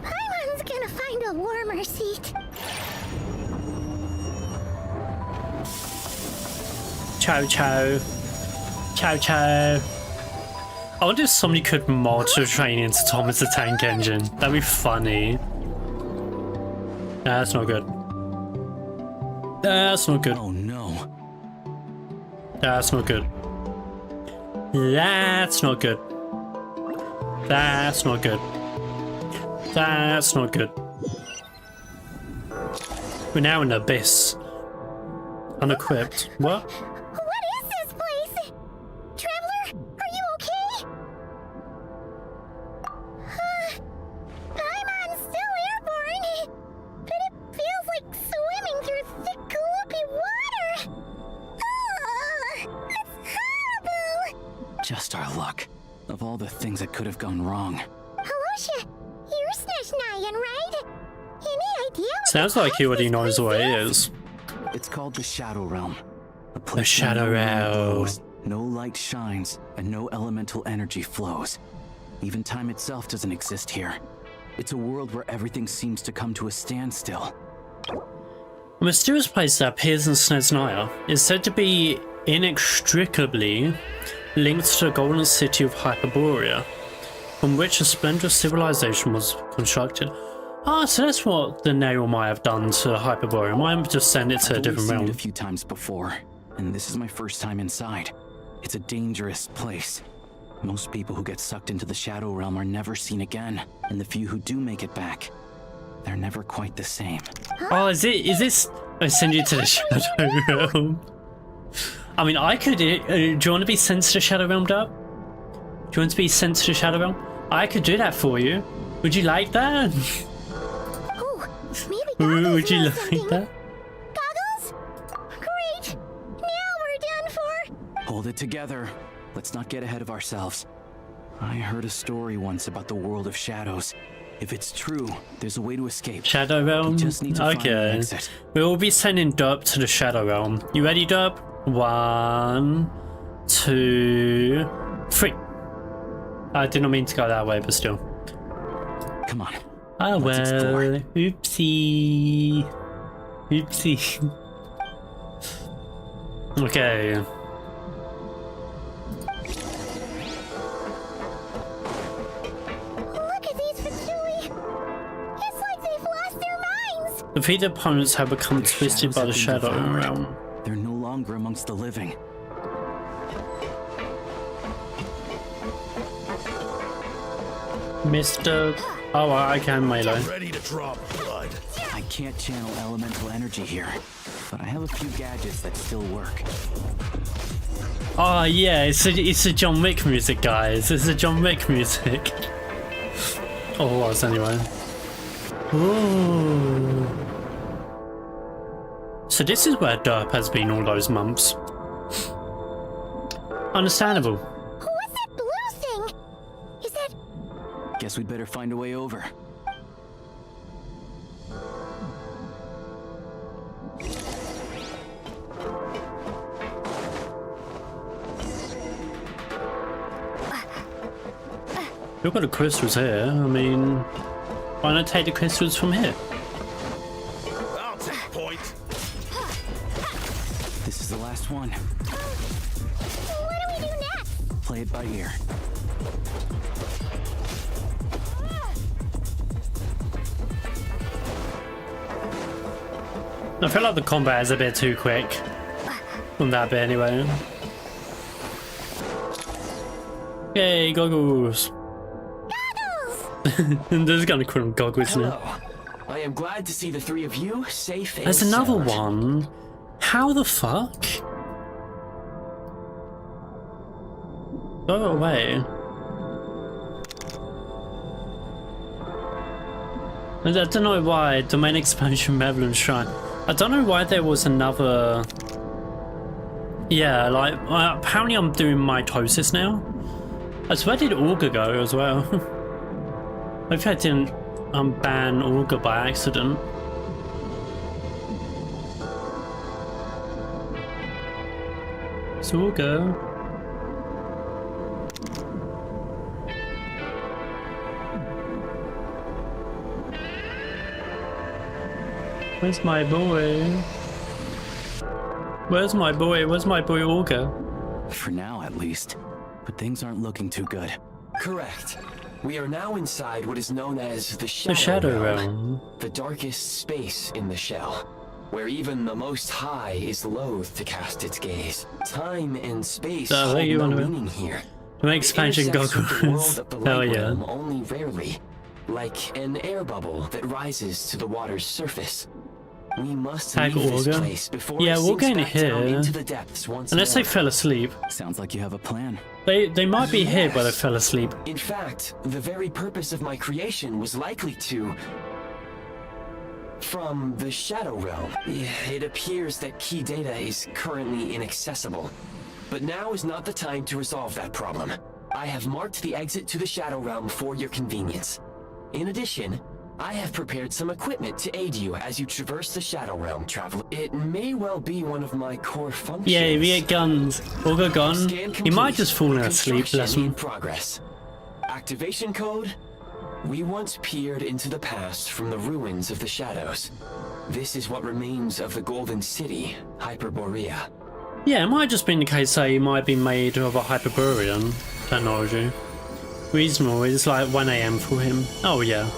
Paimon's gonna find a warmer seat. Chow chow. Chow chow. I wonder if somebody could mod the train into Thomas the Tank Engine. That'd be funny. Nah, that's not good. That's not good. Oh no. That's not good. That's not good. That's not good. That's not good. We're now in the abyss. Unequipped. What? What is this place? Traveler, are you okay? Paimon's still airborne, but it feels like swimming through thick, gloopy water. That's horrible. Just our luck. Of all the things that could have gone wrong. Halosha, you're Snezhnayan, right? Any idea what Sounds like he already knows where he is. It's called the Shadow Realm. A The place Shadow where no wind Realm. blows, no light shines, and no elemental energy flows. Even time itself doesn't exist here. It's a world where everything seems to come to a standstill. A mysterious place that appears in Snezhnaya is said to be inextricably linked to the golden city of Hyperborea, from which a splendorous civilization was constructed. Ah, so that's what the nail might have done to Hyperborea. Might have just sent it to a I've different only seen realm. it a few times before, and this is my first time inside. It's a dangerous place. Most people who get sucked into the Shadow Realm are never seen again, and the few who do make it back, they're never quite the same. Oh, is this? I send you to the Shadow Realm. I mean, I could. Do you want to be sent to the Shadow Realm, Dub? Do you want to be sent to the Shadow Realm? I could do that for you. Would you like that? Oh, maybe Goggles Would you knows like something. that? Goggles? Great. Now we're done for. Hold it together. Let's not get ahead of ourselves. I heard a story once about the world of shadows. If it's true, there's a way to escape. Shadow Realm? We just need to find an Okay. exit. We will be sending Dub to the Shadow Realm. You ready, Dub? 1, 2, 3. I did not mean to go that way, but still. Come on. Oh Let's explore. well. Oopsie. Oopsie. Okay. Look at these Fatui. It's like they've lost their minds. Defeated opponents have become Their twisted by the shadows have Shadow been devoured. Realm. They're no longer amongst the living. Mr. Oh, I can melee. Ready to draw blood. I can't channel elemental energy here, but I have a few gadgets that still work. Oh yeah, it's a John Wick music, guys. It's a John Wick music. Oh, it was anyway. Ooh. So this is where Derp has been all those months. Understandable. What's that blue thing? Is that... Guess we'd better find a way over. You've got the crystals here. I mean, why not take the crystals from here? I'll take point. This is the last one. What do we do next? Play it by ear. I feel like the combat is a bit too quick. On that bit anyway. Yay, goggles! This is kind of cool goggles, isn't it? Hello. I am glad to see the three of you safe and There's another sound. one. How the fuck? Go away. I don't know why. Domain expansion, Benevolent Shrine. I don't know why there was another. Yeah, like apparently I'm doing mitosis now. That's where did Augur go as well. Hopefully I didn't ban Augur by accident. It's Augur. Where's my boy? Where's my boy? Where's my boy Augur? For now, at least. But things aren't looking too good. Correct. We are now inside what is known as the Shadow, Shadow Realm. The darkest space in the shell, where even the Most High is loath to cast its gaze. Time and space hold no meaning here. My expansion goggles. Hell yeah. Only rarely, like an air bubble that rises to the water's surface. We must Tag leave this Augur. place before Yeah, it we'll sinks get in back down here. into the depths once Unless more. they fell asleep. Sounds like you have a plan. They might be here, but they fell asleep. In fact, the very purpose of my creation was likely to... From the Shadow Realm. It appears that key data is currently inaccessible. But now is not the time to resolve that problem. I have marked the exit to the Shadow Realm for your convenience. In addition, I have prepared some equipment to aid you as you traverse the Shadow Realm, traveler. It may well be one of my core functions. Yeah, we get guns. Augur gone. Scan He might complete. just fall asleep, bless Construction in him. progress. Activation code. We once peered into the past from the ruins of the shadows. This is what remains of the Golden City, Hyperborea. Yeah, it might have just been the case that he might be made of a Hyperborean technology. Reasonable, it's like 1 AM for him. Oh yeah.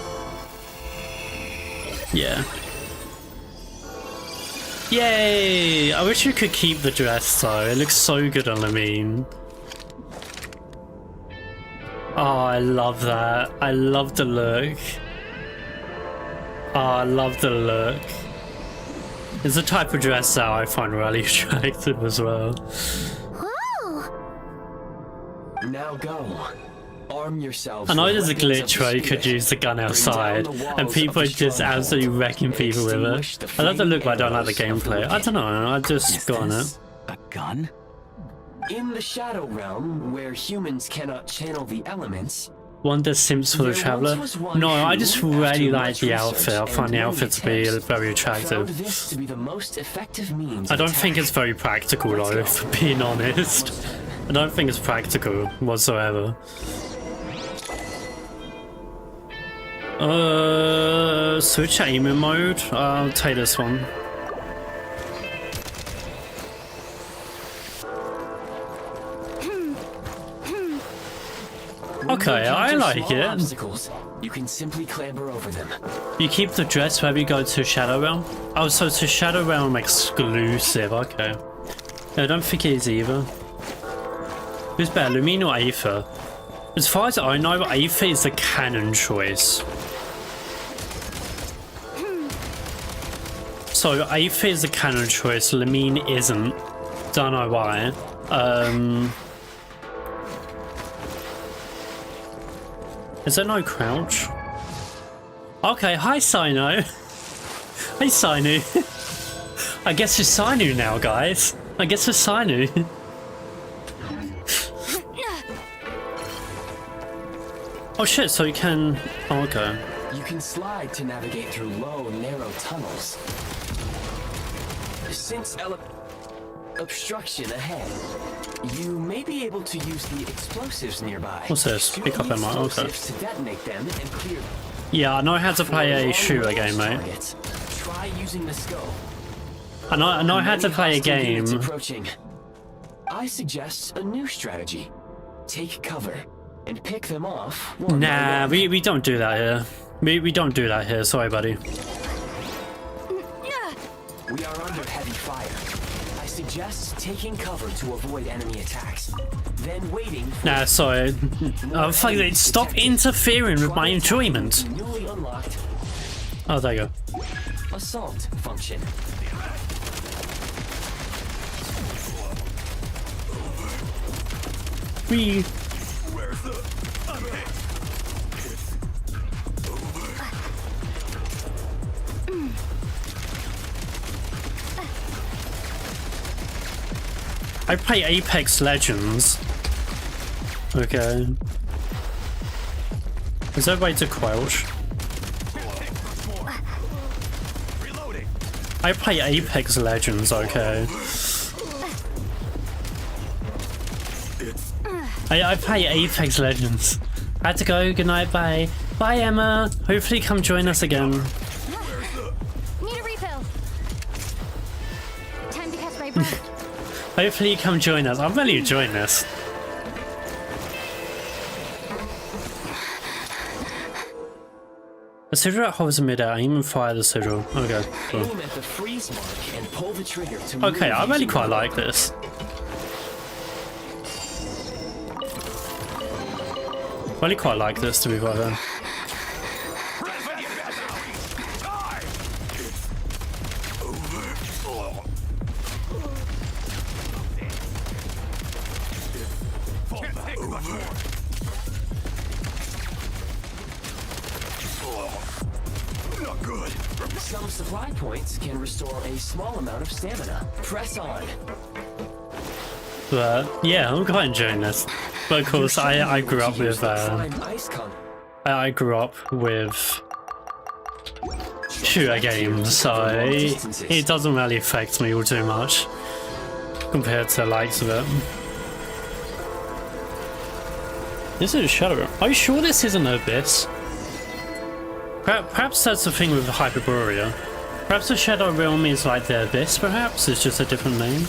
Yeah. Yay! I wish you could keep the dress though, it looks so good on Amin. Oh, I love that. I love the look. Oh, I love the look. It's the type of dress that I find really attractive as well. Whoa! Now go. Arm yourself. I know with there's a weapons of glitch the where you could spirit. use the gun Bring outside down the and walls people of are the just stronghold absolutely wrecking and people with extinguish it. the I love the flame look, but I don't like the arrows of gameplay. I wicked. don't know, I just Is got on it. this a gun? In the Shadow Realm, where humans cannot channel the elements, Wonder Sims for the there Traveler. once was one No, I who, just after really like much the research outfit. I and find the many outfit to be attempts, very found attractive. this to be the most effective means I of don't think attack. it's very practical though, for being honest. I don't think it's practical whatsoever. Switch aiming mode. I'll take this one. Okay, I like Small it. obstacles, you can simply clamber over them. You keep the dress wherever you go to Shadow Realm? Oh, so it's a Shadow Realm exclusive, okay. I don't think it is either. Who's better, Lumine or Aether? As far as I know, Aether is the canon choice. So 8th is a canon choice, Lamine isn't. Don't know why. Is there no crouch? Okay, hi Sino. Hey Sinu. I guess it's Sinu now, guys. I guess it's Sinu. Oh shit, so you can... Oh, okay. You can slide to navigate through low, narrow tunnels. Since obstruction ahead, you may be able to use the explosives nearby. What's this? Pick up ammo, okay. To detonate them and clear. Yeah, I know how to play a shooter game, mate. Try using the scope. I know how to play a game. Approaching. I suggest a new strategy. Take cover and pick them off. Nah, we don't do that here. We don't do that here, sorry buddy. We are under heavy fire. I suggest taking cover to avoid enemy attacks. Then waiting for... Nah, sorry. Oh, fuck it. Stop interfering with my enjoyment. Newly unlocked. Oh, there you go. Assault function. Wee. I play Apex Legends. Okay. Is there a way to crouch? I play Apex Legends, okay. I play Apex Legends. I had to go, good night, bye. Bye Emma, hopefully come join us again. Need a refill. Time to catch my breath. Hopefully you come join us. I'm really enjoying this. The sigil that holds in midair, aim and fire the sigil. Okay, cool. Aim at the freeze mark and pull the trigger to Okay, I really quite like this. Really quite like this, to be quite fair. Some supply points can restore a small amount of stamina. Press on. But yeah, I'm quite enjoying this. But of course, I grew up with I grew up with shooter games, so it doesn't really affect me all too much compared to the likes of it. This is a Shadow Realm. Are you sure this isn't Abyss? Perhaps that's the thing with Hyperborea. Perhaps the Shadow Realm is like the Abyss, perhaps? It's just a different name.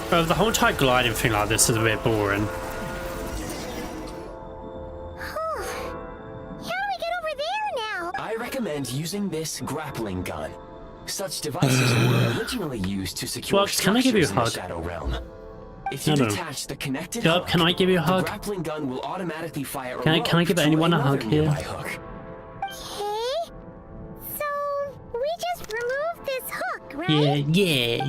The whole entire gliding thing like this is a bit boring. How do we get over there now? I recommend using this grappling gun. Such devices were originally used to secure Well, can I give you a hug? the Shadow Realm. If you detach the connected hook, can I give you a hug? the grappling gun will automatically fire Can I give anyone a hug here? Okay. So we just removed this hook, right? Yeah.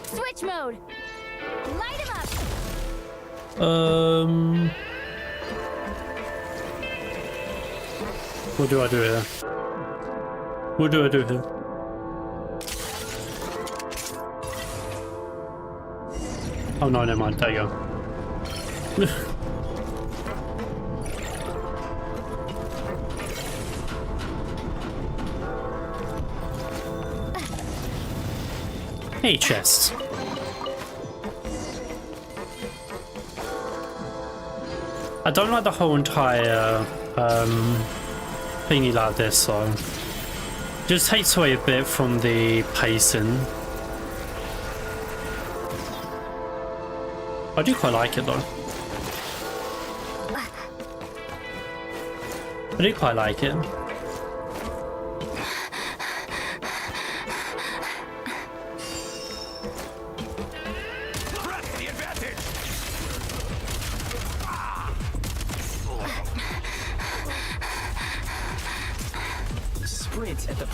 Switch mode. Light him up. What do I do here? What do I do here? Oh no, never mind. There you go. Hey, chests. I don't like the whole entire thingy like this, so just takes away a bit from the pacing. I do quite like it though. I do quite like it.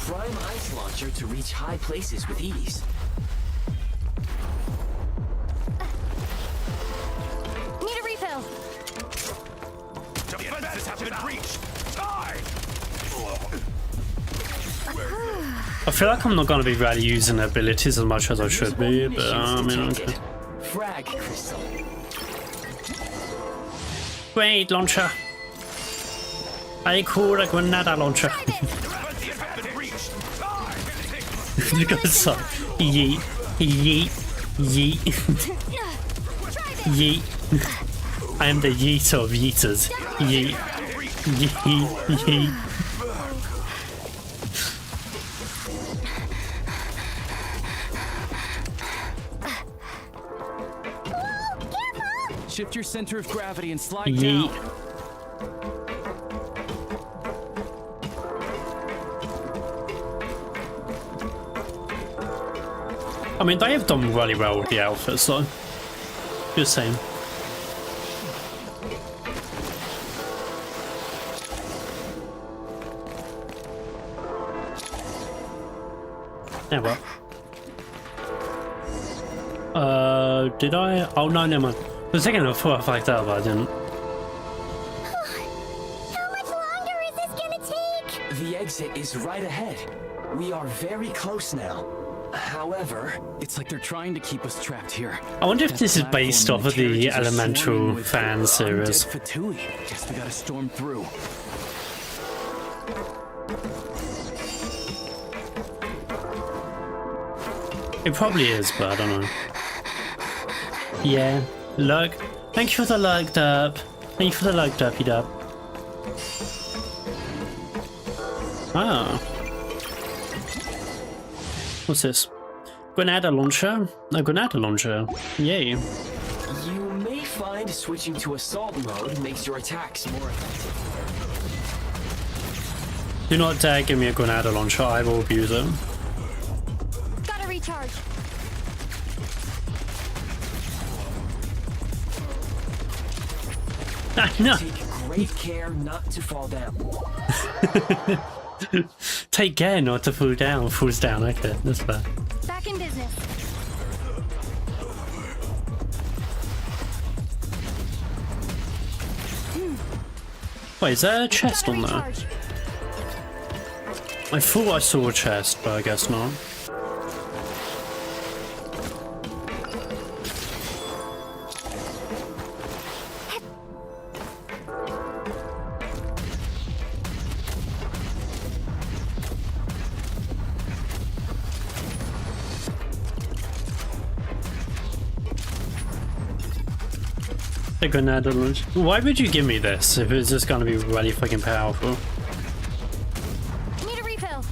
prime ice launcher to reach high places with ease. Need a refill. Defenses have been breached. Time! I feel like I'm not going to be really using abilities as much as I should be, but I mean, okay. Frag crystal. Grenade launcher. I call a grenade launcher. Look at this. Yeet, yeet, yeet, yeet. I am the yeeter of yeeters. Yeet, yeet, yeet. Shift your center of gravity and slide Yeet. down. I mean, they have done really well with the outfits, though. Just saying. Yeah, well. Did I? Oh, no, never mind. I was thinking of a fact that, but I didn't. How much longer is this gonna take? The exit is right ahead. We are very close now. However, it's like they're trying to keep us trapped here. I wonder if this is based off of the Elemental fan series. Guess we gotta storm through. It probably is, but I don't know. Yeah, lurk. Thank you for the lurk, derp. Thank you for the lurk, derpy derp. Ah. What's this? Grenade launcher? A grenade launcher. Yay. You may find switching to assault mode makes your attacks more effective. Do not dare give me a grenade launcher, I will abuse it. Gotta recharge. No. Take great care not to fall down. Take care not to fall down. Falls down, okay, that's fair. Back in business. Wait, is there a chest on there? Recharge. I thought I saw a chest, but I guess not. A grenade launcher. Why would you give me this if it's just gonna be really fucking powerful? Need a refill.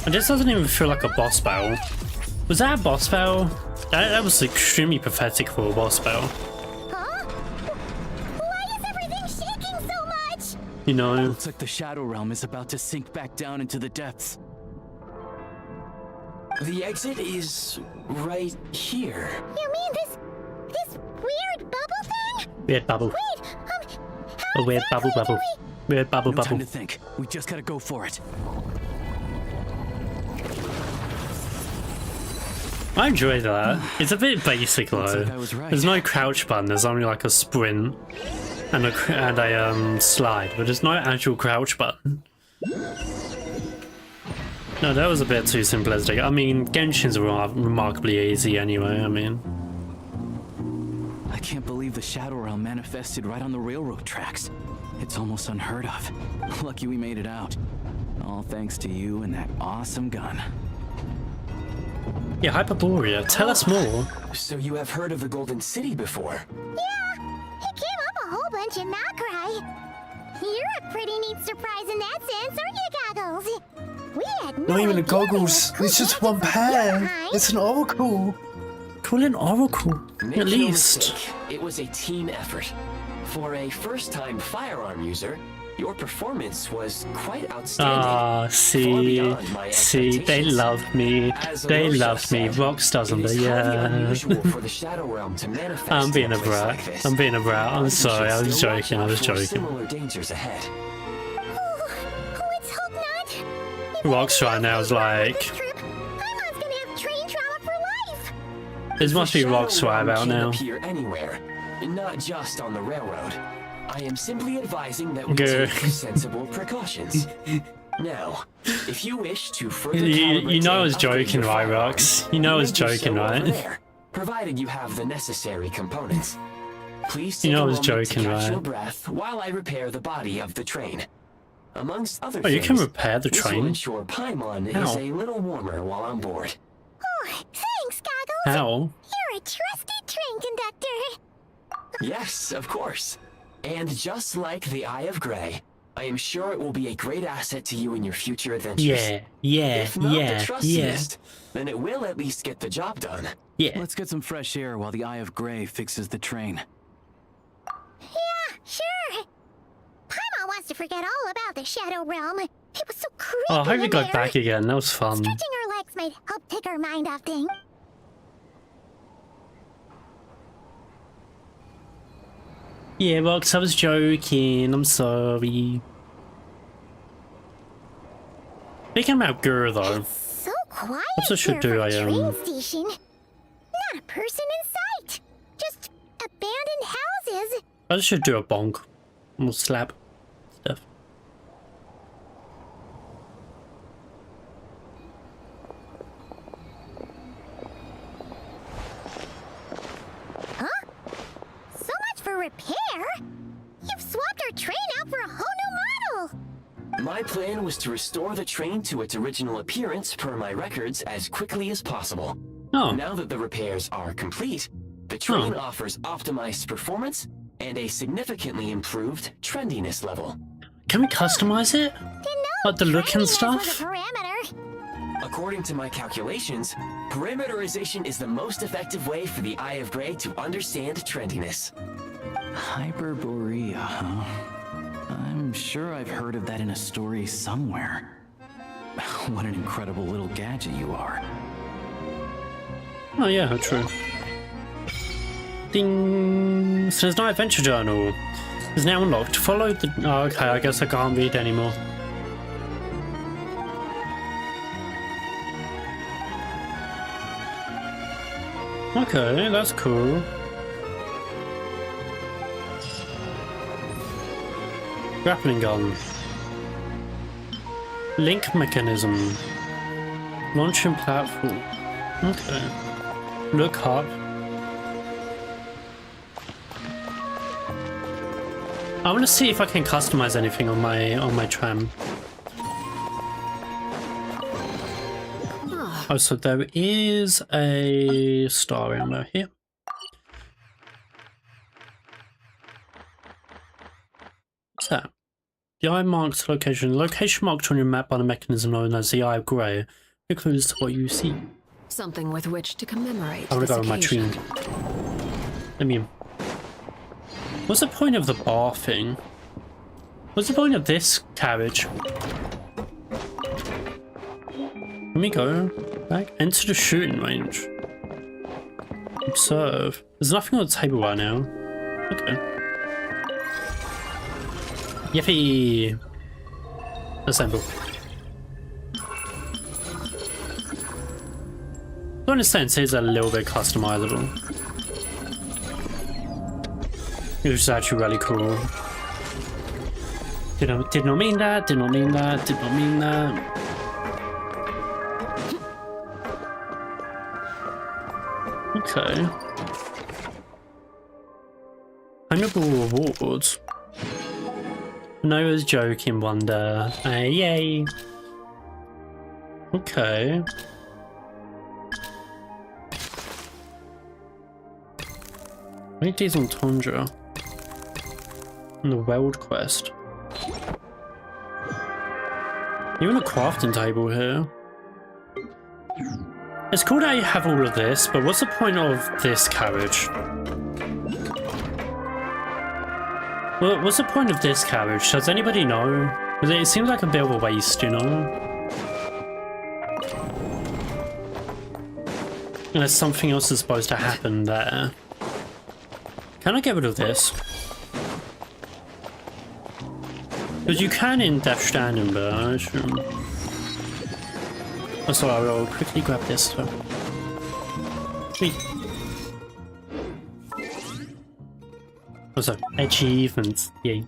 And this doesn't even feel like a boss battle. Was that a boss battle? That was extremely pathetic for a boss battle. Huh? Why is everything shaking so much? You know? Looks like the Shadow Realm is about to sink back down into the depths. The exit is right here. You mean this weird bubble thing? Weird bubble. Wait, A weird bubble bubble. Weird bubble No bubble. time to think. We just gotta go for it. I enjoy that. It's a bit basic though. Looks like I was right. There's no crouch button, there's only like a sprint and a slide, but there's no actual crouch button. No, that was a bit too simplistic. I mean, Genshin's remarkably easy anyway, I mean. I can't believe the Shadow Realm manifested right on the railroad tracks. It's almost unheard of. Lucky we made it out. All thanks to you and that awesome gun. Yeah, Hyperborea, tell us more. So you have heard of the Golden City before? Yeah, it came up a whole bunch in Nocrai. You're a pretty neat surprise in that sense, aren't you, Goggles? We had no Not even the idea goggles, there were it's just cool one gadgets pair. left behind. It's an oracle. Call an oracle, Make at no least. mistake, it was a team effort. For a first-time firearm user, Your performance was quite outstanding. Ah, see, they love me. They love me. Rox doesn't, but yeah. I'm being a brat. I'm being a brat. I'm sorry. I was joking. I was joking. Similar dangers ahead. Let's hope not. Rox right now is like. Paimon's gonna have train trauma for life. This must be Rox right about can now. appear anywhere, not just on the railroad. I am simply advising that we Good. take sensible precautions. Now, if you wish to further You know I was calibrate and upgrade joking, your right, firearms, Rox? You know I was you may do joking, so over right? there, provided you have the necessary components. Please take You know I a was moment to joking, catch your right? breath while I repair the body of the train. Amongst other Oh, you things, can repair the this will train? ensure Paimon is How? a little warmer while on board. Oh, thanks, Goggles. How? You're a trusty train conductor. Yes, of course. And just like the Eye of Grey, I am sure it will be a great asset to you in your future adventures. Yeah, If not yeah, the trustiest, then it will at least get the job done. yeah. Let's get some fresh air while the Eye of Grey fixes the train. Yeah, sure. Paimon wants to forget all about the Shadow Realm. It was so creepy Oh, I hope you in got there. back again. That was fun. Stretching her legs might help take her mind off things. Yeah, Rox, I was joking. I'm sorry. Speaking about Gur, though. So quiet Perhaps I should here do for a a, train station. Not a person in sight. Just abandoned houses. I should do a bonk. Or slap stuff. Huh? So much for repair? You've swapped our train out for a whole new model. My plan was to restore the train to its original appearance per my records as quickly as possible. Oh. Now that the repairs are complete, the train offers optimized performance and a significantly improved trendiness level. Can we customize it? Like the look and stuff? According to my calculations, parameterization is the most effective way for the Eye of Grey to understand trendiness. Hyperborea, huh? I'm sure I've heard of that in a story somewhere. What an incredible little gadget you are. Oh yeah, true. Ding! Snezhnaya Adventure Journal is now unlocked. Follow the... Oh, okay, I guess I can't read anymore. Okay, that's cool. Grappling gun. Link mechanism. Launching platform. Okay. Look up. I want to see if I can customize anything on my tram. Oh, so there is a star ammo here. What's that? The eye marks location. Location marked on your map by the mechanism known as the Eye of Grey includes what you see. Something with which to commemorate. I want to go on my train. Let me. What's the point of the bar thing? What's the point of this carriage? Let me go back. Enter the shooting range. Observe. There's nothing on the table right now. Okay. Yippee! Assemble. To an sense, it is a little bit customizable. Which is actually really cool. Did not mean that, did not mean that, did not mean that. Okay. Honorable rewards. No, I was joking, Wonder. Yay. Okay. Make these on Tundra. And the Weld quest. Even a crafting table here. It's cool that you have all of this, but what's the point of this carriage? What's the point of this carriage? Does anybody know? It seems like a bit of a waste, you know? Unless something else is supposed to happen there. Can I get rid of this? Because you can in Death Stranding, but I should... Oh, sorry, I will quickly grab this. So. Sweet. Also, achievements. Yay.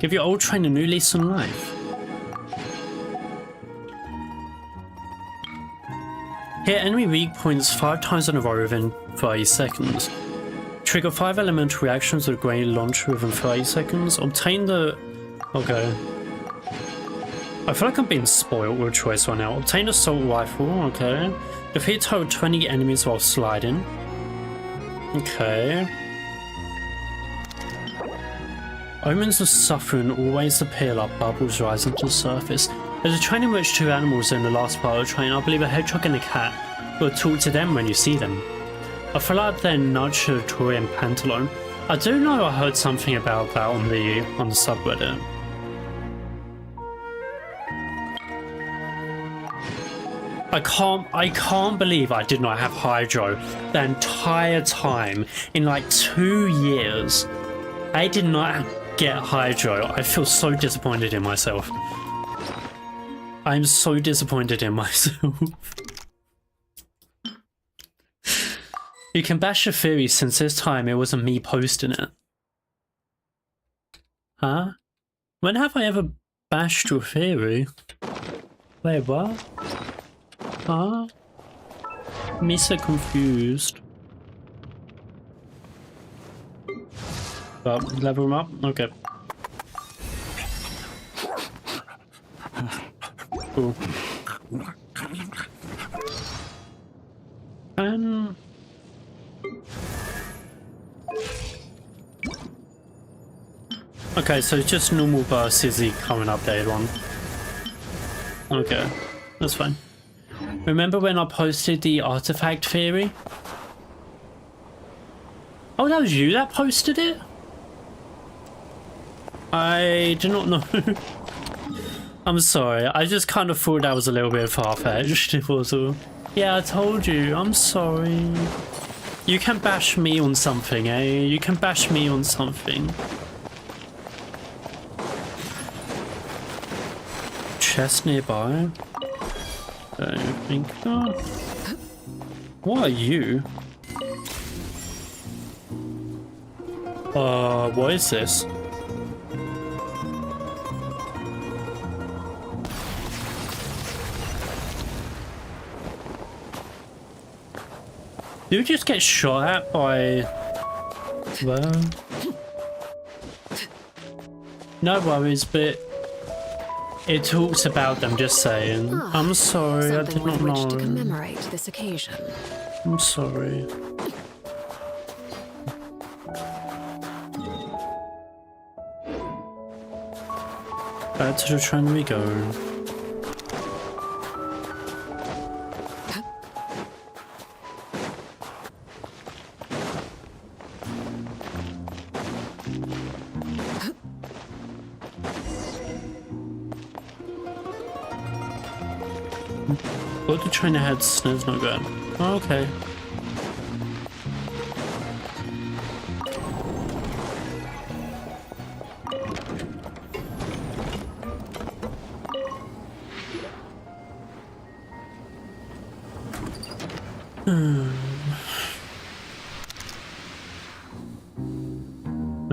Give your old train a new lease on life. Hit enemy weak points 5 times in a row within 30 seconds. Trigger 5 elemental reactions with a grenade launcher within 30 seconds. Obtain the... Okay. I feel like I'm being spoiled with a choice right now. Obtain assault rifle, okay. Defeat total 20 enemies while sliding. Okay. Omens of suffering always appear like bubbles rising to the surface. There's a train in which 2 animals are in the last part of the train. I believe a hedgehog and a cat. But talk to them when you see them. I feel like they're Nudge, Toy, and Pantalone. I do know I heard something about that on the subreddit. I can't believe I did not have Hydro the entire time. In like 2 years, I did not get Hydro. I feel so disappointed in myself. I'm so disappointed in myself. You can bash your theory since this time it wasn't me posting it. Huh? When have I ever bashed your theory? Wait, what? Huh? Me so confused. But level him up? Okay. Cool. Okay, so it's just normal burst is the current updated one. Okay, that's fine. Remember when I posted the artifact theory? Oh, that was you that posted it? I do not know. I'm sorry, I just kind of thought that was a little bit far-fetched. It was all... Yeah, I told you, I'm sorry. You can bash me on something, eh? You can bash me on something. Chest nearby. I think. What are you? What is this? Do you just get shot at by... Well... No worries, but... It talks about them, just saying. I'm sorry, I did not know. To commemorate this occasion. I'm sorry. Back to the train we go. What the train ahead, snow's not good. Oh, okay.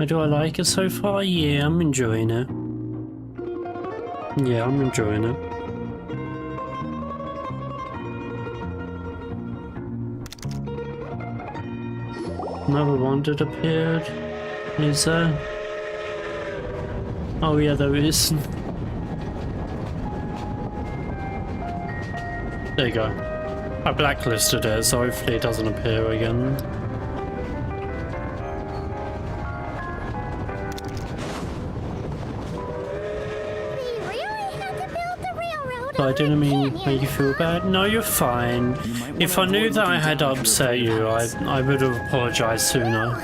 Do I like it so far? Yeah, I'm enjoying it. Yeah, I'm enjoying it. Another one that appeared. Is there? Oh yeah, there is. There you go. I blacklisted it, so hopefully it doesn't appear again. I didn't mean make you feel bad. No, you're fine. If I knew that I had upset you, I would have apologized sooner.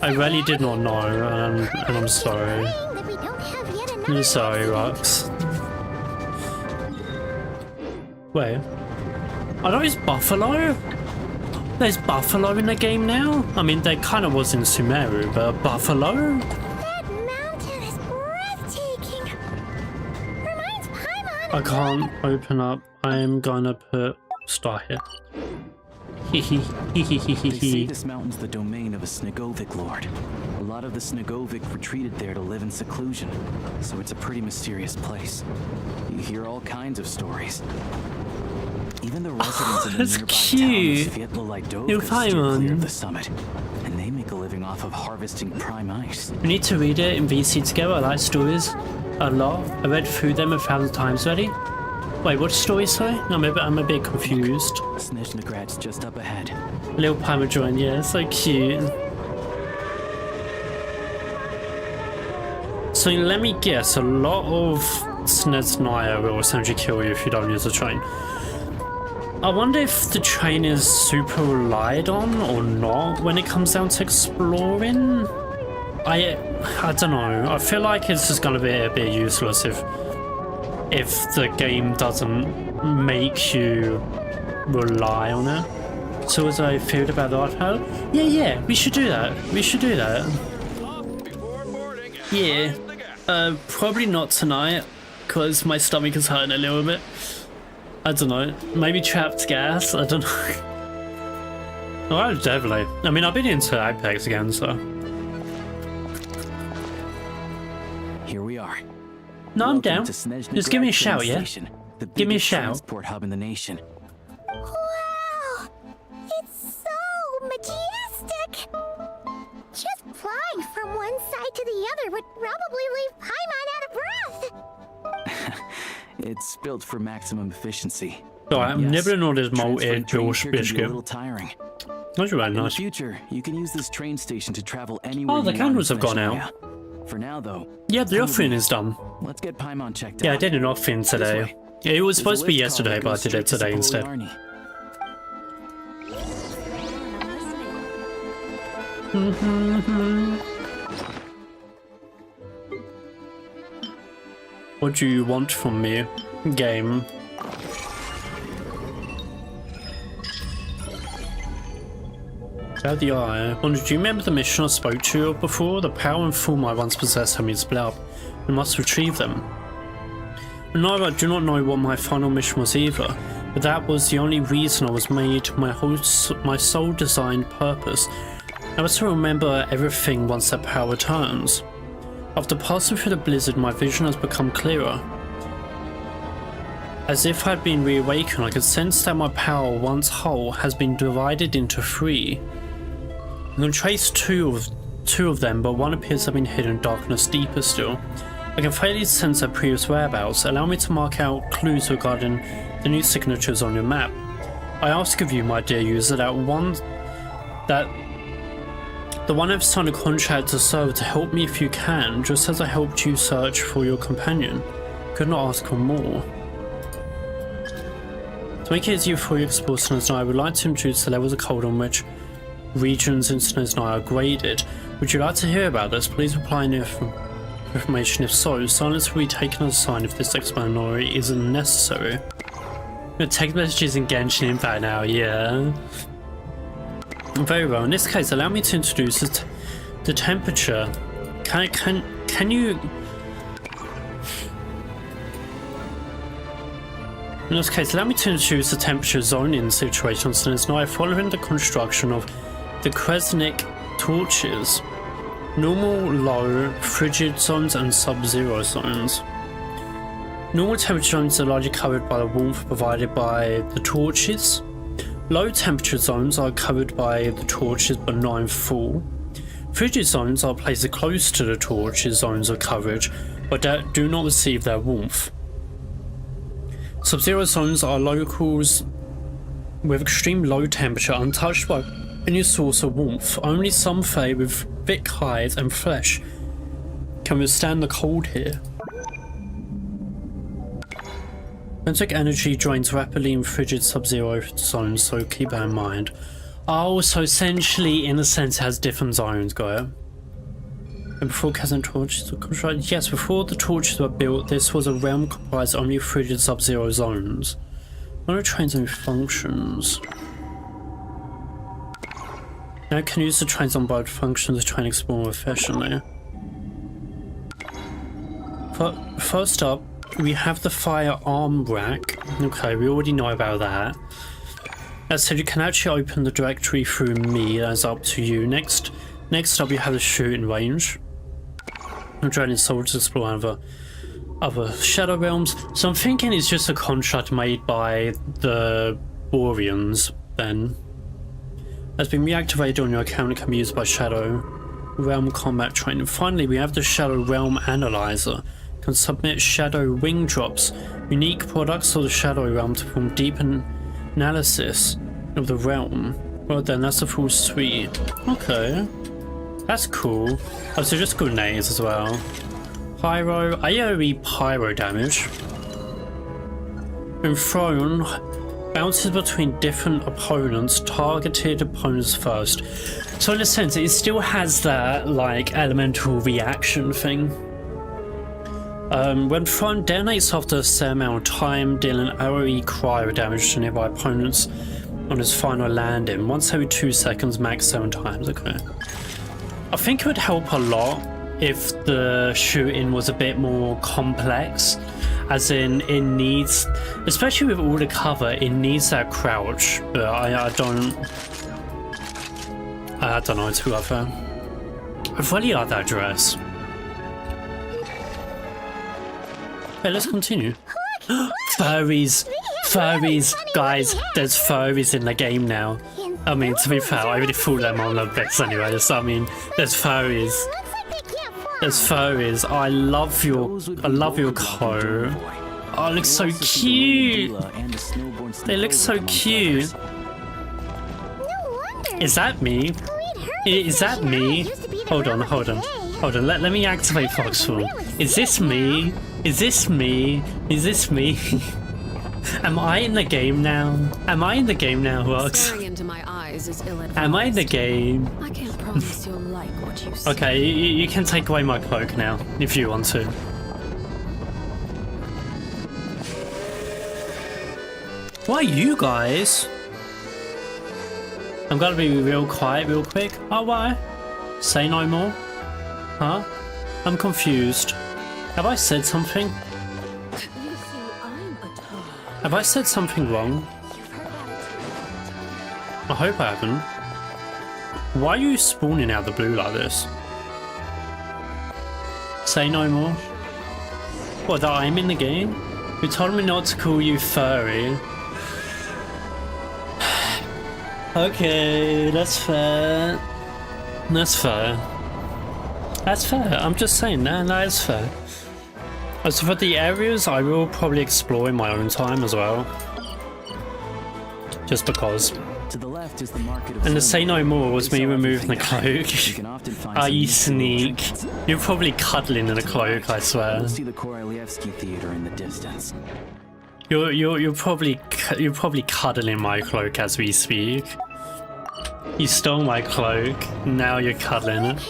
I really did not know, and I'm sorry. I'm sorry, Rux. Wait. I know it's Buffalo? There's Buffalo in the game now? I mean, there kind of was in Sumeru, but Buffalo? That mountain is breathtaking. Reminds Paimon. I can't open up. I am gonna put star here. They say this mountain's the domain of a Snegovic lord. A lot of the Snegovic retreated there to live in seclusion, so it's a pretty mysterious place. You hear all kinds of stories. Even the residents of the that's nearby cute. town of Svietlolidovka New steer clear Paimon. of the summit, and they make a living off of harvesting prime ice. We need to read it in VC together. I like stories a lot. I read through them 1,000 times already. Wait, what story, sorry? I'm a bit confused. Snezhnograd's just up ahead. Little Paimon joined, yeah, so cute. So let me guess, a lot of Snezhnaya will essentially kill you if you don't use the train. I wonder if the train is super relied on or not when it comes down to exploring. I don't know. I feel like it's just gonna be a bit useless if the game doesn't make you rely on it. So as I feel about the iPad, yeah, we should do that. We should do that. Yeah, probably not tonight because my stomach is hurting a little bit. I don't know. Maybe trapped gas. I don't know. Oh, definitely. I mean, I've been into Apex again, so. Here we are. No, I'm down. To Snezhnograd Just give me a shout, train yeah? station, the Give me a biggest shout. transport hub in the nation. Wow! It's so majestic! Just flying from one side to the other would probably leave Paimon out of breath. It's built for maximum efficiency. Alright, I'm nibbling on this malted transferring Josh trains here can be a biscuit. little tiring. That's really In the nice. future, you can use this train station to travel anywhere. Oh, the you candles want have in gone Snezhnaya. out. For now, though. Yeah, the come offering with is done. me. Let's get Paimon checked Yeah, I out. did an offering today. Yeah, it was supposed to be yesterday, but I did it today instead. What do you want from me, game? About the eye. Wonder, do you remember the mission I spoke to you before? The power and form I once possessed have been split up. We must retrieve them. No, I do not know what my final mission was either, but that was the only reason I was made, my sole designed purpose. I was to remember everything once that power returns. After passing through the blizzard, my vision has become clearer. As if I had been reawakened, I could sense that my power, once whole, has been divided into 3. I can trace two of them, but one appears to have been hidden in darkness deeper still. I can fairly sense their previous whereabouts. Allow me to mark out clues regarding the new signatures on your map. I ask of you, my dear user, the one I've signed a contract to serve to help me if you can, just as I helped you search for your companion. Could not ask for more. To make it easier for you to explore Snezhnaya, I would like to introduce the levels of cold on which regions in Snezhnaya are graded. Would you like to hear about this? Please reply in information if so. Silence will be taken as a sign if this explanatory isn't necessary. The text messages in Genshin Impact now, yeah. Very well. In this case, allow me to introduce the temperature. Can you? In this case, allow me to introduce the temperature zoning situation on Snezhnaya following the construction of the Kresnik torches. Normal, low, frigid zones and sub-zero zones. Normal temperature zones are largely covered by the warmth provided by the torches. Low temperature zones are covered by the torches but not in full. Frigid zones are places close to the torches zones of coverage but do not receive their warmth. Sub-zero zones are locales with extreme low temperature untouched by any source of warmth. Only some Fae with thick hide and flesh can withstand the cold here. Kinetic energy drains rapidly in frigid sub-zero zones, so keep that in mind. Oh, so essentially, in a sense, it has different zones, got it? And before Kazan torches were constructed, yes, before the torches were built, this was a realm comprised only of frigid sub-zero zones. One of the train's only functions. Now I can use the trains on board functions to try and explore more efficiently. First up, we have the firearm rack. Okay, we already know about that. As said, you can actually open the directory through me, that's up to you. Next up, you have the shooting range. I'm trying soldiers to explore other shadow realms. So I'm thinking it's just a construct made by the Boreans then. Has been reactivated on your account and can be used by Shadow Realm combat training. Finally, we have the Shadow Realm Analyzer. Can submit shadow wing drops, unique products of the Shadow Realm to perform deep analysis of the realm. Well then, that's a full suite. Okay. That's cool. Oh, so just grenades as well. Pyro, AoE pyro damage. When thrown, bounces between different opponents, targeted opponents first. So in a sense, it still has that, like, elemental reaction thing. When thrown, detonates after a set amount of time, dealing AoE cryo damage to nearby opponents on its final landing. Once every 2 seconds, max 7 times, okay. I think it would help a lot if the shooting was a bit more complex, as in it needs, especially with all the cover, it needs that crouch, but I don't know too other. I really like that dress. Hey, let's continue. Furries, guys, there's furries in the game now. I mean, to be fair, I already thought them on the bits anyway, so I mean, there's furries. There's furries. I love your coat. Oh, it looks so cute. They look so cute. Is that me? Is that me? Hold on. Let me activate Foxful. Is this me? Is this me? Is this me? Am I in the game now? Am I in the game now, Rox? Am I in the game? I can't promise you'll like what you see. Okay, you can take away my cloak now, if you want to. Why you guys? I'm gonna be real quiet real quick. Oh, why? Say no more? Huh? I'm confused. Have I said something? Have I said something wrong? I hope I haven't. Why are you spawning out of the blue like this? Say no more. What, that I'm in the game? You told me not to call you furry. Okay, that's fair. That's fair. That's fair. I'm just saying that is fair. As for the areas, I will probably explore in my own time as well. Just because. To the left is the market of and the say no more was me removing the cloak. Ah, you sneak. You're probably cuddling in a cloak, I swear. You'll see the Korolievsky Theater in the distance. You're probably cuddling my cloak as we speak. You stole my cloak. Now you're cuddling it.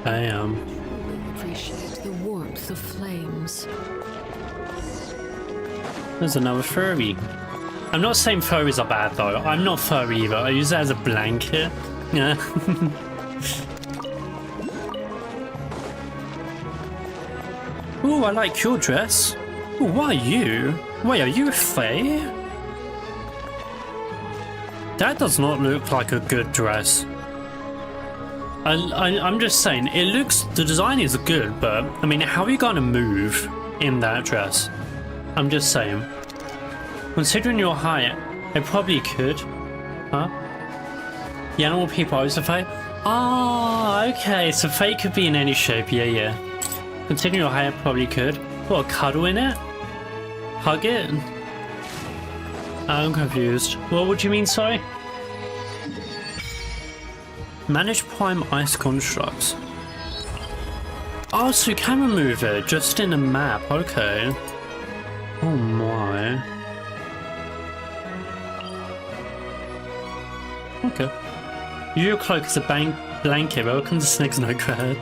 I am. Appreciate the warmth of flames. There's another furry. I'm not saying furries are bad though. I'm not furry either. I use it as a blanket. Yeah. Ooh, I like your dress. Ooh, what are you? Wait, are you a fae? That does not look like a good dress. I'm just saying, it looks, the design is good, but I mean, how are you gonna move in that dress? I'm just saying. Considering your height, it probably could. Huh? The animal people are Fae? Ah, okay, so Fae could be in any shape, yeah. Considering your height, probably could. What, cuddle in it? Hug it? I'm confused. What would you mean, sorry? Manage prime ice constructs. Oh, so you can remove it just in a map. Okay. Oh my. Okay. Your cloak is a blanket. Welcome to Snezhnograd.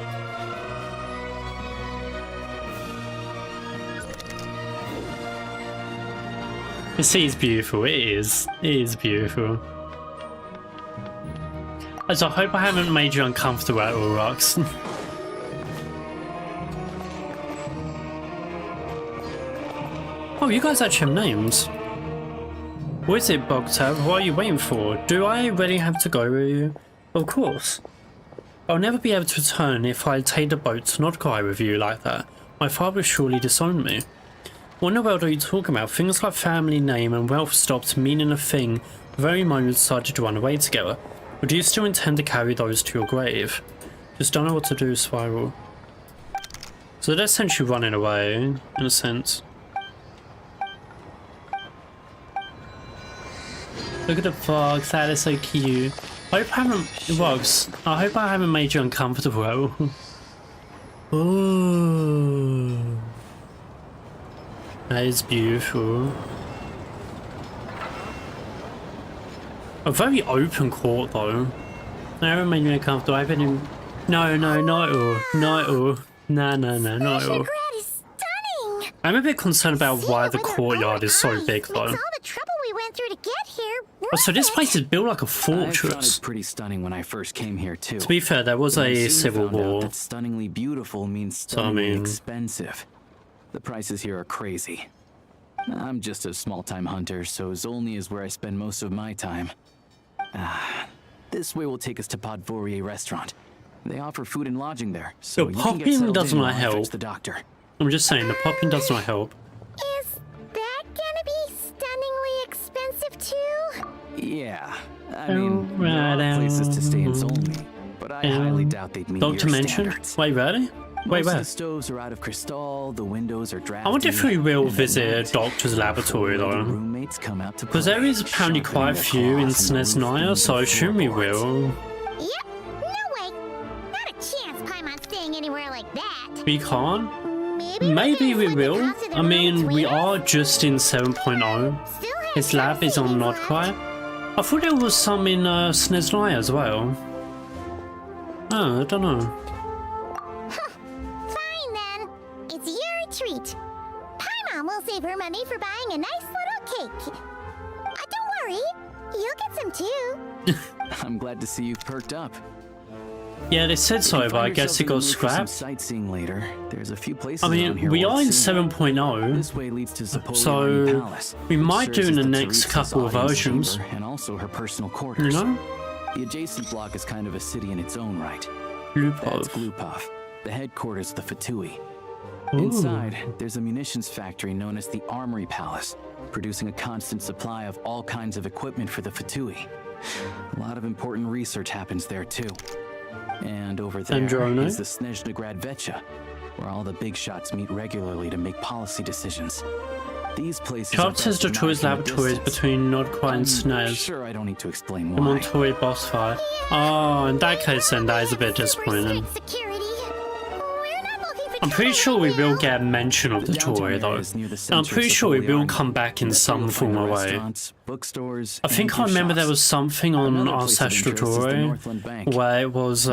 The sea is beautiful. It is. It is beautiful. As I hope I haven't made you uncomfortable at all, Rox. Oh, you guys actually have names. What is it, Bogtav? What are you waiting for? Do I really have to go with you? Of course. I'll never be able to return if I take the boat to Nodkai with you like that. My father surely disowned me. What in the world are you talking about? Things like family name and wealth stopped meaning a thing the very moment we decided to run away together. Or do you still intend to carry those to your grave? Just don't know what to do, Spiral. So they're essentially running away, in a sense. Look at the fox, that is so cute. I hope I haven't, Rox, I hope I haven't made you uncomfortable at all. Ooh. That is beautiful. A very open court though. That haven't made me uncomfortable. I've been in... No, not at all. Not at all. Nah, not at all. I'm a bit concerned about why the courtyard is so big though. Oh, so this place is built like a fortress. I thought it pretty stunning when I first came here too. To be fair, there was a civil war. That stunningly beautiful means stunningly expensive. The prices here are crazy. I'm just a small-time hunter, so Zolny is where I spend most of my time. This way will take us to Podvorier restaurant. They offer food and lodging there, so the you can get popping settled does in not while I help. fetch the doctor. I'm just saying, the popping does not help. Is that gonna be stunningly expensive too? Yeah, I mean, there are places to stay in Zolny, but I highly doubt they'd meet your standards. Wait, really? Wait, Most where? of the stoves are out of crystal, the windows are drafty. I wonder if we will visit a doctor's laboratory though. Because there is apparently quite a few in Snezhnaya, so I assume we will. Yep, no way. Not a chance Paimon's staying anywhere like that. We can't? Maybe we will. I mean, we are just in 7.0. His lab is on Nodkai. I thought there was some in Snezhnaya as well. Oh, I don't know. Fine then. It's your treat. Paimon will save her money for buying a nice little cake. Don't worry, you'll get some too. I'm glad to see you've perked up. Yeah, they said so, but I guess it got scrapped. Sightseeing later. There's a few places I mean, we are in 7.0, This way leads to so Palace, we might do serves in the as next Teresa's couple of audience versions. chamber and also her personal quarters. You know? The adjacent block is kind of a city in its own right. Glupov. That's Glupov, the headquarters of the Fatui. Ooh. Inside, there's a munitions factory known as the Armory Palace, producing a constant supply of all kinds of equipment for the Fatui. A lot of important research happens there too. And over there is the Snezhnograd Vecha, where all the big shots meet regularly to make policy decisions. These places Chart says the tourist laboratories between Nodkai and Snez. Sure, I don't need to explain The why. Montoya boss fight. Oh, in that case then that is a bit disappointing. I'm pretty sure we will get mention of the Tory though. I'm pretty sure we will come back in some form or way. Bookstores. I think I remember there was something on our statutory where it was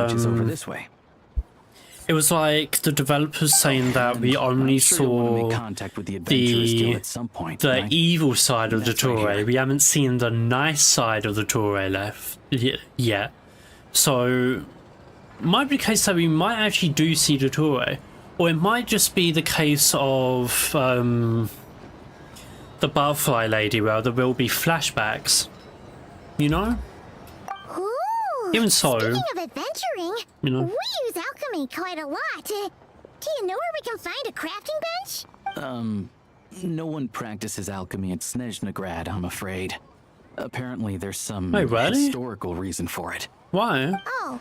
it was like the developers saying that we only saw the evil side of the Toray. We haven't seen the nice side of the Toray left yet. So might be the case that we might actually do see the Toray. Or it might just be the case of the butterfly lady where there will be flashbacks. You know? Ooh, even so, speaking of adventuring, you know, we use alchemy quite a lot. Do you know where we can find a crafting bench? No one practices alchemy at Snezhnograd, I'm afraid. Apparently there's some historical reason for it. Why? Oh.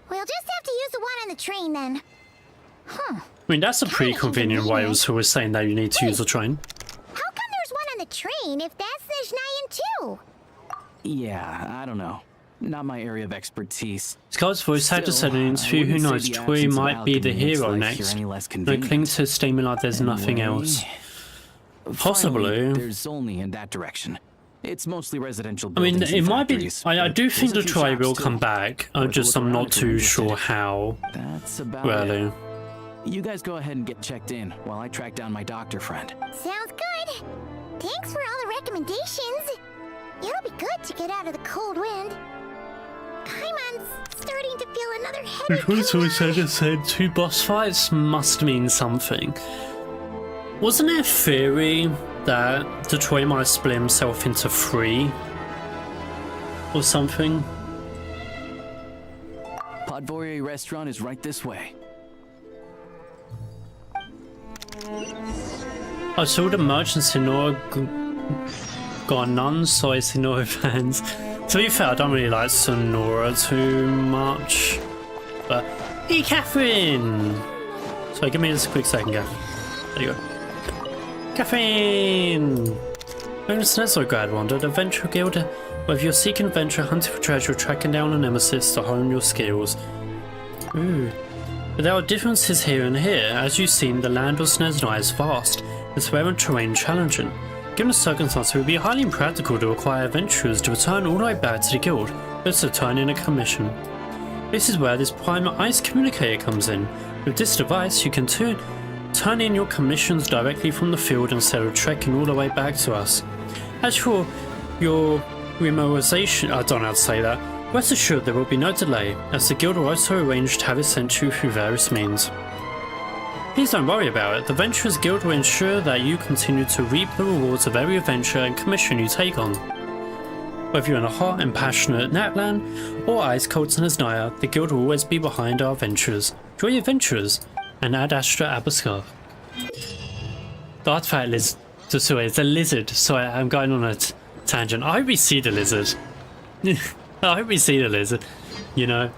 We'll just have to use the one on the train then. Huh. I mean, that's a pretty convenient way of sort of saying that you need to use a train. How come there's one on the train if that's Snezhnayan too? Yeah, I don't know. Not my area of expertise. Scott's voice actor said in an interview, who knows, Tui might be the hero next. And it clings to a statement like there's nothing else. Possibly. Finally, there's only in that direction. It's mostly residential I mean, buildings it and might be. factories, I but do think the there's a few tray shops will too. come back. Worth a I'm look around not if you're too interested. sure how. That's about Really. it. You guys go ahead and get checked in while I track down my doctor friend. Sounds good. Thanks for all the recommendations. It'll be good to get out of the cold wind. Paimon's starting to feel another headache. Because we said 2 boss fights must mean something. Wasn't there a theory that Detroit might split himself into 3? Or something? Podvorier restaurant is right this way. I saw the merchants in Nora got none, so I see no fans. To be fair, I don't really like Sonora too much. But hey, Catherine! Sorry, give me just a quick second, Gaff. There you go. Catherine! That's so glad, Wander. The Venture Guild. Whether you're seeking adventure, hunting for treasure, or tracking down a nemesis to hone your skills. Ooh. But there are differences here and here. As you've seen, the land of Snezhnaya is vast, its weather and terrain challenging. Given the circumstances, it would be highly impractical to require adventurers to return all the way back to the guild, but to turn in a commission. This is where this prime ice communicator comes in. With this device, you can turn in your commissions directly from the field instead of trekking all the way back to us. As for your remorization, I don't know how to say that. Rest assured there will be no delay, as the guild will also arrange to have it sent to you through various means. Please don't worry about it. The Venturers Guild will ensure that you continue to reap the rewards of every adventure and commission you take on. Whether you're in a hot and passionate Natlan or ice-cold Snezhnaya, the guild will always be behind our adventures. Enjoy your adventures, and Ad Astra Abaskar. The artifact is a lizard, so I'm going on a tangent. I hope we see the lizard. I hope we see the lizard, you know.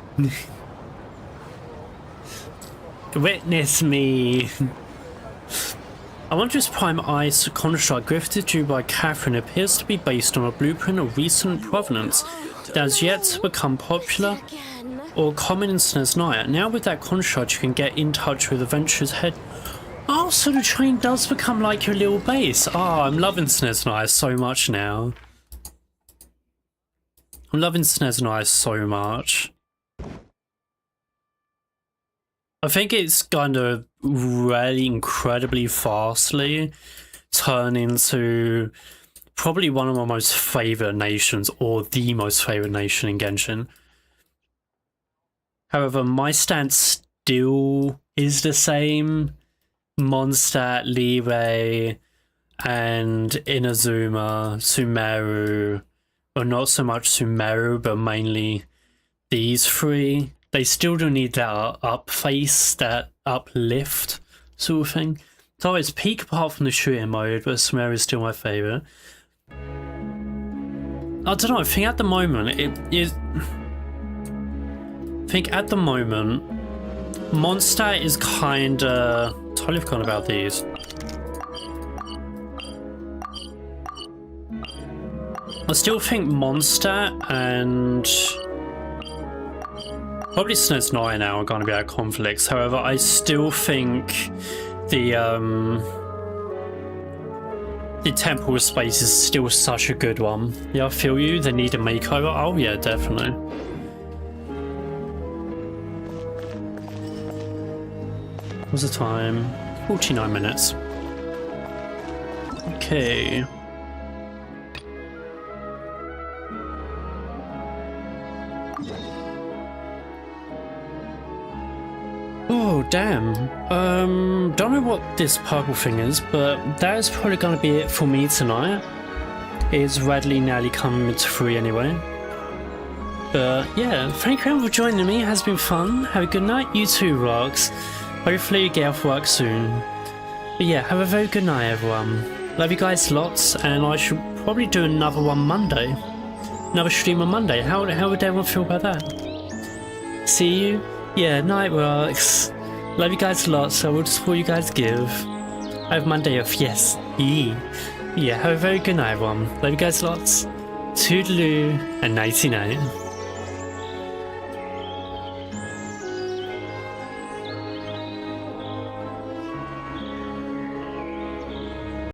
Witness me. I wonder if this prime ice construct gifted to you by Catherine appears to be based on a blueprint of recent provenance that has yet to become popular or common in Snezhnaya. Now with that construct you can get in touch with Adventure's head. Oh, so the train does become like your little base. Oh, I'm loving Snezhnaya so much now. I'm loving Snezhnaya so much. I think it's going to really incredibly fastly turn into probably one of my most favourite nations, or the most favourite nation in Genshin. However, my stance still is the same. Mondstadt, Liyue, and Inazuma, Sumeru, or not so much Sumeru, but mainly these 3. They still do need that up face, that uplift sort of thing. So it's peak apart from the shooting mode, but Sumeru is still my favourite. I don't know, I think at the moment Mondstadt is kinda... Totally forgotten about these. I still think Mondstadt and probably Snezhnaya now are going to be our conflicts. However, I still think the temple space is still such a good one. Yeah, I feel you. They need a makeover. Oh yeah, definitely. What's the time? 49 minutes. Okay. Oh, damn. Don't know what this purple thing is, but that is probably going to be it for me tonight. It's readily nearly coming to 3 anyway. But yeah, thank you for joining me. It has been fun. Have a good night. You too, Rocks. Hopefully you get off work soon. But yeah, have a very good night, everyone. Love you guys lots, and I should probably do another one Monday. Another stream on Monday. How would everyone feel about that? See you? Yeah, night, Rocks. Love you guys lots, so we'll just what you guys give. I have Monday off, yes. Yeah, have a very good night, everyone. Love you guys lots. Toodaloo, and nighty night.